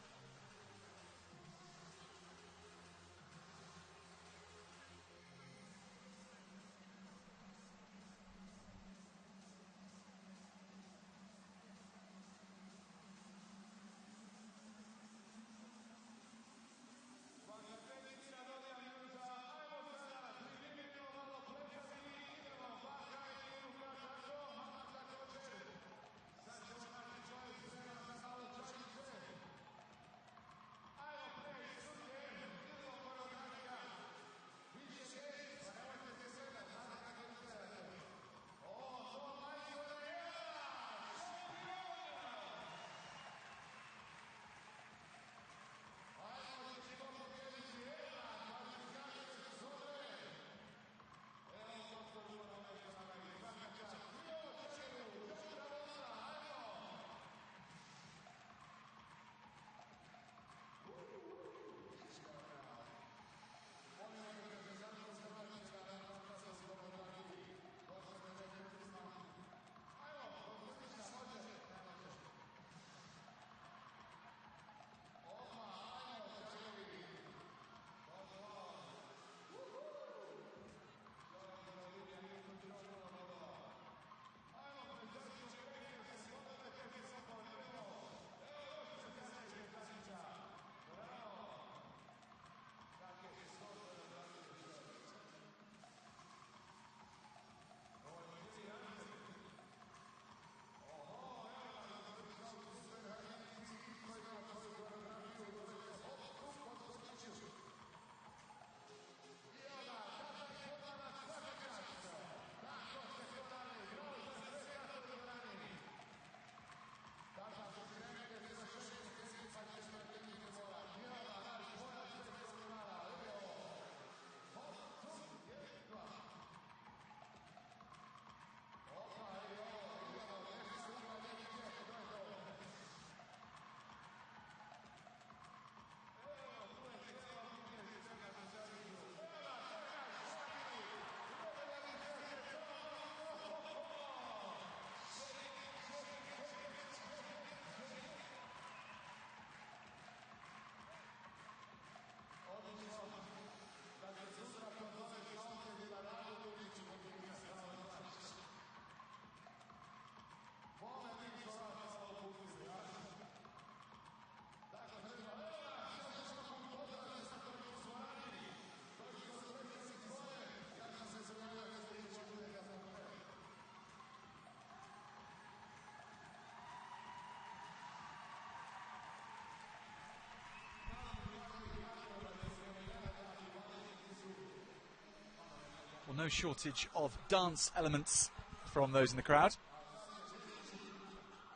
no shortage of dance elements from those in the crowd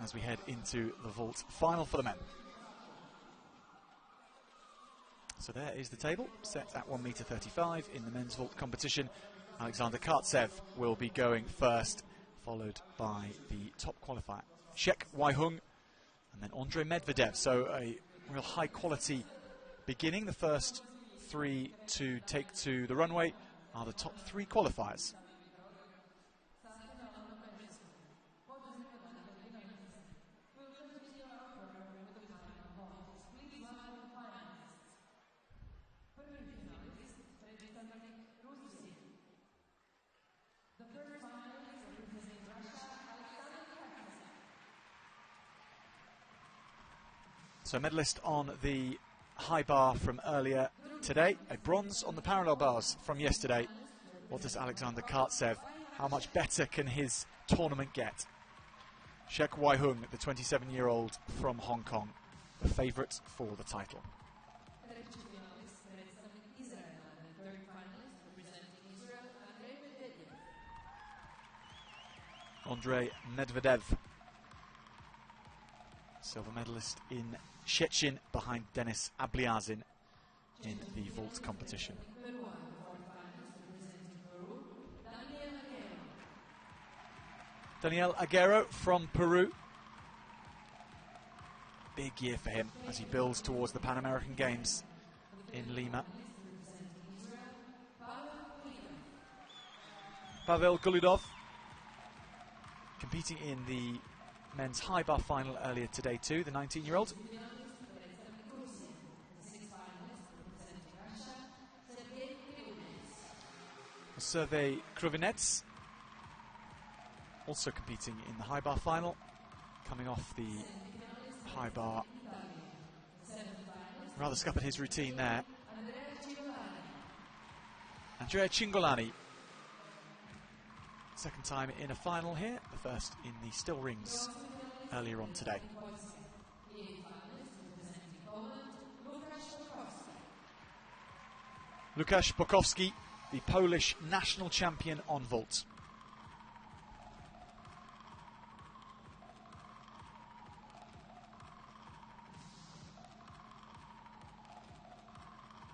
as we head into the vault final for the men. So there is the table, set at 1m35 in the men's vault competition. Alexander Kartsev will be going first, followed by the top qualifier, Shek Waihung, and then Andrei Medvedev. So a real high quality beginning. The first three to take to the runway are the top three qualifiers. So medalist on the high bar from earlier today, a bronze on the parallel bars from yesterday. What does Alexander Kartsev, how much better can his tournament get? Shek Waihung, the 27-year-old from Hong Kong, the favourite for the title. Andrei Medvedev, silver medalist in Szczecin behind Denis Abliazin in the vault competition. Daniel Aguero from Peru. Big year for him as he builds towards the Pan American Games in Lima. Pavel Gulidov competing in the men's high bar final earlier today too, the 19-year-old. Sergei Kruvinets also competing in the high bar final, coming off the high bar. Rather scuppered his routine there. Andrea Cingolani, second time in a final here, the first in the still rings earlier on today. Łukasz Bokowski, the Polish national champion on vault.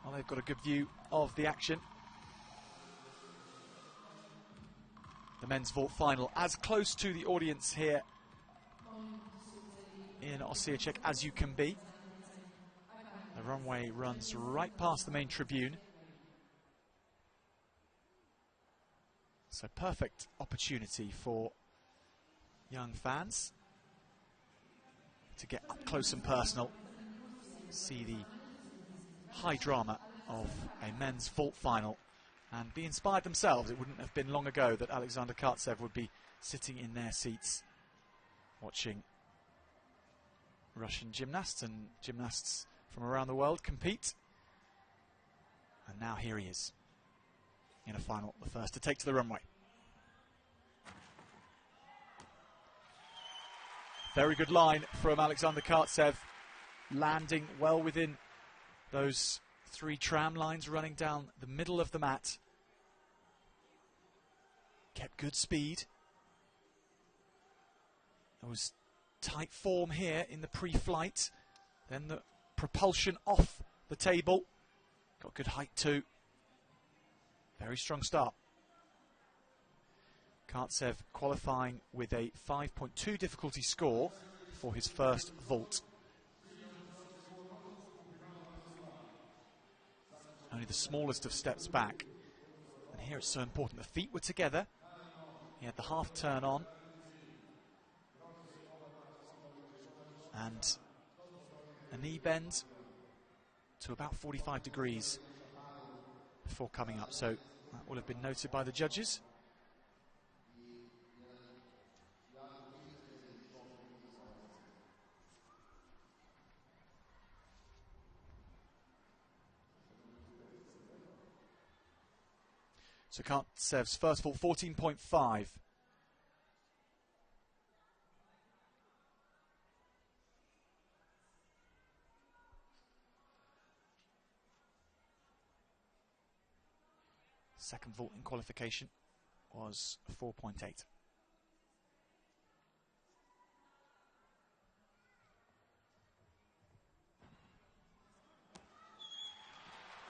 Well, they've got a good view of the action. The men's vault final, as close to the audience here in Osijek as you can be. The runway runs right past the main tribune. So perfect opportunity for young fans to get up close and personal, see the high drama of a men's vault final and be inspired themselves. It wouldn't have been long ago that Alexander Kartsev would be sitting in their seats watching Russian gymnasts and gymnasts from around the world compete. And now here he is in a final, the first to take to the runway. Very good line from Alexander Kartsev, landing well within those three tram lines running down the middle of the mat. Kept good speed. There was tight form here in the pre-flight. Then the propulsion off the table. Got good height too. Very strong start. Kartsev qualifying with a 5.2 difficulty score for his first vault. Only the smallest of steps back. And here it's so important. The feet were together. He had the half turn on. And a knee bend to about 45 degrees before coming up. So that will have been noted by the judges. So Kartsev's first vault, 14.5. second vault in qualification was 4.8.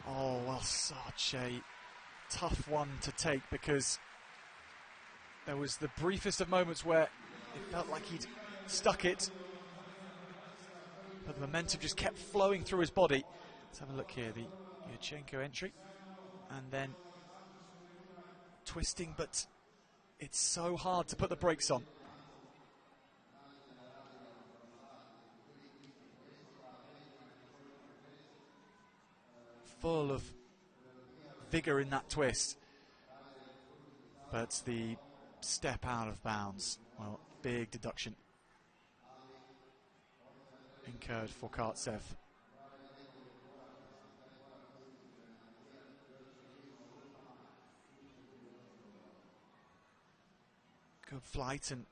Oh, well, such a tough one to take, because there was the briefest of moments where it felt like he'd stuck it, but the momentum just kept flowing through his body. Let's have a look here, the Yurchenko entry, and then twisting, but it's so hard to put the brakes on. Full of vigour in that twist, but the step out of bounds, well, big deduction incurred for Kartsev. Good flight and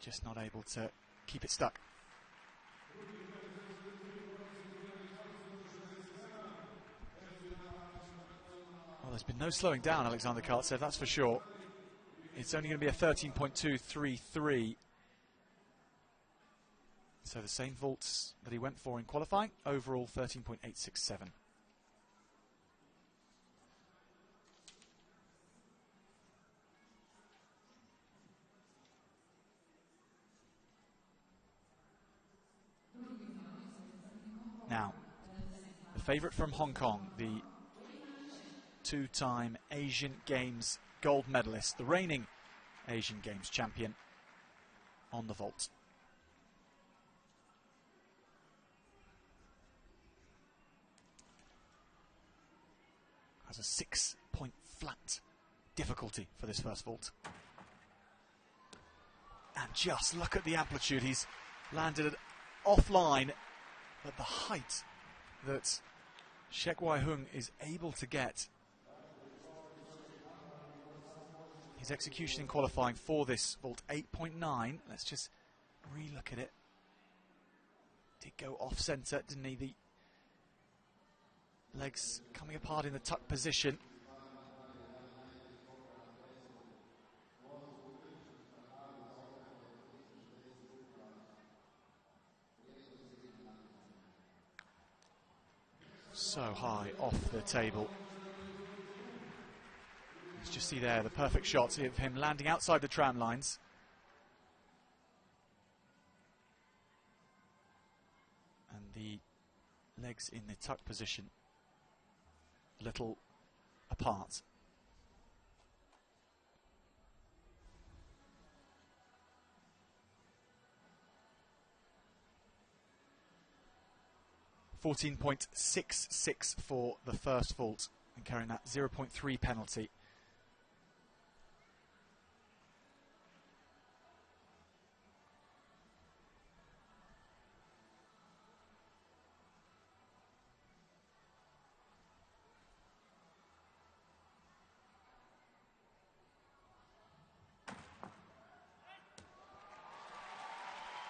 just not able to keep it stuck. Well, there's been no slowing down Alexander Kartsev, that's for sure. It's only going to be a 13.233. So the same vaults that he went for in qualifying, overall 13.867. Now, the favourite from Hong Kong, the two-time Asian Games gold medalist, the reigning Asian Games champion, on the vault. Has a 6-point flat difficulty for this first vault. And just look at the amplitude. He's landed it offline, but the height that Shek Wai-hung is able to get. His execution in qualifying for this vault, 8.9. Let's just re-look at it. Did go off-centre, didn't he? The legs coming apart in the tuck position. So high off the table. Let's just see there the perfect shot of him landing outside the tram lines. And the legs in the tuck position, a little apart. .666 for the first vault, and carrying that 0.3 penalty.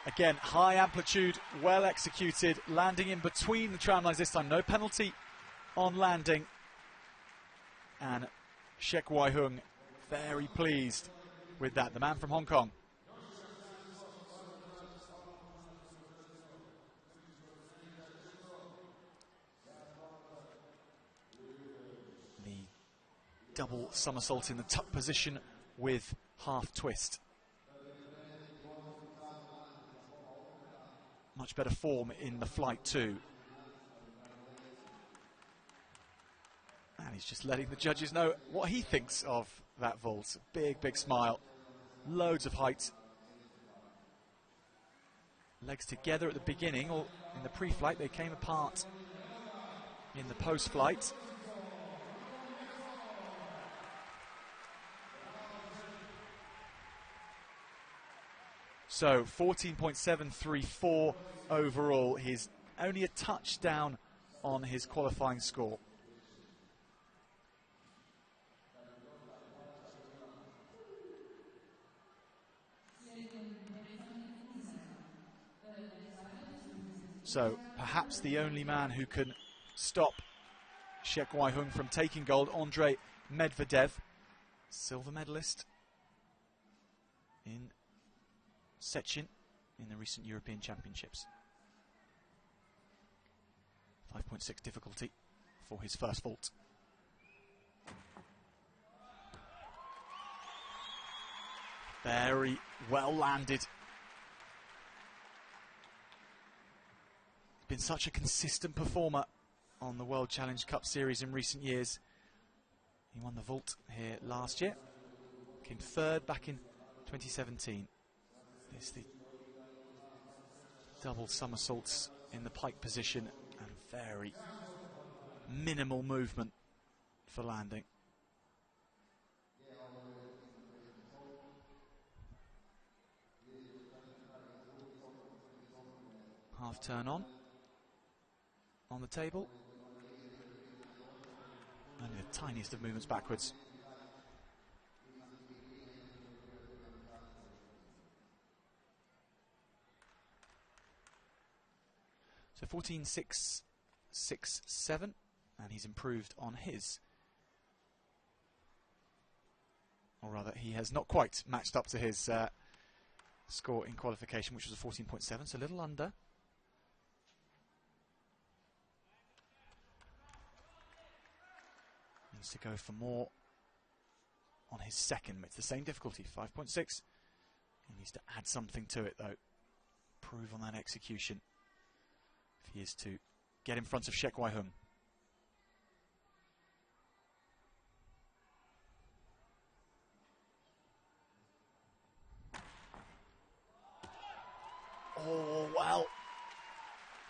Again, high amplitude, well executed, landing in between the tram lines this time. No penalty on landing. And Shek Wai-hung very pleased with that, the man from Hong Kong. The double somersault in the tuck position with half twist. Much better form in the flight too. And he's just letting the judges know what he thinks of that vault. Big, big smile. Loads of height. Legs together at the beginning, or in the pre-flight. They came apart in the post-flight. So 14.734 overall. He's only a touchdown on his qualifying score. So perhaps the only man who can stop Shek Wai-hung from taking gold, Andre Medvedev, silver medalist in Szczecin in the recent European Championships. 5.6 difficulty for his first vault. Very well landed. Been such a consistent performer on the World Challenge Cup Series in recent years. He won the vault here last year. Came third back in 2017. There's the double somersaults in the pike position and very minimal movement for landing. Half turn on the table. Only the tiniest of movements backwards. So 14.667, and he's improved on his. Or rather, he has not quite matched up to his score in qualification, which was a 14.7, so a little under. Needs to go for more on his second. It's the same difficulty, 5.6. He needs to add something to it, though. Improve on that execution if he is to get in front of Shek Wai-hung. Oh, well.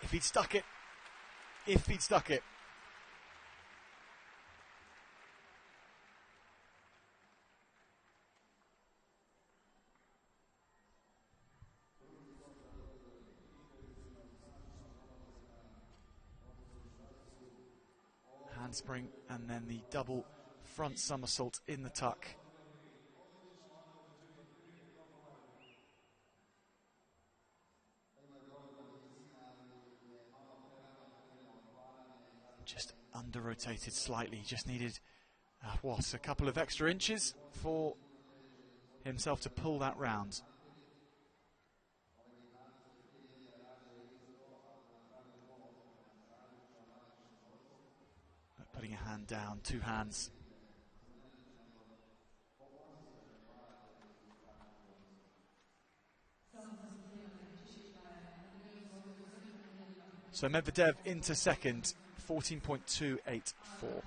If he'd stuck it. Handspring and then the double front somersault in the tuck. Just under-rotated slightly, just needed a couple of extra inches for himself to pull that round. Putting a hand down, two hands. So Medvedev into second, 14.284.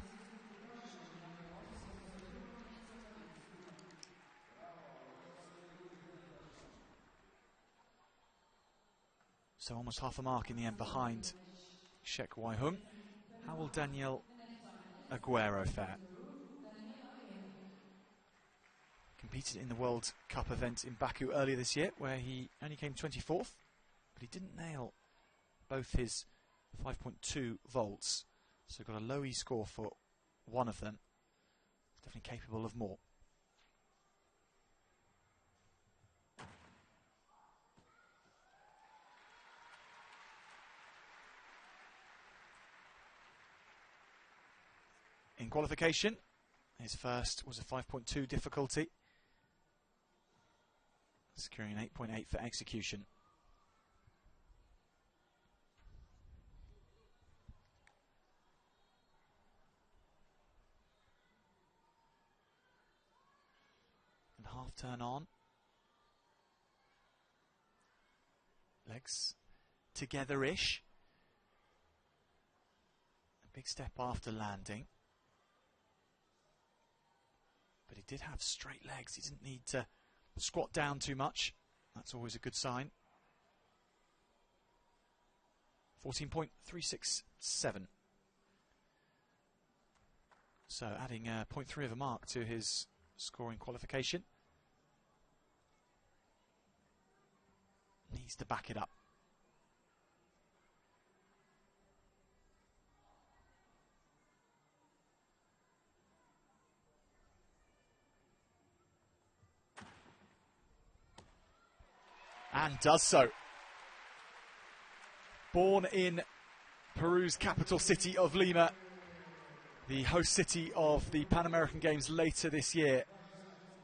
So almost half a mark in the end behind Shek Wai-hung. How will Daniel Aguero fare? Competed in the World Cup event in Baku earlier this year, where he only came 24th, but he didn't nail both his 5.2 vaults, so got a low E score for one of them. Definitely capable of more. In qualification, his first was a 5.2 difficulty, securing an 8.8 for execution. And half turn on. Legs together-ish. A big step after landing. But he did have straight legs. He didn't need to squat down too much. That's always a good sign. 14.367. So adding 0.3 of a mark to his scoring qualification. Needs to back it up. And does so. Born in Peru's capital city of Lima, the host city of the Pan American Games later this year.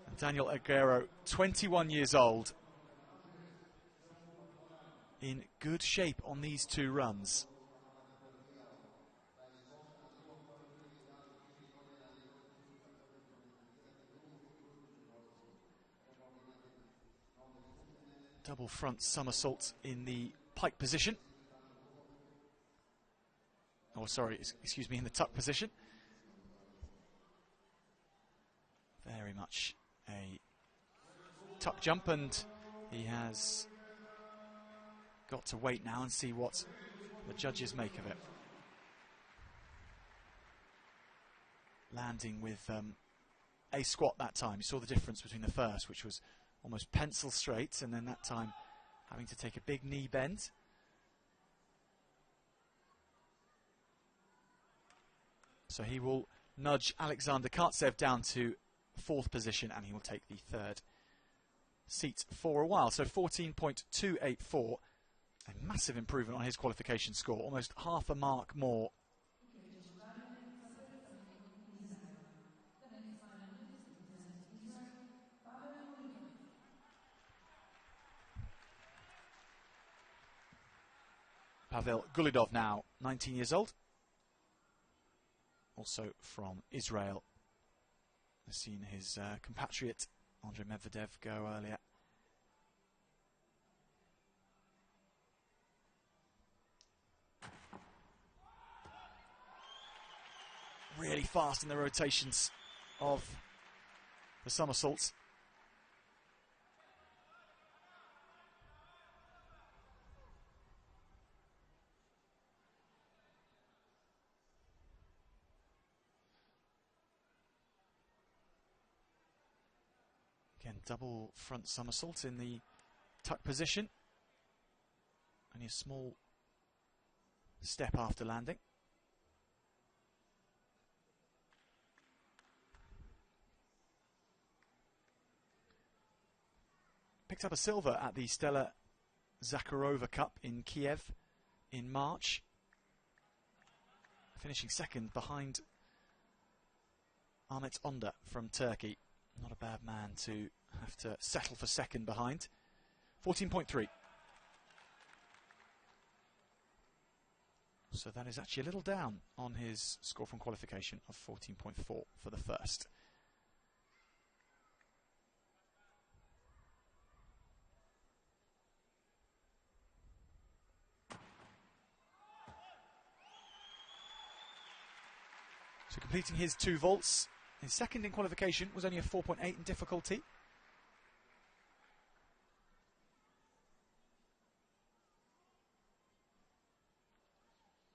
And Daniel Aguero, 21 years old, in good shape on these two runs. Double front somersault in the pike position. Oh, sorry, excuse me, in the tuck position. Very much a tuck jump, and he has got to wait now and see what the judges make of it. Landing with a squat that time. You saw the difference between the first, which was almost pencil straight, and then that time having to take a big knee bend. So he will nudge Alexander Kartsev down to 4th position, and he will take the 3rd seat for a while. So 14.284, a massive improvement on his qualification score, almost half a mark more. Pavel Gulidov now 19 years old, also from Israel. I've seen his compatriot Andrei Medvedev go earlier. Really fast in the rotations of the somersaults. Again, double front somersault in the tuck position. Only a small step after landing. Picked up a silver at the Stella Zakharova Cup in Kiev in March, finishing 2nd behind Ahmet Onda from Turkey. Not a bad man to have to settle for 2nd behind. 14.3. So that is actually a little down on his score from qualification of 14.4 for the first. So completing his 2 vaults. His 2nd in qualification was only a 4.8 in difficulty.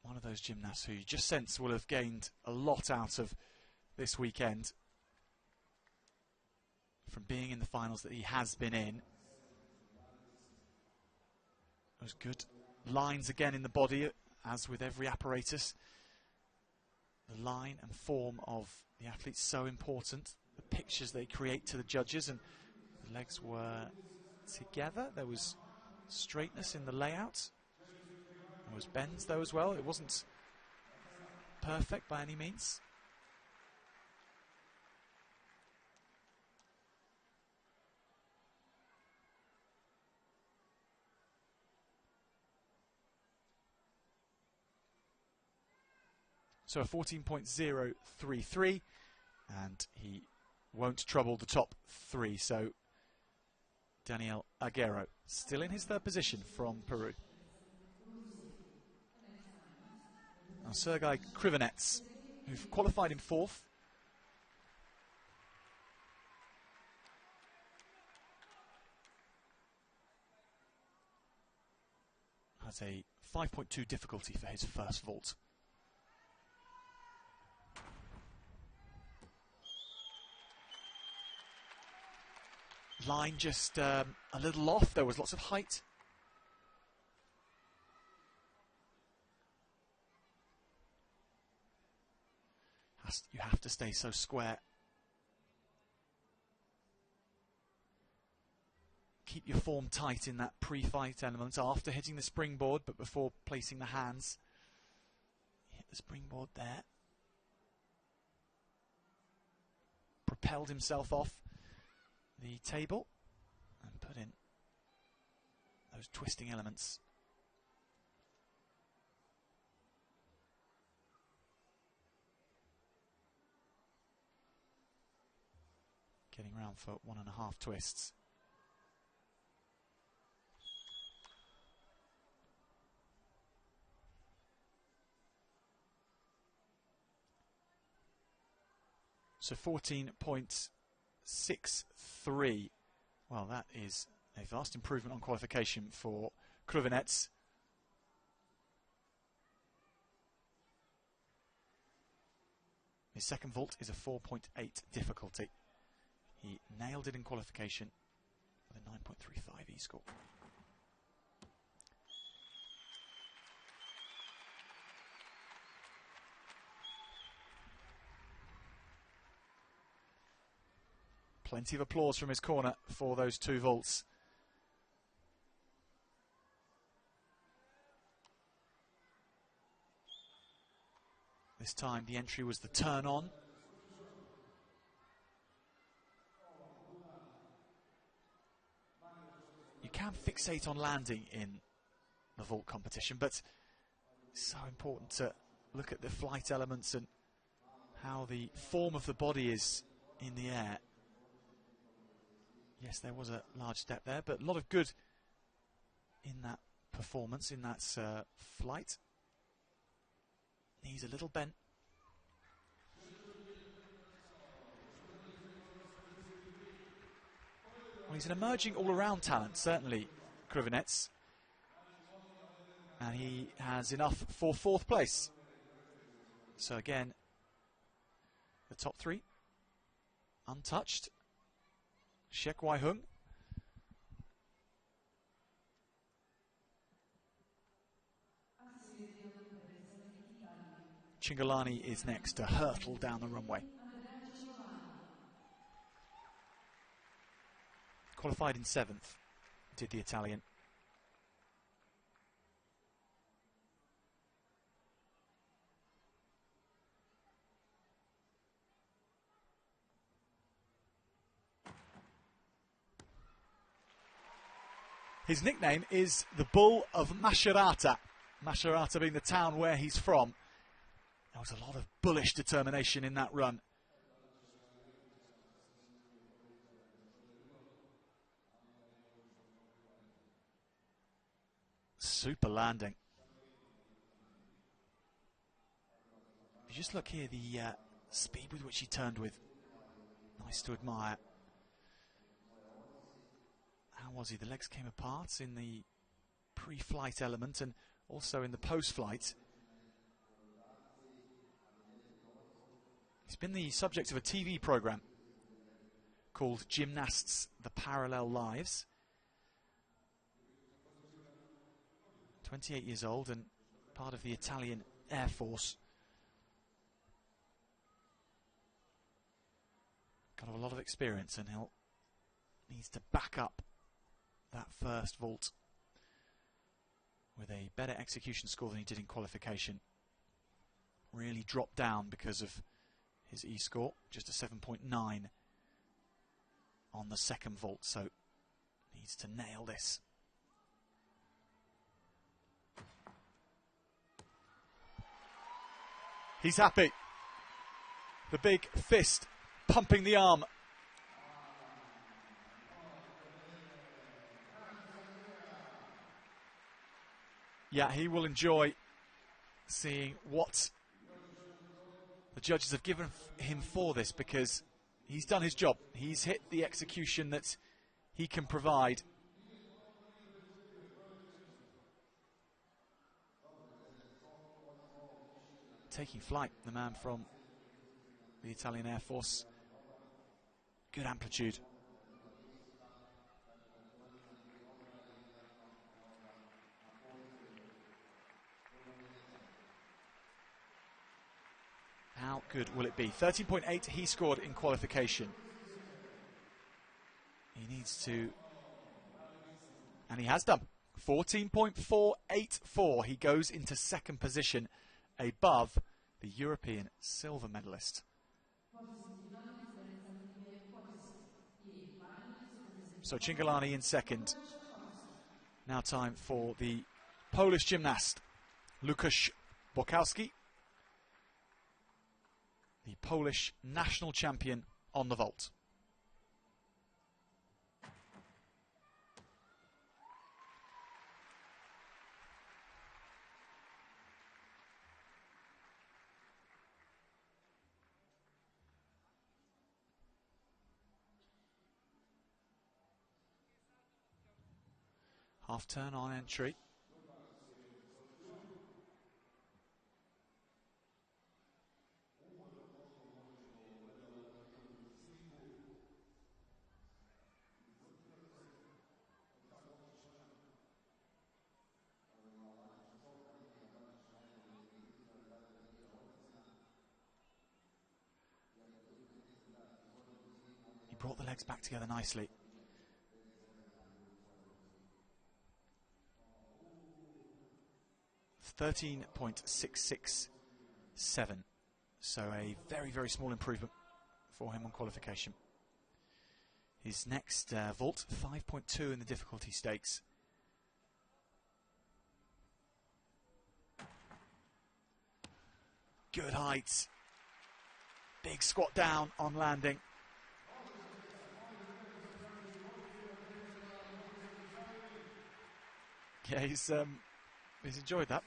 One of those gymnasts who you just sense will have gained a lot out of this weekend from being in the finals that he has been in. Those good lines again in the body, as with every apparatus. The line and form of the athlete's so important. The pictures they create to the judges, and the legs were together. There was straightness in the layout. There was bends though as well. It wasn't perfect by any means. So a 14.033, and he won't trouble the top 3. So Daniel Aguero still in his 3rd position from Peru. Now Sergei Krivanets, who qualified in 4th. Has a 5.2 difficulty for his first vault. Line just a little off. There was lots of height. You have to stay so square. Keep your form tight in that pre-fight element after hitting the springboard, but before placing the hands. Hit the springboard there. propelled himself off the table and put in those twisting elements. Getting round for 1.5 twists. So 14.63. Well, that is a vast improvement on qualification for Kruvinets. His second vault is a 4.8 difficulty. He nailed it in qualification with a 9.35 e-score. Plenty of applause from his corner for those 2 vaults. This time the entry was the turn on. You can fixate on landing in the vault competition, but it's so important to look at the flight elements and how the form of the body is in the air. Yes, there was a large step there, but a lot of good in that performance, in that flight. Knees a little bent. Well, he's an emerging all-around talent, certainly, Kruvinets. And he has enough for 4th place. So again, the top 3, untouched. Shek Wai-hung. Cingolani is next to hurtle down the runway. Qualified in 7th, did the Italian. His nickname is the Bull of Macerata. Macerata being the town where he's from. There was a lot of bullish determination in that run. Super landing. You just look here, the speed with which he turned with. Nice to admire. How was he? The legs came apart in the pre-flight element and also in the post-flight. He's been the subject of a TV program called Gymnasts: The Parallel Lives. 28 years old and part of the Italian Air Force. Got a lot of experience and he'll needs to back up that first vault with a better execution score than he did in qualification. Really dropped down because of his E-score, just a 7.9 on the second vault, so needs to nail this. He's happy. The big fist pumping the arm. Yeah, he will enjoy seeing what the judges have given him for this, because he's done his job. He's hit the execution that he can provide. Taking flight, the man from the Italian Air Force. Good amplitude. How good will it be? 13.8 he scored in qualification. He needs to, and he has done. 14.484. He goes into second position above the European silver medalist. So Chingalani in second. Now time for the Polish gymnast, Łukasz Borkowski, the Polish national champion on the vault. Half turn on entry. He brought the legs back together nicely. .667, so a very, very small improvement for him on qualification. His next vault, 5.2 in the difficulty stakes. Good height. Big squat down on landing. Yeah, he's enjoyed that.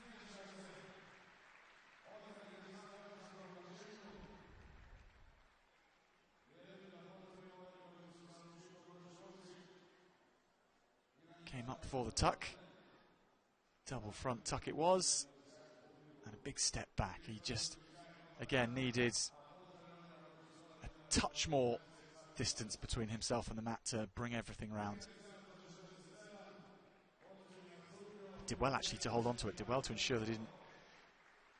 Came up for the tuck. Double front tuck it was. And a big step back. He just, again, needed a touch more distance between himself and the mat to bring everything round. Did well, actually, to hold on to it. Did well to ensure that he didn't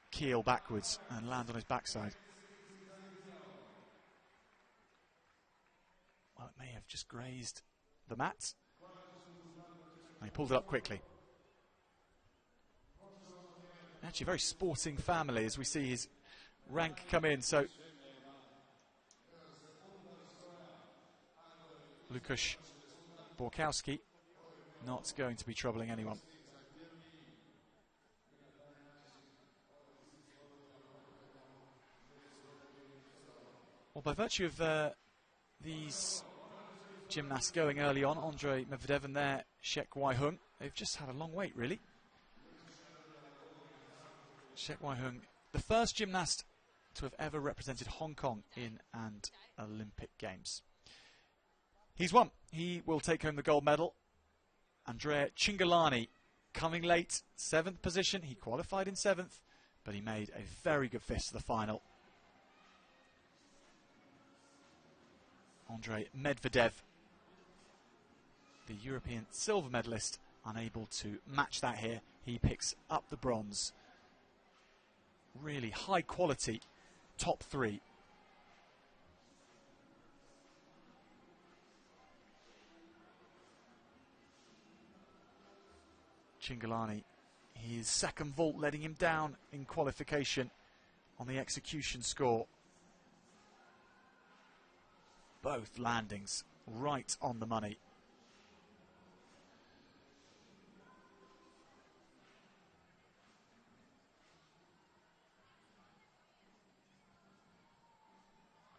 keel backwards and land on his backside. Well, it may have just grazed the mat. And he pulled it up quickly. Actually, a very sporting family as we see his rank come in. So, Łukasz Borkowski not going to be troubling anyone. Well, by virtue of these gymnasts going early on, Andrei Medvedev and there, Shek Wai-hung, they've just had a long wait, really. Shek Wai-hung, the first gymnast to have ever represented Hong Kong in an Olympic Games. He's won. He will take home the gold medal. Andrea Chingalani coming late, 7th position. He qualified in 7th, but he made a very good fist to the final. Andrei Medvedev, the European silver medalist, unable to match that here. He picks up the bronze. Really high quality, top 3. Chingalani, his second vault letting him down in qualification on the execution score. Both landings right on the money.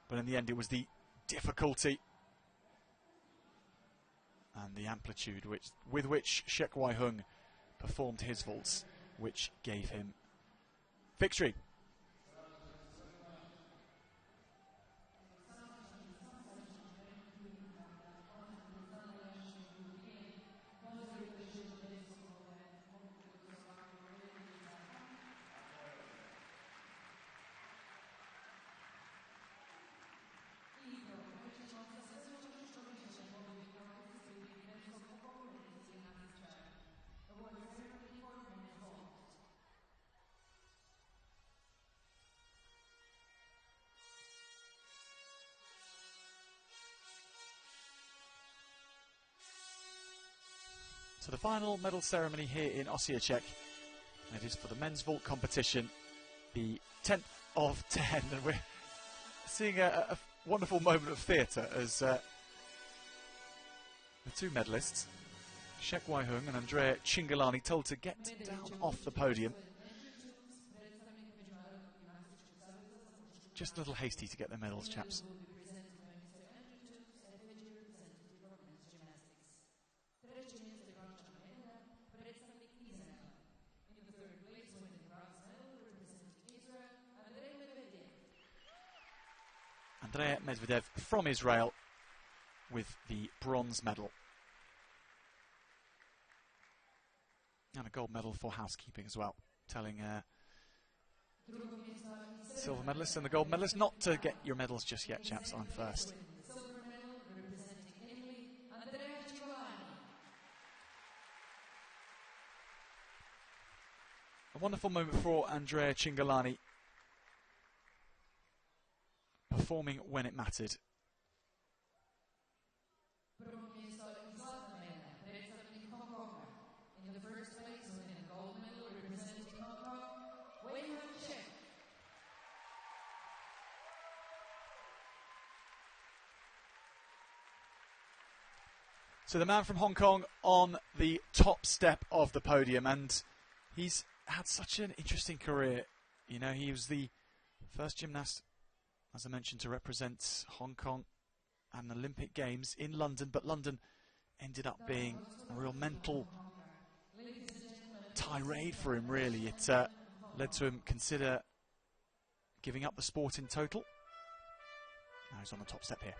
But in the end, it was the difficulty and the amplitude with which Shek Wai-hung performed his vaults, which gave him victory. So the final medal ceremony here in Osijek, it is for the men's vault competition, the 10th of 10, and we're seeing a wonderful moment of theatre as the two medalists, Shek Wai-hung and Andrea Cingolani, told to get down off the podium. Just a little hasty to get their medals, chaps. Andrea Medvedev from Israel with the bronze medal. And a gold medal for housekeeping as well, telling silver medalists and the gold medalists not to get your medals just yet, chaps. I'm first. A wonderful moment for Andrea Cingolani, performing when it mattered. So the man from Hong Kong on the top step of the podium, and he's had such an interesting career. You know, he was the first gymnast, as I mentioned, to represent Hong Kong at an Olympic Games in London, but London ended up being a real mental tirade for him, really. It led to him consider giving up the sport in total. Now he's on the top step here.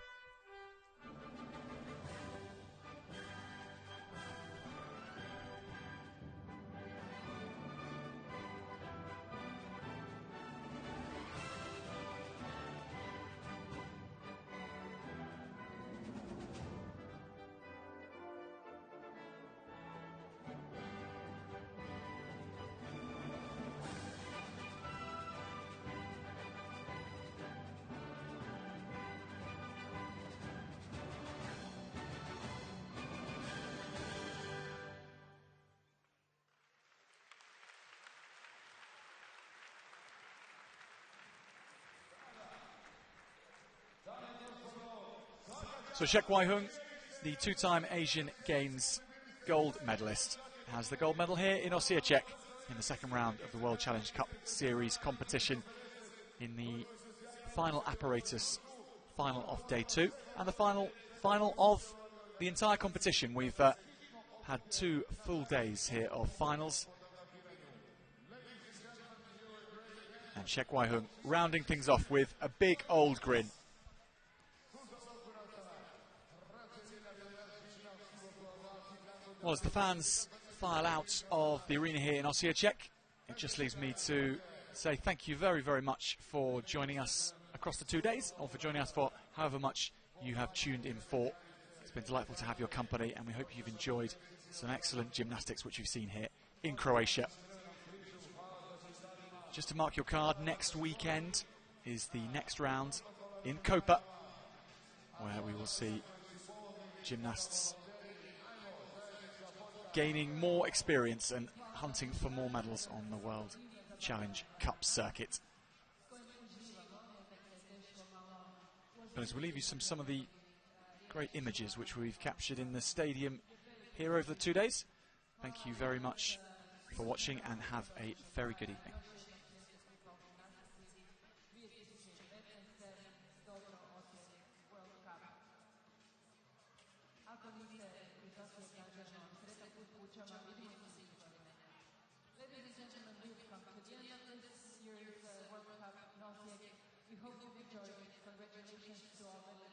So Shek Wai-hung, the two-time Asian Games gold medalist, has the gold medal here in Osijek in the second round of the World Challenge Cup Series competition in the final Apparatus final of day 2 and the final of the entire competition. We've had 2 full days here of finals. And Shek Wai-hung rounding things off with a big old grin. Well, as the fans file out of the arena here in Osijek, it just leaves me to say thank you very, very much for joining us across the 2 days, or for joining us for however much you have tuned in for. It's been delightful to have your company, and we hope you've enjoyed some excellent gymnastics which you've seen here in Croatia. Just to mark your card, next weekend is the next round in Koper, where we will see gymnasts gaining more experience and hunting for more medals on the World Challenge Cup circuit. But as we leave you some of the great images which we've captured in the stadium here over the 2 days, thank you very much for watching and have a very good evening. Ladies and gentlemen, we've come to the end of this year's World Cup in Osijek. We hope you've enjoyed it. Congratulations to all the